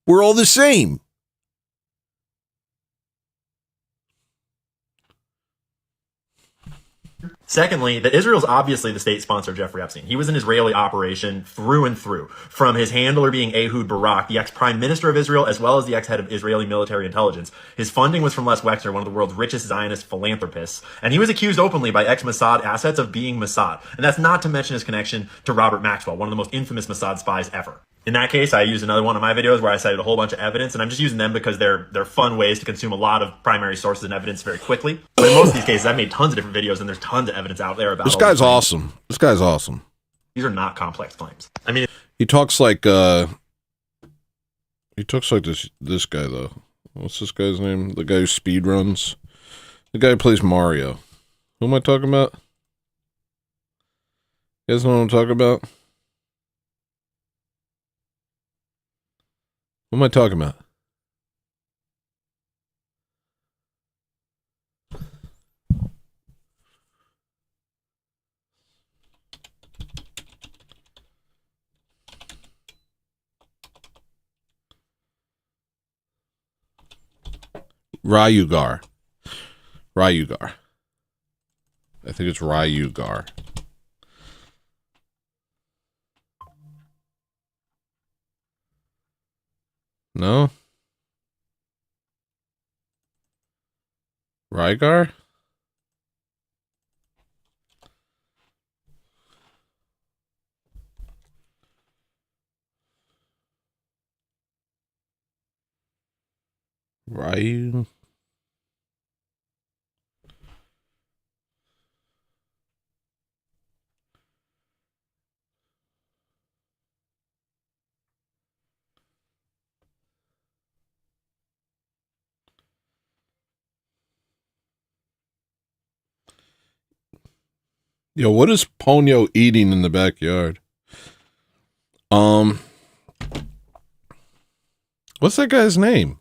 We're all the same. Secondly, that Israel's obviously the state sponsor of Jeffrey Epstein. He was an Israeli operation through and through, from his handler being Ehud Barak, the ex-prime minister of Israel, as well as the ex-head of Israeli military intelligence. His funding was from Les Wexner, one of the world's richest Zionist philanthropists, and he was accused openly by ex-Mossad assets of being Mossad. And that's not to mention his connection to Robert Maxwell, one of the most infamous Mossad spies ever. In that case, I used another one of my videos where I cited a whole bunch of evidence, and I'm just using them because they're fun ways to consume a lot of primary sources and evidence very quickly. But in most of these cases, I've made tons of different videos, and there's tons of evidence out there about this guy's awesome. This guy's awesome. These are not complex claims. I mean, he talks like this guy though. What's this guy's name? The guy who speed runs. The guy who plays Mario. Who am I talking about? You guys know what I'm talking about? What am I talking about? Ryugar. I I think it's Ryugar. No? Rygar? Ryu? Yo, what is Ponyo eating in the backyard? What's that guy's name?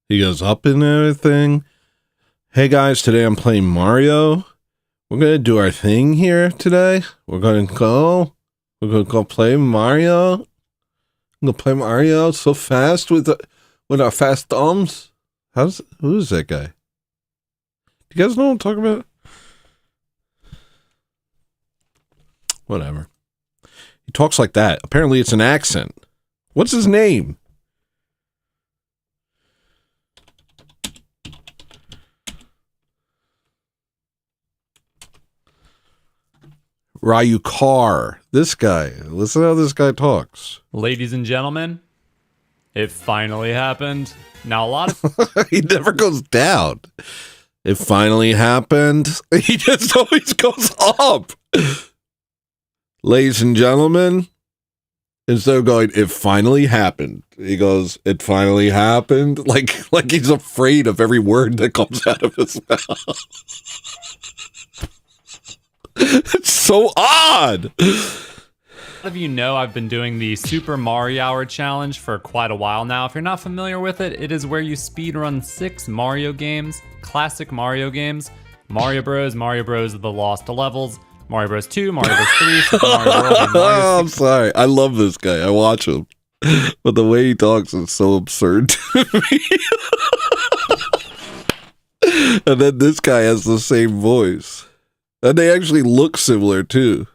He goes up and everything. Hey guys, today I'm playing Mario. We're gonna do our thing here today. We're gonna go play Mario. I'm gonna play Mario so fast with our fast thumbs. Who is that guy? Do you guys know what I'm talking about? Whatever. He talks like that. Apparently it's an accent. What's his name? Ryugar. This guy. Listen how this guy talks. Ladies and gentlemen, it finally happened. Now a lot of he never goes down. It finally happened. He just always goes up. Ladies and gentlemen, instead of going, it finally happened, he goes, it finally happened. Like he's afraid of every word that comes out of his mouth. It's so odd. A lot of you know I've been doing the Super Mario Hour Challenge for quite a while now. If you're not familiar with it, it is where you speedrun 6 Mario games, classic Mario games, Mario Bros, The Lost Levels, Mario Bros 2, Mario Bros 3, Super Mario World, and Mario I'm sorry. I love this guy. I watch him. But the way he talks is so absurd to me. And then this guy has the same voice. And they actually look similar, too.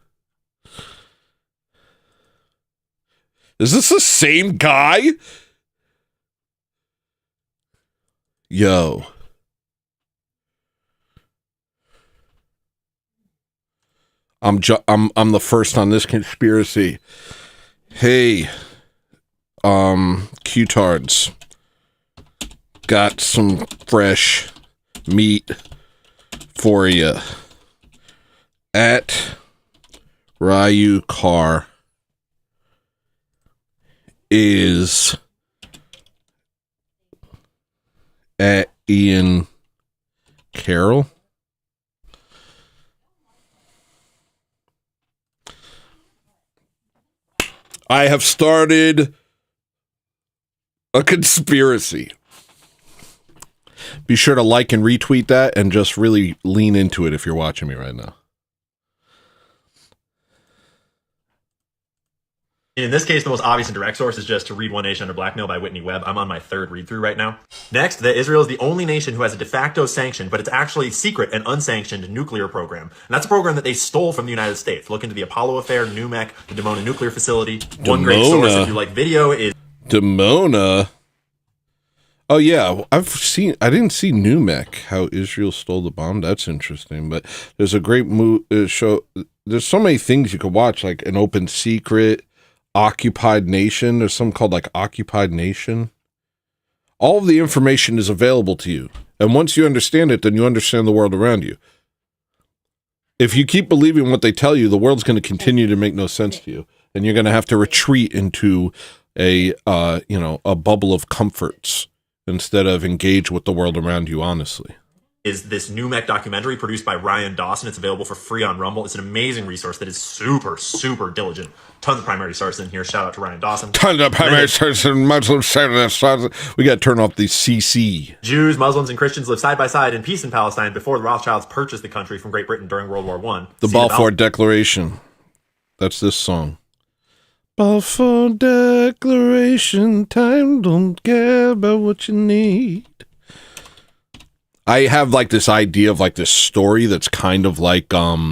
Is this the same guy? Yo. I'm the first on this conspiracy. Hey, Q-tards. Got some fresh meat for you. At Ryugar is at Ian Carroll. I have started a conspiracy. Be sure to like and retweet that and just really lean into it if you're watching me right now. In this case, the most obvious and direct source is just To Read One Nation Under Blackmail by Whitney Webb. I'm on my 3rd read-through right now. Next, that Israel is the only nation who has a de facto sanctioned, but it's actually secret and unsanctioned nuclear program. And that's a program that they stole from the United States. Look into the Apollo affair, NUMEC, the Dimona nuclear facility. One great source, if you like video, is... Dimona? Oh yeah, I didn't see NUMEC, how Israel stole the bomb. That's interesting, but there's a great show. There's so many things you could watch, like An Open Secret, Occupied Nation. There's something called like Occupied Nation. All of the information is available to you. And once you understand it, then you understand the world around you. If you keep believing what they tell you, the world's going to continue to make no sense to you. And you're going to have to retreat into a bubble of comforts instead of engage with the world around you honestly. Is this NUMEC documentary produced by Ryan Dawson. It's available for free on Rumble. It's an amazing resource that is super, super diligent. Tons of primary sources in here. Shout out to Ryan Dawson. Tons of primary sources and Muslims. We got to turn off the CC. Jews, Muslims, and Christians live side by side in peace in Palestine before the Rothschilds purchased the country from Great Britain during World War I. The Balfour Declaration. That's this song. Balfour Declaration, time don't care about what you need. I have like this idea of like this story that's kind of like a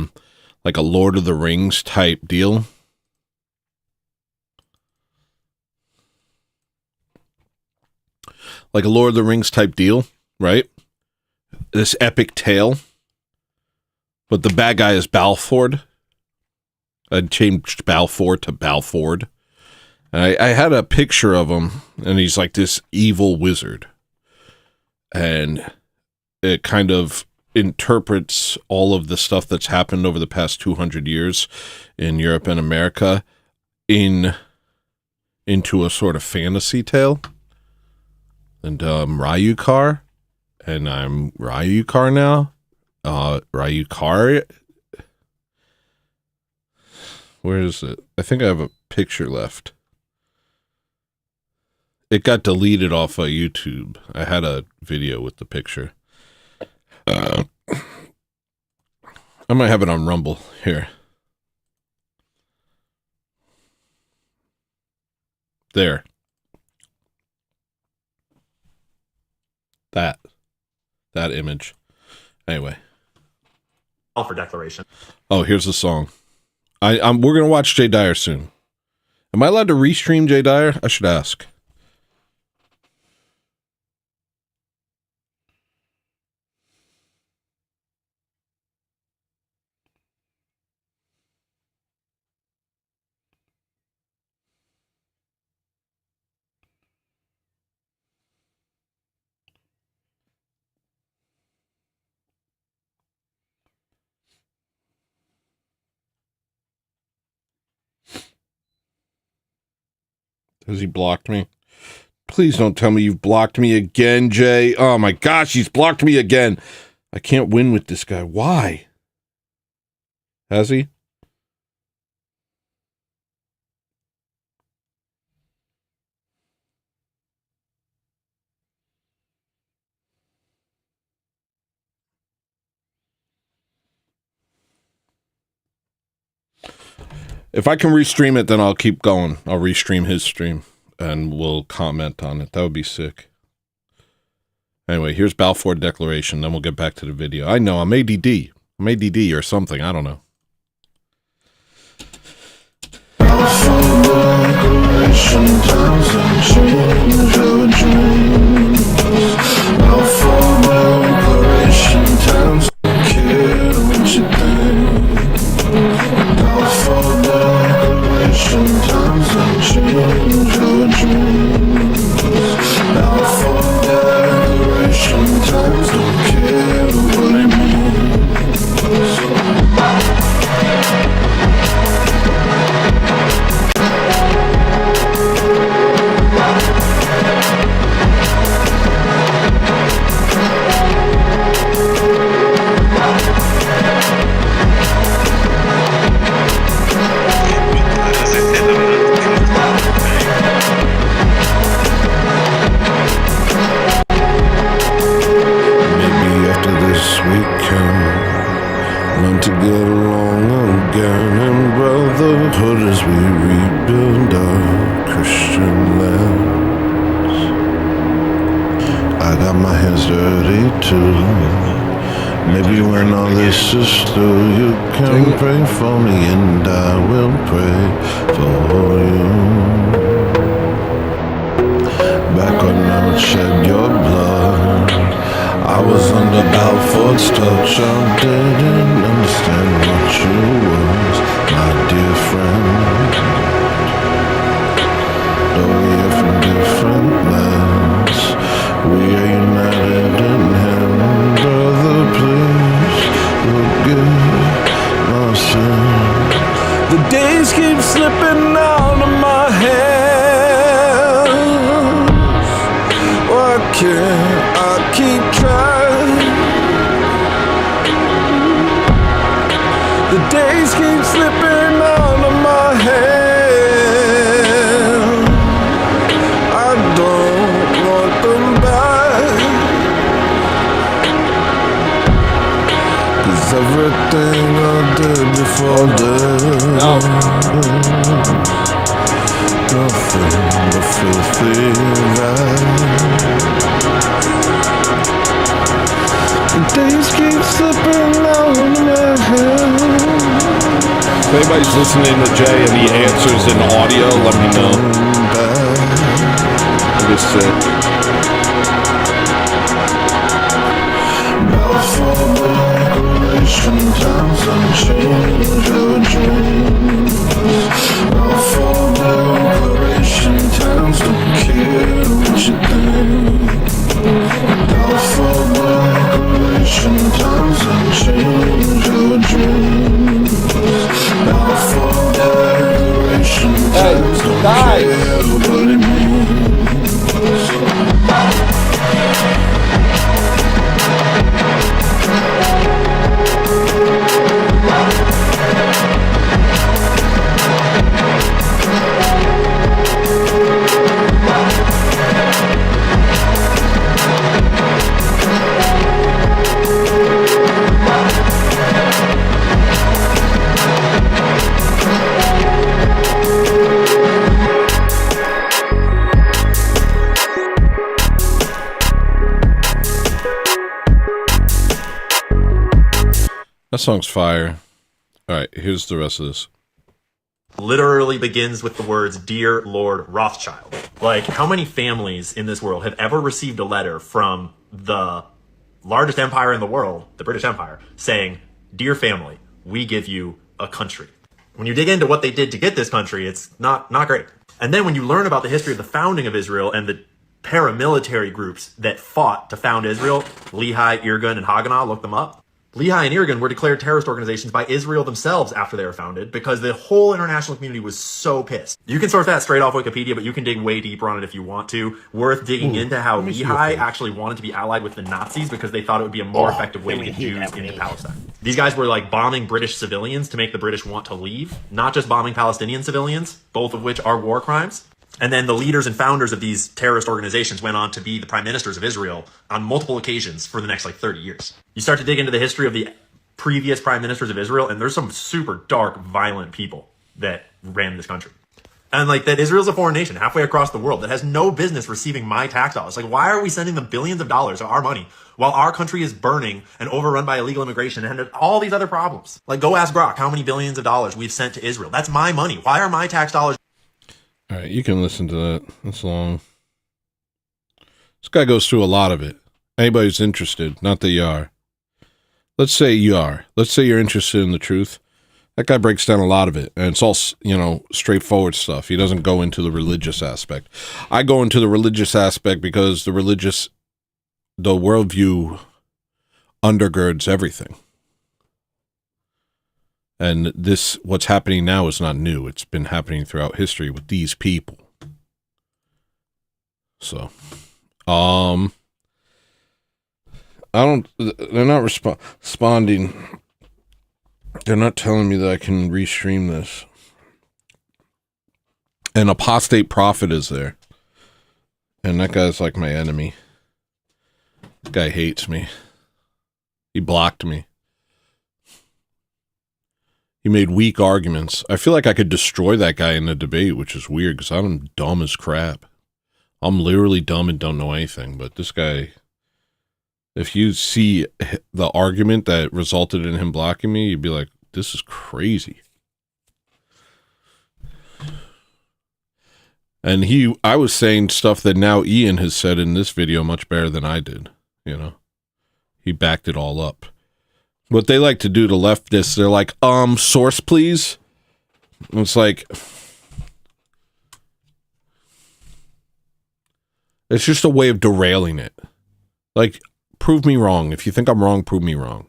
Lord of the Rings type deal. Like a Lord of the Rings type deal, right? This epic tale. But the bad guy is Balford. I changed Balfour to Balford. And I had a picture of him, and he's like this evil wizard. And it kind of interprets all of the stuff that's happened over the past 200 years in Europe and America into a sort of fantasy tale. And Ryukar, and I'm Ryukar now. Ryukar. Where is it? I think I have a picture left. It got deleted off of YouTube. I had a video with the picture. I might have it on Rumble here. There. That image. Anyway. For declaration. Oh, here's the song. We're gonna watch Jay Dyer soon. Am I allowed to restream Jay Dyer? I should ask. Has he blocked me? Please don't tell me you've blocked me again, Jay. Oh my gosh, he's blocked me again. I can't win with this guy. Why? Has he? If I can restream it, then I'll keep going. I'll restream his stream, and we'll comment on it. That would be sick. Anyway, here's Balfour Declaration, then we'll get back to the video. I know, I'm ADD. I'm ADD or something, I don't know. Maybe when all this is through, you can pray for me and I will pray for you. Back when I would shed your blood, I was under Balfour's touch. I didn't understand what you was, my dear friend. Though we are from different lands, we are united in him. Brother, please forgive my sin. The days keep slipping out of my hands. Why can't I keep trying? The days keep slipping out of my hands. I don't want them back. Cause everything I did before death, nothing but filthy rags. slipping out in my head. If anybody's listening to Jay and he answers in audio, let me know. I just said. Times unchanged your dreams. Now for declaration, times don't care what you think. Now for declaration, times unchanged your dreams. Now for declaration, times don't care what it means. That song's fire. All right, here's the rest of this. Literally begins with the words, "Dear Lord Rothschild." Like, how many families in this world have ever received a letter from the largest empire in the world, the British Empire, saying, "Dear family, we give you a country." When you dig into what they did to get this country, it's not great. And then when you learn about the history of the founding of Israel and the paramilitary groups that fought to found Israel, Lehi, Irgun, and Haganah, look them up. Lehi and Irgun were declared terrorist organizations by Israel themselves after they were founded because the whole international community was so pissed. You can source that straight off Wikipedia, but you can dig way deeper on it if you want to. Worth digging into how Lehi actually wanted to be allied with the Nazis because they thought it would be a more effective way to get Jews into Palestine. These guys were like bombing British civilians to make the British want to leave, not just bombing Palestinian civilians, both of which are war crimes. And then the leaders and founders of these terrorist organizations went on to be the prime ministers of Israel on multiple occasions for the next 30 years. You start to dig into the history of the previous prime ministers of Israel, and there's some super dark, violent people that ran this country. And that Israel's a foreign nation halfway across the world that has no business receiving my tax dollars. Why are we sending them billions of dollars of our money while our country is burning and overrun by illegal immigration and all these other problems? Go ask Grok how many billions of dollars we've sent to Israel. That's my money. Why are my tax dollars? All right, you can listen to that. That's long. This guy goes through a lot of it. Anybody who's interested, not that you are. Let's say you are. Let's say you're interested in the truth. That guy breaks down a lot of it, and it's all, straightforward stuff. He doesn't go into the religious aspect. I go into the religious aspect because the worldview undergirds everything. And what's happening now is not new. It's been happening throughout history with these people. So, they're not responding. They're not telling me that I can restream this. An apostate prophet is there. And that guy's like my enemy. This guy hates me. He blocked me. He made weak arguments. I feel like I could destroy that guy in the debate, which is weird because I'm dumb as crap. I'm literally dumb and don't know anything. But this guy, if you see the argument that resulted in him blocking me, you'd be like, this is crazy. And I was saying stuff that now Ian has said in this video much better than I did. He backed it all up. What they like to do to leftists, they're like, source please. And it's like, it's just a way of derailing it. Prove me wrong. If you think I'm wrong, prove me wrong.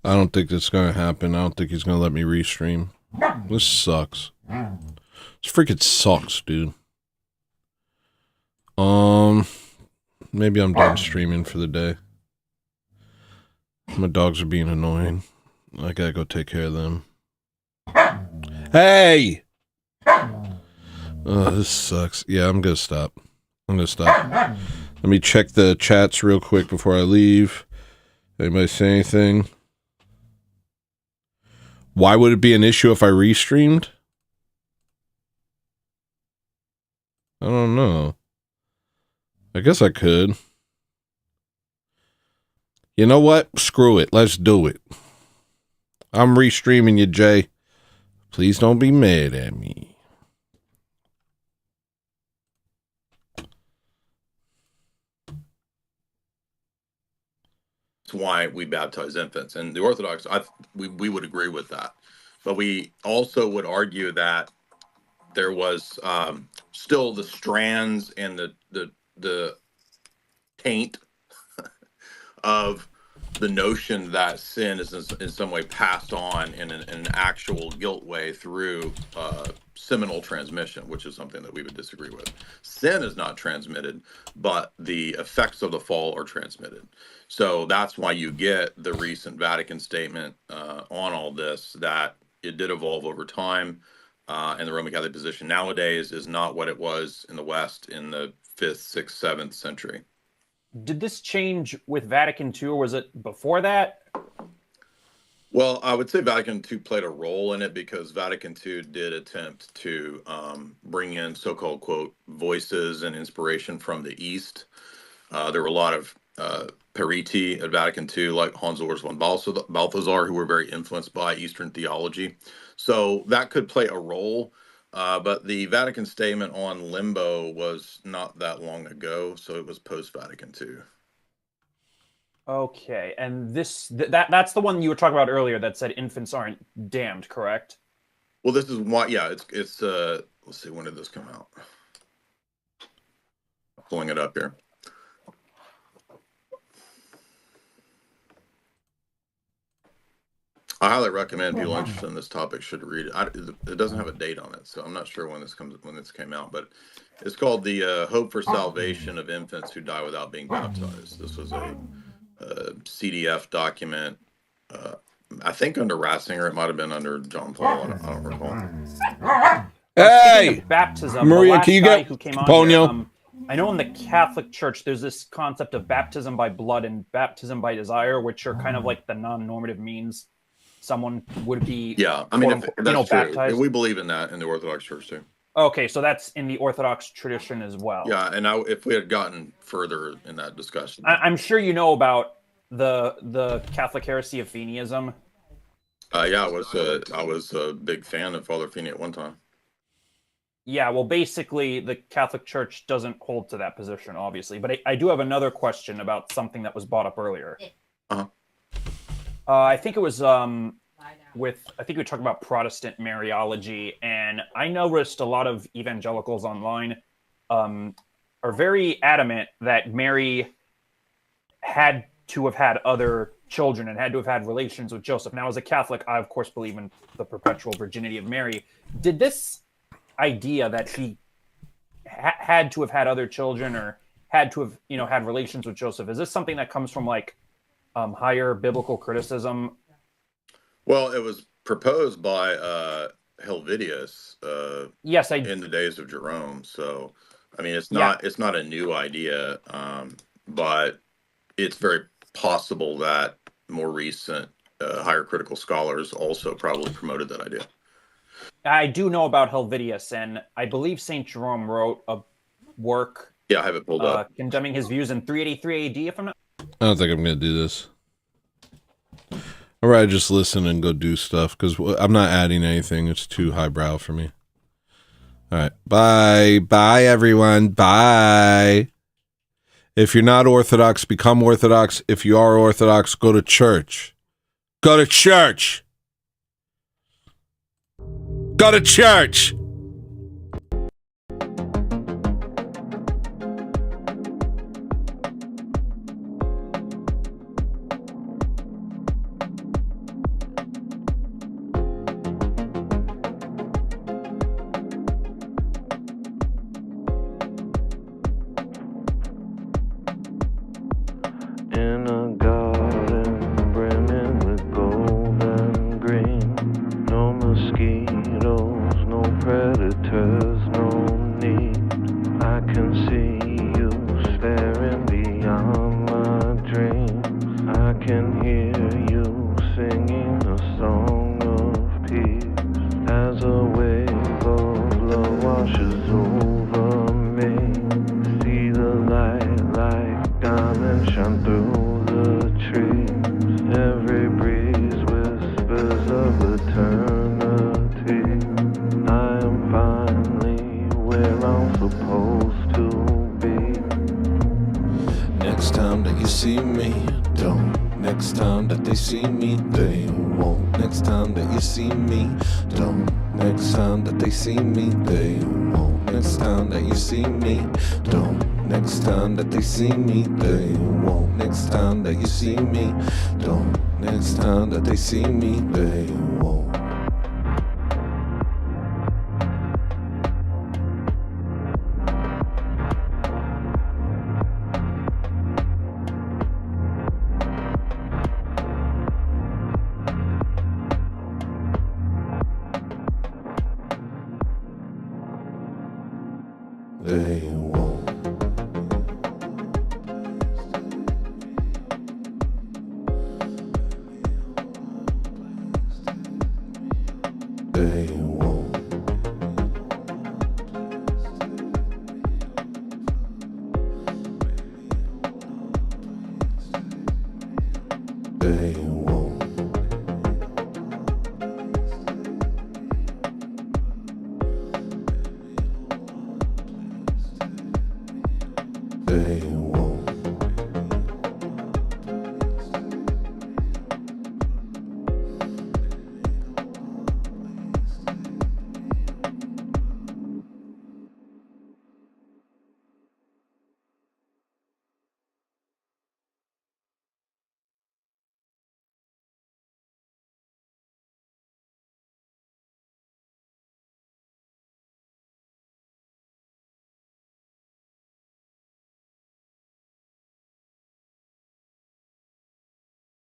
I don't think that's going to happen. I don't think he's going to let me restream. This sucks. This freaking sucks, dude. Maybe I'm done streaming for the day. My dogs are being annoying. I gotta go take care of them. Hey! Oh, this sucks. Yeah, I'm gonna stop. I'm gonna stop. Let me check the chats real quick before I leave. Anybody say anything? Why would it be an issue if I restreamed? I don't know. I guess I could. You know what? Screw it. Let's do it. I'm restreaming you, Jay. Please don't be mad at me. It's why we baptize infants. And the Orthodox, we would agree with that. But we also would argue that there was still the strands and the taint of the notion that sin is in some way passed on in an actual guilt way through seminal transmission, which is something that we would disagree with. Sin is not transmitted, but the effects of the fall are transmitted. So that's why you get the recent Vatican statement on all this, that it did evolve over time, and the Roman Catholic position nowadays is not what it was in the West in the 5th, 6th, 7th century. Did this change with Vatican II, or was it before that? Well, I would say Vatican II played a role in it because Vatican II did attempt to bring in so-called, quote, voices and inspiration from the East. There were a lot of periti at Vatican II, like Hans Urs von Balthasar, who were very influenced by Eastern theology. So that could play a role. But the Vatican statement on limbo was not that long ago, so it was post-Vatican II. Okay, and that's the one you were talking about earlier that said infants aren't damned, correct? Well, this is why, yeah, it's let's see, when did this come out? Pulling it up here. I highly recommend people interested in this topic should read it. It doesn't have a date on it, so I'm not sure when this came out, but it's called the Hope for Salvation of Infants Who Die Without Being Baptized. This was a CDF document, I think under Ratzinger. It might have been under John Paul. I don't recall. Hey, baptism. Maria, can you get Ponyo? I know in the Catholic Church, there's this concept of baptism by blood and baptism by desire, which are kind of like the non-normative means someone would be. Yeah, I mean, that's true. Baptized. We believe in that in the Orthodox Church too. Okay, so that's in the Orthodox tradition as well. Yeah, and if we had gotten further in that discussion, I'm sure you know about the Catholic heresy of Feeneyism. Yeah, I was a big fan of Father Feeney at one time. Yeah, well, basically, the Catholic Church doesn't hold to that position, obviously. But I do have another question about something that was brought up earlier. Uh-huh. I think it was I think we talked about Protestant Mariology, and I noticed a lot of evangelicals online are very adamant that Mary had to have had other children and had to have had relations with Joseph. Now, as a Catholic, I, of course, believe in the perpetual virginity of Mary. Did this idea that she had to have had other children or had to have, had relations with Joseph, is this something that comes from higher biblical criticism? Well, it was proposed by Helvidius yes, in the days of Jerome. So, I mean, it's not a new idea, but it's very possible that more recent higher critical scholars also probably promoted that idea. I do know about Helvidius, and I believe St. Jerome wrote a work. Yeah, I have it pulled up. Condemning his views in 383 AD, if I'm not. I don't think I'm going to do this. All right, just listen and go do stuff because I'm not adding anything. It's too highbrow for me. All right, bye. Bye, everyone. Bye. If you're not Orthodox, become Orthodox. If you are Orthodox, go to church. Go to church. Go to church. In a garden brimming with gold and green, no mosquitoes, no predators. hear you singing a song of peace as a wave of love washes over me. See the light like diamonds shine through the trees. Every breeze whispers of eternity. I am finally where I'm supposed to be. Next time that you see me, don't. Next time that they see me, they won't. Next time that you see me, don't. Next time that they see me, they won't. Next time that you see me, don't. Next time that they see me, they won't. Next time that you see me, don't. Next time that they see me, they won't. They won't. They